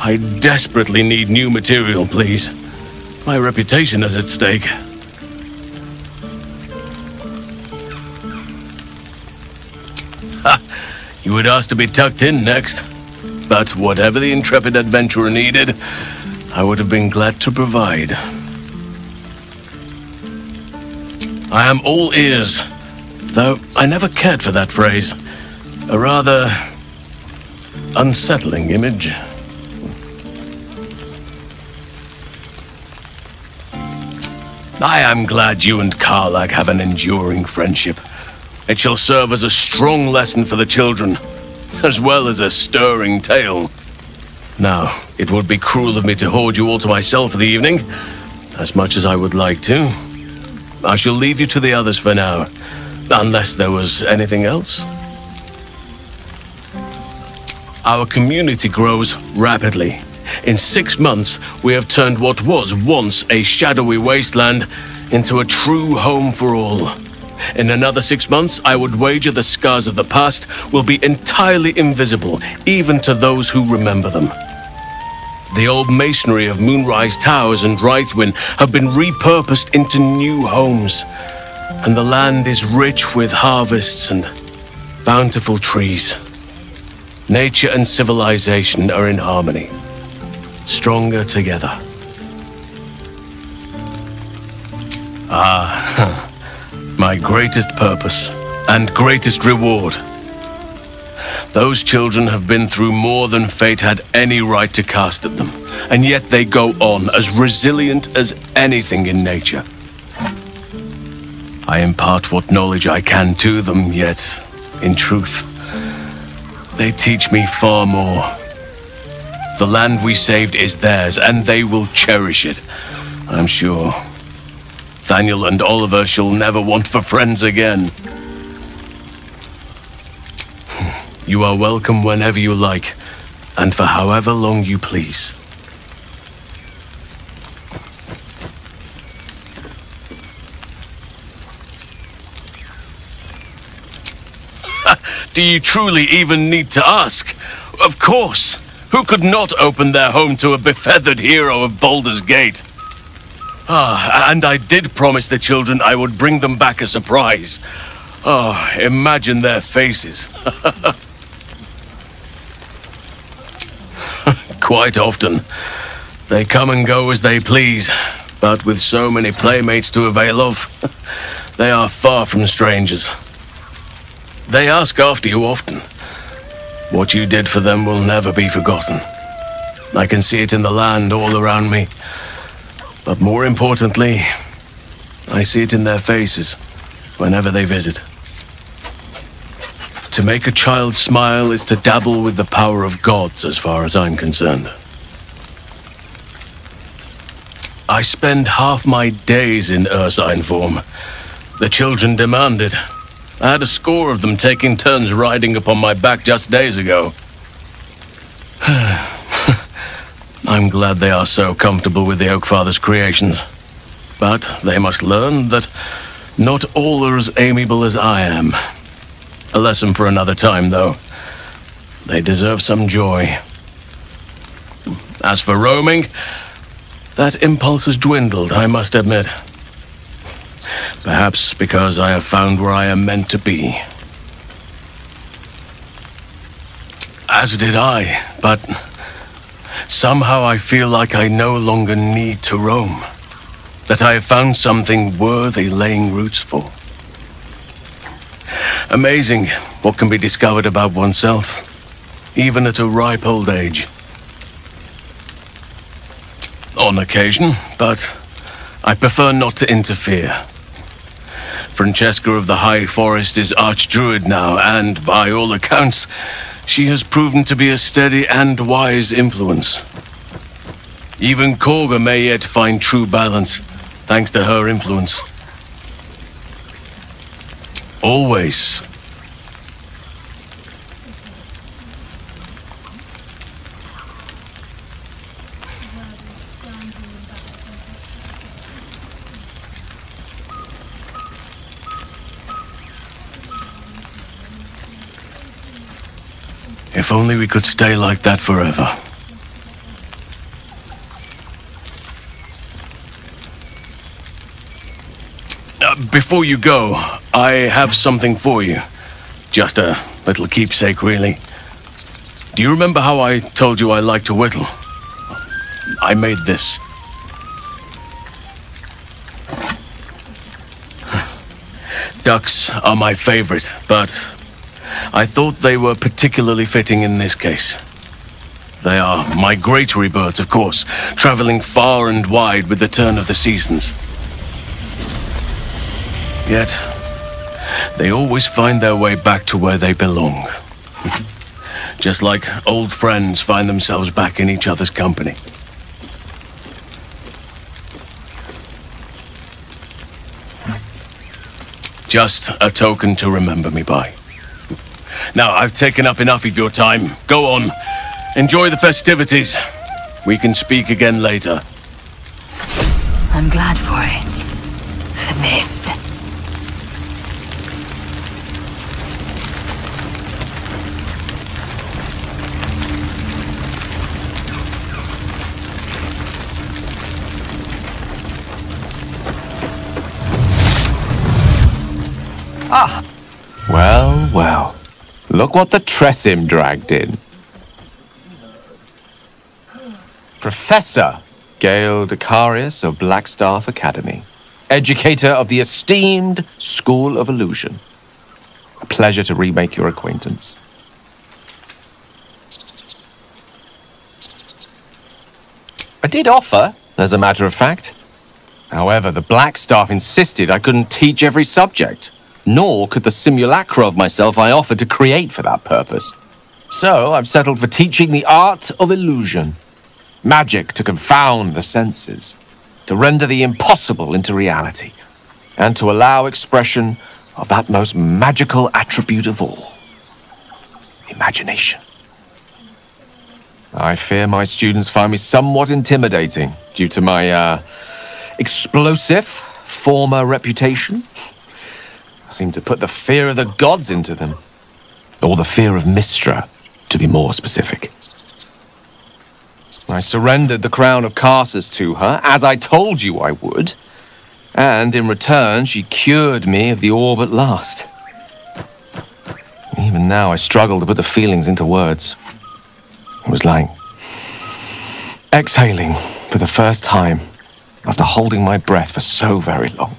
I desperately need new material, please. My reputation is at stake. Ha! You would ask to be tucked in next. But whatever the intrepid adventurer needed, I would have been glad to provide. I am all ears. Though I never cared for that phrase. A rather unsettling image. I am glad you and Karlak have an enduring friendship. It shall serve as a strong lesson for the children, as well as a stirring tale. Now, it would be cruel of me to hoard you all to myself for the evening, as much as I would like to. I shall leave you to the others for now. Unless there was anything else. Our community grows rapidly. In 6 months, we have turned what was once a shadowy wasteland into a true home for all. In another 6 months, I would wager the scars of the past will be entirely invisible, even to those who remember them. The old masonry of Moonrise Towers and Rythwin have been repurposed into new homes. And the land is rich with harvests and bountiful trees. Nature and civilization are in harmony, stronger together. My greatest purpose and greatest reward. Those children have been through more than fate had any right to cast at them, and yet they go on as resilient as anything in nature. I impart what knowledge I can to them, yet, in truth, they teach me far more. The land we saved is theirs, and they will cherish it, I'm sure. Daniel and Oliver shall never want for friends again. You are welcome whenever you like, and for however long you please. Do you truly even need to ask? Of course! Who could not open their home to a befeathered hero of Baldur's Gate? Ah, and I did promise the children I would bring them back a surprise. Oh, imagine their faces. Quite often, they come and go as they please, but with so many playmates to avail of, they are far from strangers. They ask after you often. What you did for them will never be forgotten. I can see it in the land all around me. But more importantly, I see it in their faces whenever they visit. To make a child smile is to dabble with the power of gods, as far as I'm concerned. I spend half my days in ursine form. The children demand it. I had a score of them taking turns riding upon my back just days ago. I'm glad they are so comfortable with the Oakfather's creations. But they must learn that not all are as amiable as I am. A lesson for another time, though. They deserve some joy. As for roaming, that impulse has dwindled, I must admit. Perhaps because I have found where I am meant to be. As did I, but somehow I feel like I no longer need to roam. That I have found something worthy laying roots for. Amazing what can be discovered about oneself, even at a ripe old age. On occasion, but I prefer not to interfere. Francesca of the High Forest is Archdruid now, and by all accounts, she has proven to be a steady and wise influence. Even Korga may yet find true balance, thanks to her influence. Always. If only we could stay like that forever. Before you go, I have something for you. Just a little keepsake, really. Do you remember how I told you I like to whittle? I made this. Ducks are my favorite, but I thought they were particularly fitting in this case. They are migratory birds, of course, traveling far and wide with the turn of the seasons. Yet, they always find their way back to where they belong. Just like old friends find themselves back in each other's company. Just a token to remember me by. Now, I've taken up enough of your time. Go on. Enjoy the festivities. We can speak again later. I'm glad for it. For this. Ah! Well, well. Look what the Tressim dragged in. Professor Gale Decarius of Blackstaff Academy. Educator of the esteemed School of Illusion. A pleasure to remake your acquaintance. I did offer, as a matter of fact. However, the black staff insisted I couldn't teach every subject, nor could the simulacra of myself I offered to create for that purpose. So I've settled for teaching the art of illusion. Magic to confound the senses, to render the impossible into reality, and to allow expression of that most magical attribute of all, imagination. I fear my students find me somewhat intimidating due to my, explosive former reputation. I seem to put the fear of the gods into them. Or the fear of Mystra, to be more specific. I surrendered the crown of Karsus to her, as I told you I would, and in return she cured me of the orb at last. Even now I struggle to put the feelings into words. It was like exhaling for the first time after holding my breath for so very long.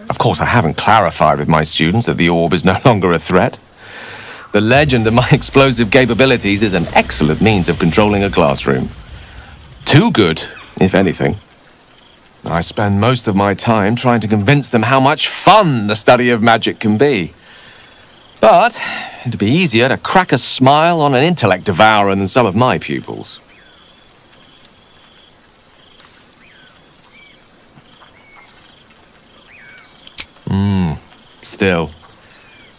Of course, I haven't clarified with my students that the orb is no longer a threat. The legend of my explosive capabilities is an excellent means of controlling a classroom. Too good, if anything. I spend most of my time trying to convince them how much fun the study of magic can be. But it'd be easier to crack a smile on an intellect devourer than some of my pupils. Still,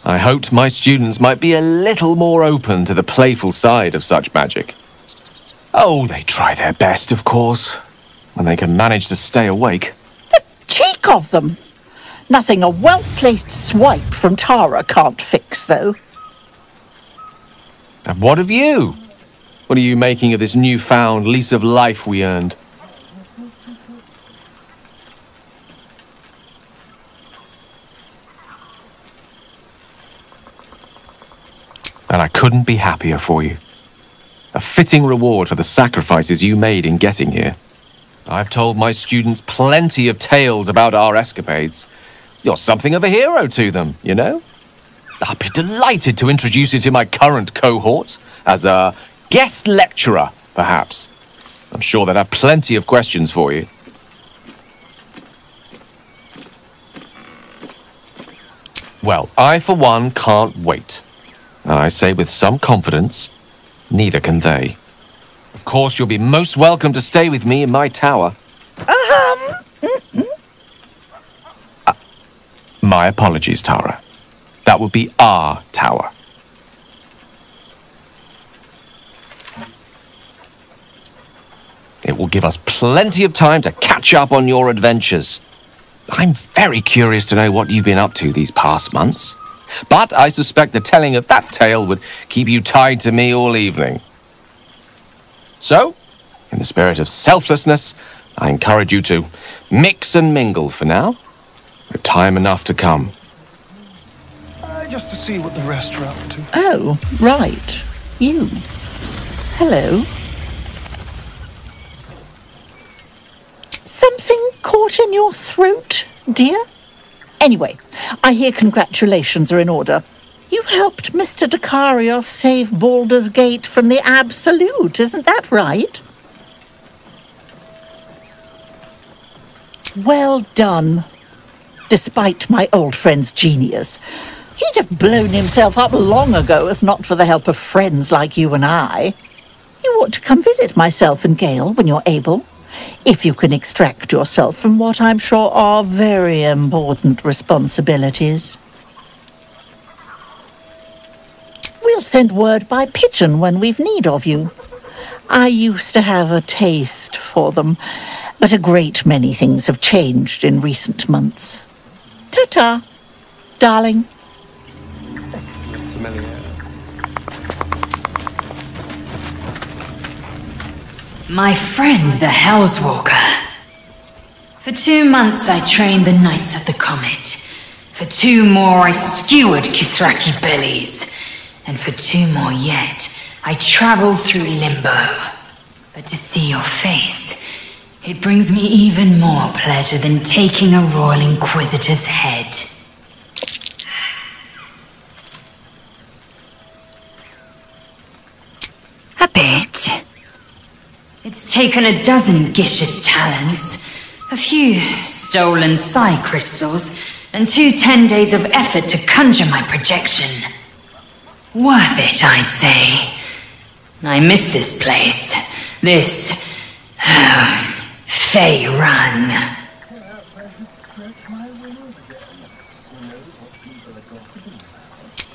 I hoped my students might be a little more open to the playful side of such magic. Oh, they try their best, of course, when they can manage to stay awake. The cheek of them! Nothing a well-placed swipe from Tara can't fix, though. And what of you? What are you making of this newfound lease of life we earned? And I couldn't be happier for you. A fitting reward for the sacrifices you made in getting here. I've told my students plenty of tales about our escapades. You're something of a hero to them, you know? I'd be delighted to introduce you to my current cohort as a guest lecturer, perhaps. I'm sure they'd have plenty of questions for you. Well, I, for one, can't wait. And I say with some confidence, neither can they. Of course, you'll be most welcome to stay with me in my tower. My apologies, Tara. That would be our tower. It will give us plenty of time to catch up on your adventures. I'm very curious to know what you've been up to these past months. But I suspect the telling of that tale would keep you tied to me all evening. So, in the spirit of selflessness, I encourage you to mix and mingle for now, with time enough to come. Just to see what the rest are up to. Oh, right. You. Hello. Something caught in your throat, dear? Anyway, I hear congratulations are in order. You helped Mr. Dakarios save Baldur's Gate from the Absolute, isn't that right? Well done. Despite my old friend's genius, he'd have blown himself up long ago if not for the help of friends like you and I. You ought to come visit myself and Gale when you're able, if you can extract yourself from what I'm sure are very important responsibilities. We'll send word by pigeon when we've need of you. I used to have a taste for them, but a great many things have changed in recent months. Ta-ta, darling. My friend, the Hellswalker. For 2 months I trained the Knights of the Comet. For 2 more I skewered Kithraki bellies. And for 2 more yet, I traveled through Limbo. But to see your face, it brings me even more pleasure than taking a Royal Inquisitor's head. A bit. taken a dozen Gish's talents, a few stolen psi crystals, and 2 10 days of effort to conjure my projection. Worth it, I'd say. I miss this place. This... Fey Run.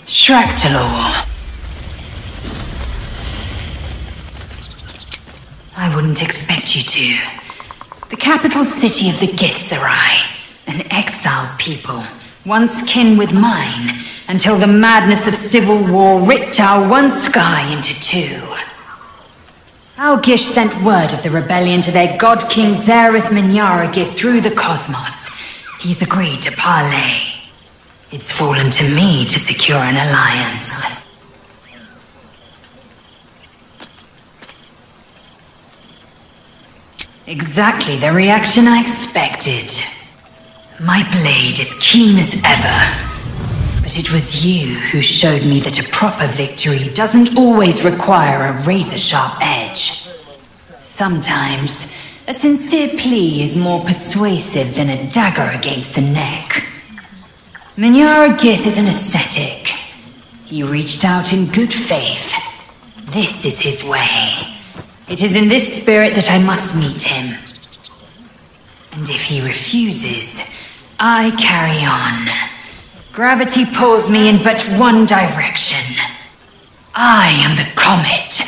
Shractalor. I wouldn't expect you to. The capital city of the Githzerai, an exiled people, once kin with mine, until the madness of civil war ripped our one sky into 2. Our Gish sent word of the rebellion to their god king Zareth Minyaragith through the cosmos. He's agreed to parley. It's fallen to me to secure an alliance. Exactly the reaction I expected. My blade is keen as ever. But it was you who showed me that a proper victory doesn't always require a razor-sharp edge. Sometimes, a sincere plea is more persuasive than a dagger against the neck. Minyaragith is an ascetic. He reached out in good faith. This is his way. It is in this spirit that I must meet him. And if he refuses, I carry on. Gravity pulls me in but one direction. I am the comet.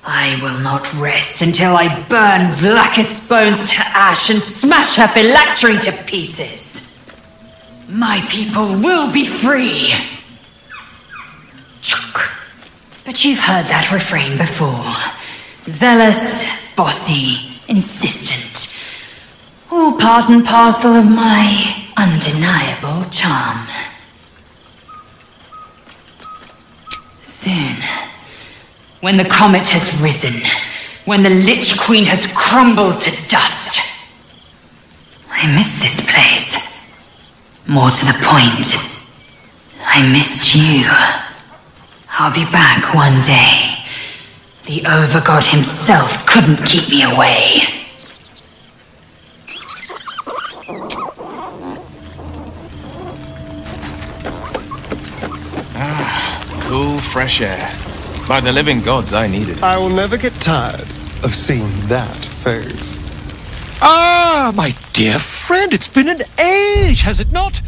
I will not rest until I burn Vlaakith's bones to ash and smash her phylactery to pieces. My people will be free. But you've heard that refrain before. Zealous, bossy, insistent. All part and parcel of my undeniable charm. Soon, when the comet has risen, when the Lich Queen has crumbled to dust, I miss this place. More to the point, I missed you. I'll be back one day. The Overgod himself couldn't keep me away. Cool, fresh air. By the living gods, I needed it. I will never get tired of seeing that face. Ah, my dear friend, it's been an age, has it not?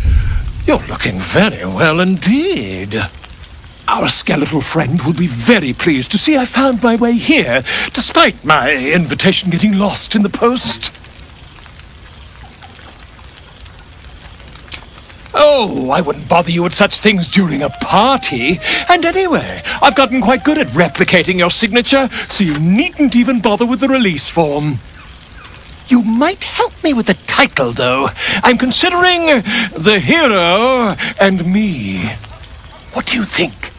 You're looking very well indeed. Our skeletal friend will be very pleased to see I found my way here, despite my invitation getting lost in the post. Oh, I wouldn't bother you with such things during a party. And anyway, I've gotten quite good at replicating your signature, so you needn't even bother with the release form. You might help me with the title, though. I'm considering The Hero and Me. What do you think?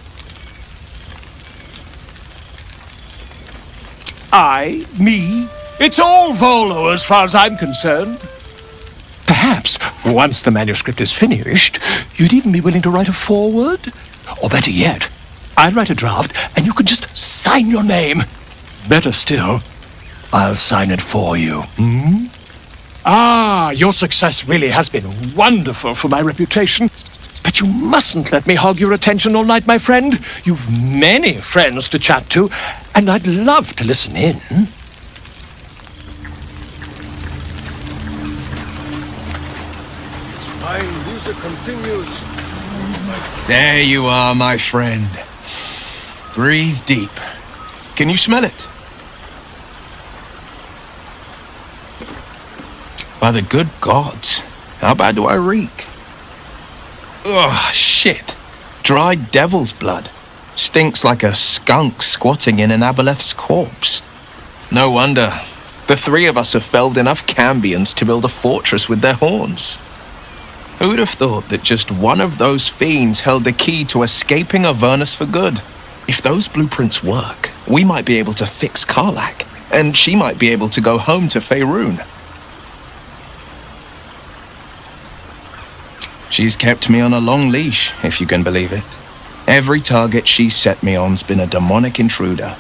I, me, it's all Volo as far as I'm concerned. Perhaps, once the manuscript is finished, you'd even be willing to write a foreword? Or better yet, I'll write a draft and you can just sign your name. Better still, I'll sign it for you. Hmm? Ah, your success really has been wonderful for my reputation. But you mustn't let me hog your attention all night, my friend. You've many friends to chat to, and I'd love to listen in. Fine music continues. There you are, my friend. Breathe deep. Can you smell it? By the good gods, how bad do I reek? Ugh, shit. Dried devil's blood. Stinks like a skunk squatting in an aboleth's corpse. No wonder. The three of us have felled enough cambions to build a fortress with their horns. Who'd have thought that just one of those fiends held the key to escaping Avernus for good? If those blueprints work, we might be able to fix Karlach, and she might be able to go home to Faerun. She's kept me on a long leash, if you can believe it. Every target she's set me on's been a demonic intruder.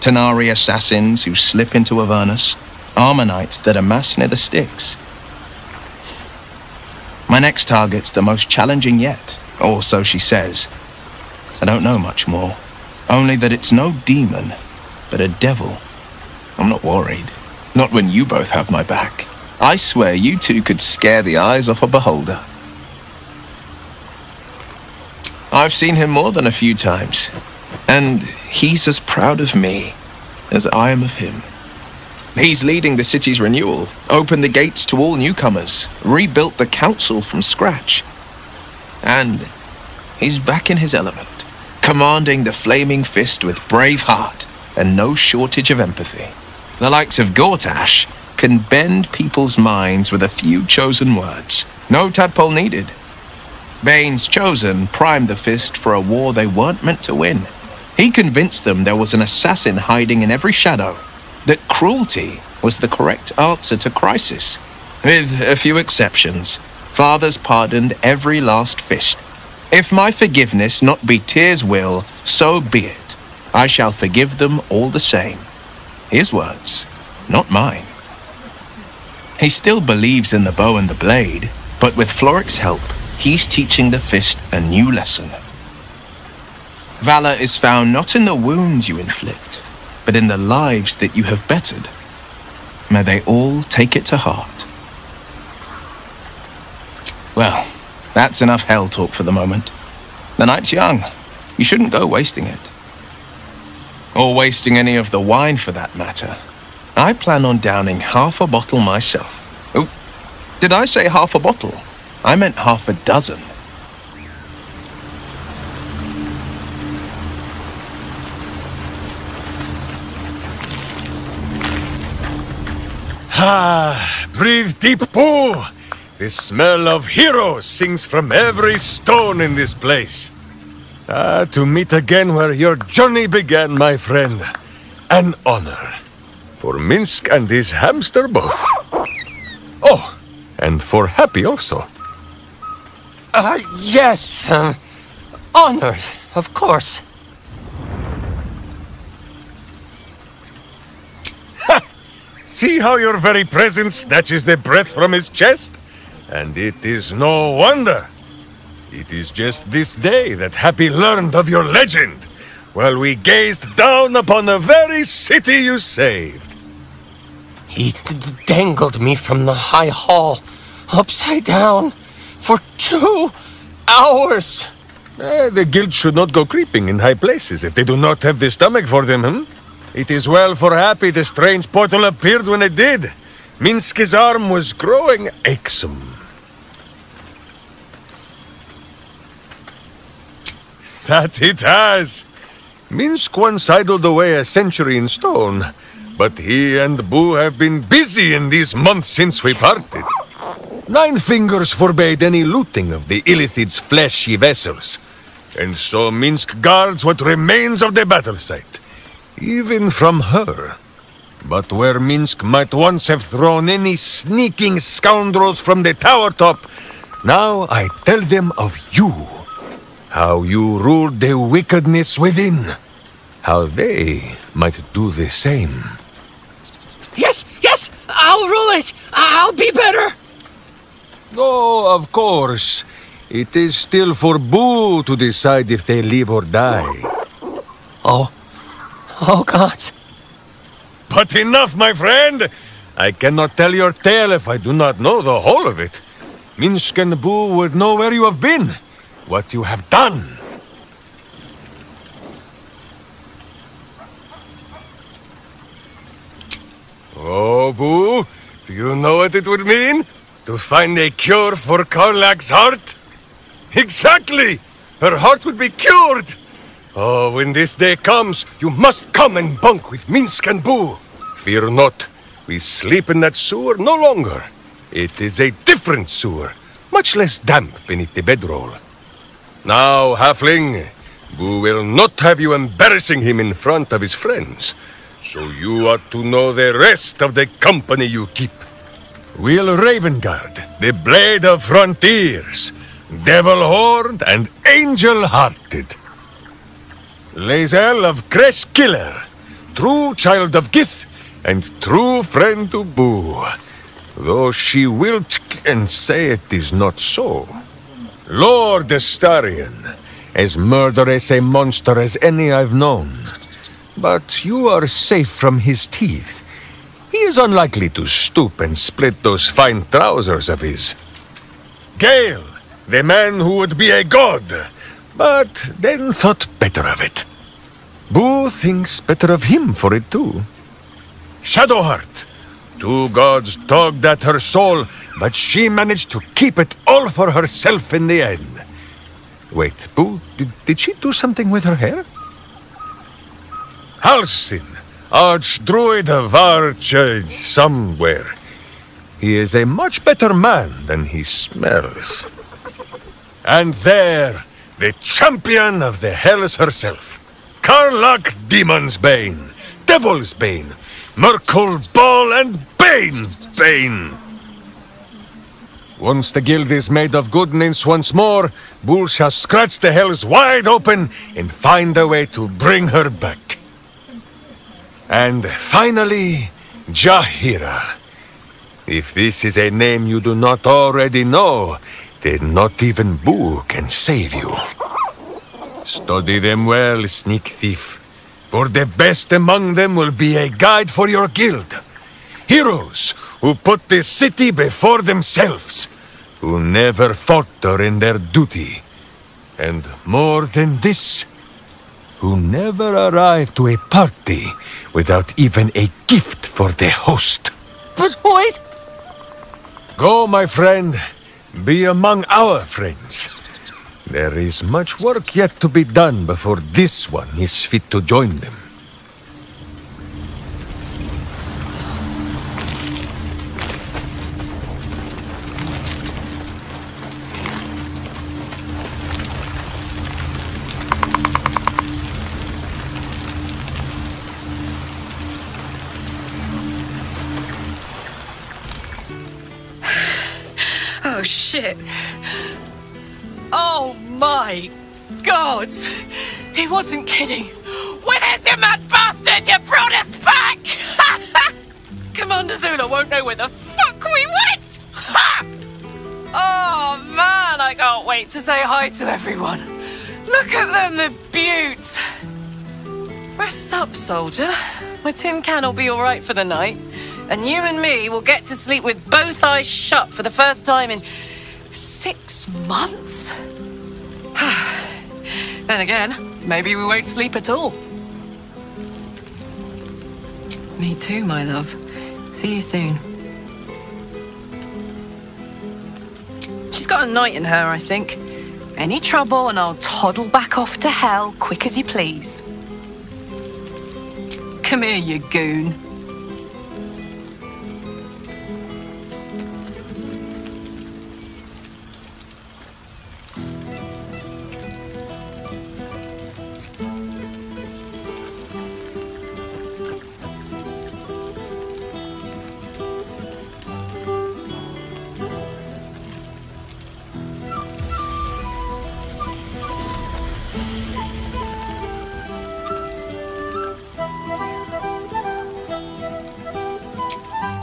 Tenari assassins who slip into Avernus, Armonites that amass near the Styx. My next target's the most challenging yet, or so she says. I don't know much more, only that it's no demon, but a devil. I'm not worried, not when you both have my back. I swear you two could scare the eyes off a beholder. I've seen him more than a few times, and he's as proud of me as I am of him. He's leading the city's renewal, opened the gates to all newcomers, rebuilt the council from scratch. And he's back in his element, commanding the flaming fist with brave heart and no shortage of empathy. The likes of Gortash can bend people's minds with a few chosen words. No tadpole needed. Bane's chosen primed the fist for a war they weren't meant to win. He convinced them there was an assassin hiding in every shadow, that cruelty was the correct answer to crisis. With a few exceptions, fathers pardoned every last fist. If my forgiveness not be Tyr's will, so be it. I shall forgive them all the same. His words, not mine. He still believes in the bow and the blade, but with Floric's help, he's teaching the fist a new lesson. Valor is found not in the wounds you inflict, but in the lives that you have bettered. May they all take it to heart. Well, that's enough hell talk for the moment. The night's young. You shouldn't go wasting it. Or wasting any of the wine for that matter. I plan on downing half a bottle myself. Oh, did I say half a bottle? I meant half a dozen. Ah, breathe deep, Boo! The smell of heroes sings from every stone in this place. Ah, to meet again where your journey began, my friend. An honor. For Minsk and his hamster both. Oh, and for Happy also. Yes. Honored, of course. See how your very presence snatches the breath from his chest? And it is no wonder. It is just this day that Happy learned of your legend, while we gazed down upon the very city you saved. He dangled me from the high hall, upside down, for 2 hours. The guild should not go creeping in high places if they do not have the stomach for them, It is well for Happy the strange portal appeared when it did. Minsk's arm was growing achesome. That it has. Minsk once idled away a century in stone, but he and Boo have been busy in these months since we parted. 9 fingers forbade any looting of the Illithid's fleshy vessels, and so Minsk guards what remains of the battle site. Even from her. But where Minsk might once have thrown any sneaking scoundrels from the tower top, now I tell them of you. How you ruled the wickedness within. How they might do the same. Yes, I'll rule it. I'll be better. Oh, of course. It is still for Boo to decide if they live or die. Oh, gods. But enough, my friend! I cannot tell your tale if I do not know the whole of it. Minsk and Boo would know where you have been, what you have done. Oh, Boo, do you know what it would mean? To find a cure for Karlak's heart? Exactly! Her heart would be cured! Oh, when this day comes, you must come and bunk with Minsk and Boo. Fear not, we sleep in that sewer no longer. It is a different sewer, much less damp beneath the bedroll. Now, Halfling, Boo will not have you embarrassing him in front of his friends, so you ought to know the rest of the company you keep. Will Ravengard, the Blade of Frontiers, Devil-Horned and Angel-Hearted. Lae'zel of Creshkiller, true child of Gith, and true friend to Boo. Though she will and say it is not so. Lord Astarion, as murderous a monster as any I've known. But you are safe from his teeth. He is unlikely to stoop and split those fine trousers of his. Gale, the man who would be a god, but then thought better of it. Boo thinks better of him for it too. Shadowheart, 2 gods tugged at her soul, but she managed to keep it all for herself in the end. Wait, Boo, did she do something with her hair? Halsin, Archdruid of Arch somewhere. He is a much better man than he smells. And there, the champion of the Hells herself. Karlach Demon's Bane, Devil's Bane, Merkle Ball and Bane. Once the guild is made of goodness once more, Bull shall scratch the Hells wide open and find a way to bring her back. And finally, Jaheira. If this is a name you do not already know, then not even Boo can save you. Study them well, sneak thief, for the best among them will be a guide for your guild. Heroes who put the city before themselves, who never falter in their duty. And more than this, who never arrive to a party without even a gift for the host. But wait! Go, my friend. Be among our friends. There is much work yet to be done before this one is fit to join them. Oh, shit. Oh, my God. He wasn't kidding. Where's your mad bastard? You brought us back! Commander Zula won't know where the fuck we went! Ha! Oh, man, I can't wait to say hi to everyone. Look at them, the beauts. Rest up, soldier. My tin can will be all right for the night. And you and me will get to sleep with both eyes shut for the first time in 6 months? Then again, maybe we won't sleep at all. Me too, my love. See you soon. She's got a night in her, I think. Any trouble and I'll toddle back off to hell quick as you please. Come here, you goon.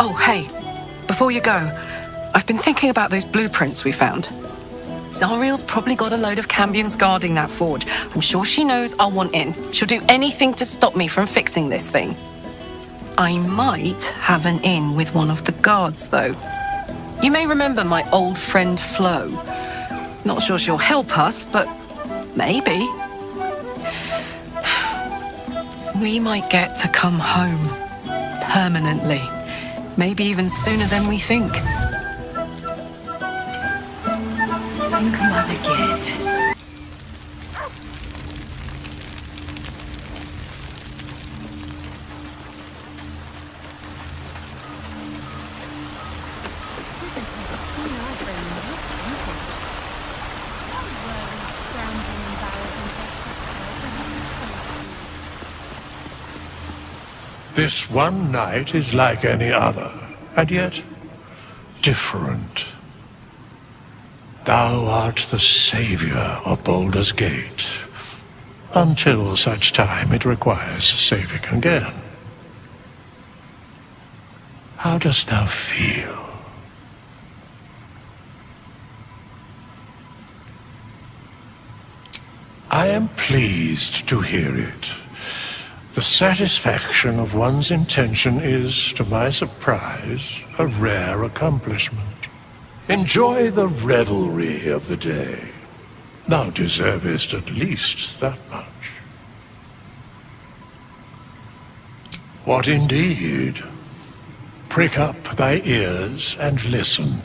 Oh, hey, before you go, I've been thinking about those blueprints we found. Zariel's probably got a load of Cambions guarding that forge. I'm sure she knows I'll want in. She'll do anything to stop me from fixing this thing. I might have an in with one of the guards, though. You may remember my old friend Flo. Not sure she'll help us, but maybe. We might get to come home. Permanently. Maybe even sooner than we think. Think Mother Gid. This one night is like any other, and yet different. Thou art the savior of Baldur's Gate. until such time it requires saving again. How dost thou feel? I am pleased to hear it. The satisfaction of one's intention is, to my surprise, a rare accomplishment. Enjoy the revelry of the day. Thou deservest at least that much. What indeed? Prick up thy ears and listen.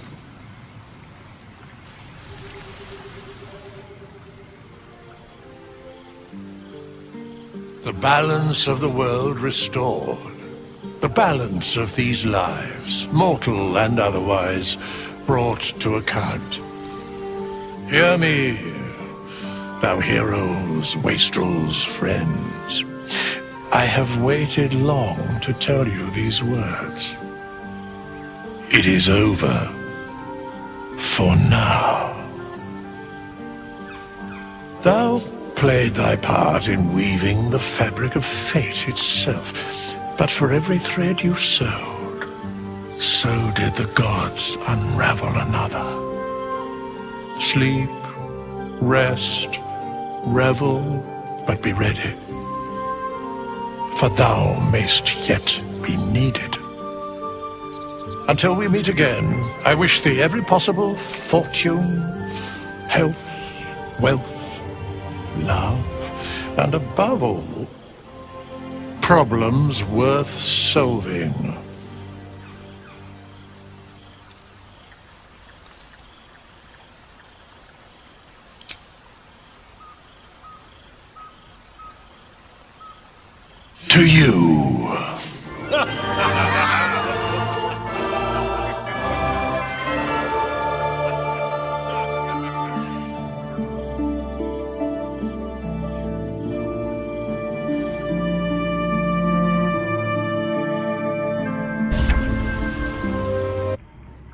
The balance of the world restored. The balance of these lives, mortal and otherwise, brought to account. Hear me, thou heroes, wastrels, friends. I have waited long to tell you these words. It is over. For now. Thou played thy part in weaving the fabric of fate itself, but for every thread you sewed, so did the gods unravel another. Sleep, rest, revel, but be ready, for thou mayst yet be needed. Until we meet again, I wish thee every possible fortune, health, wealth, love, and above all, problems worth solving. To you.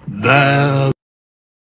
There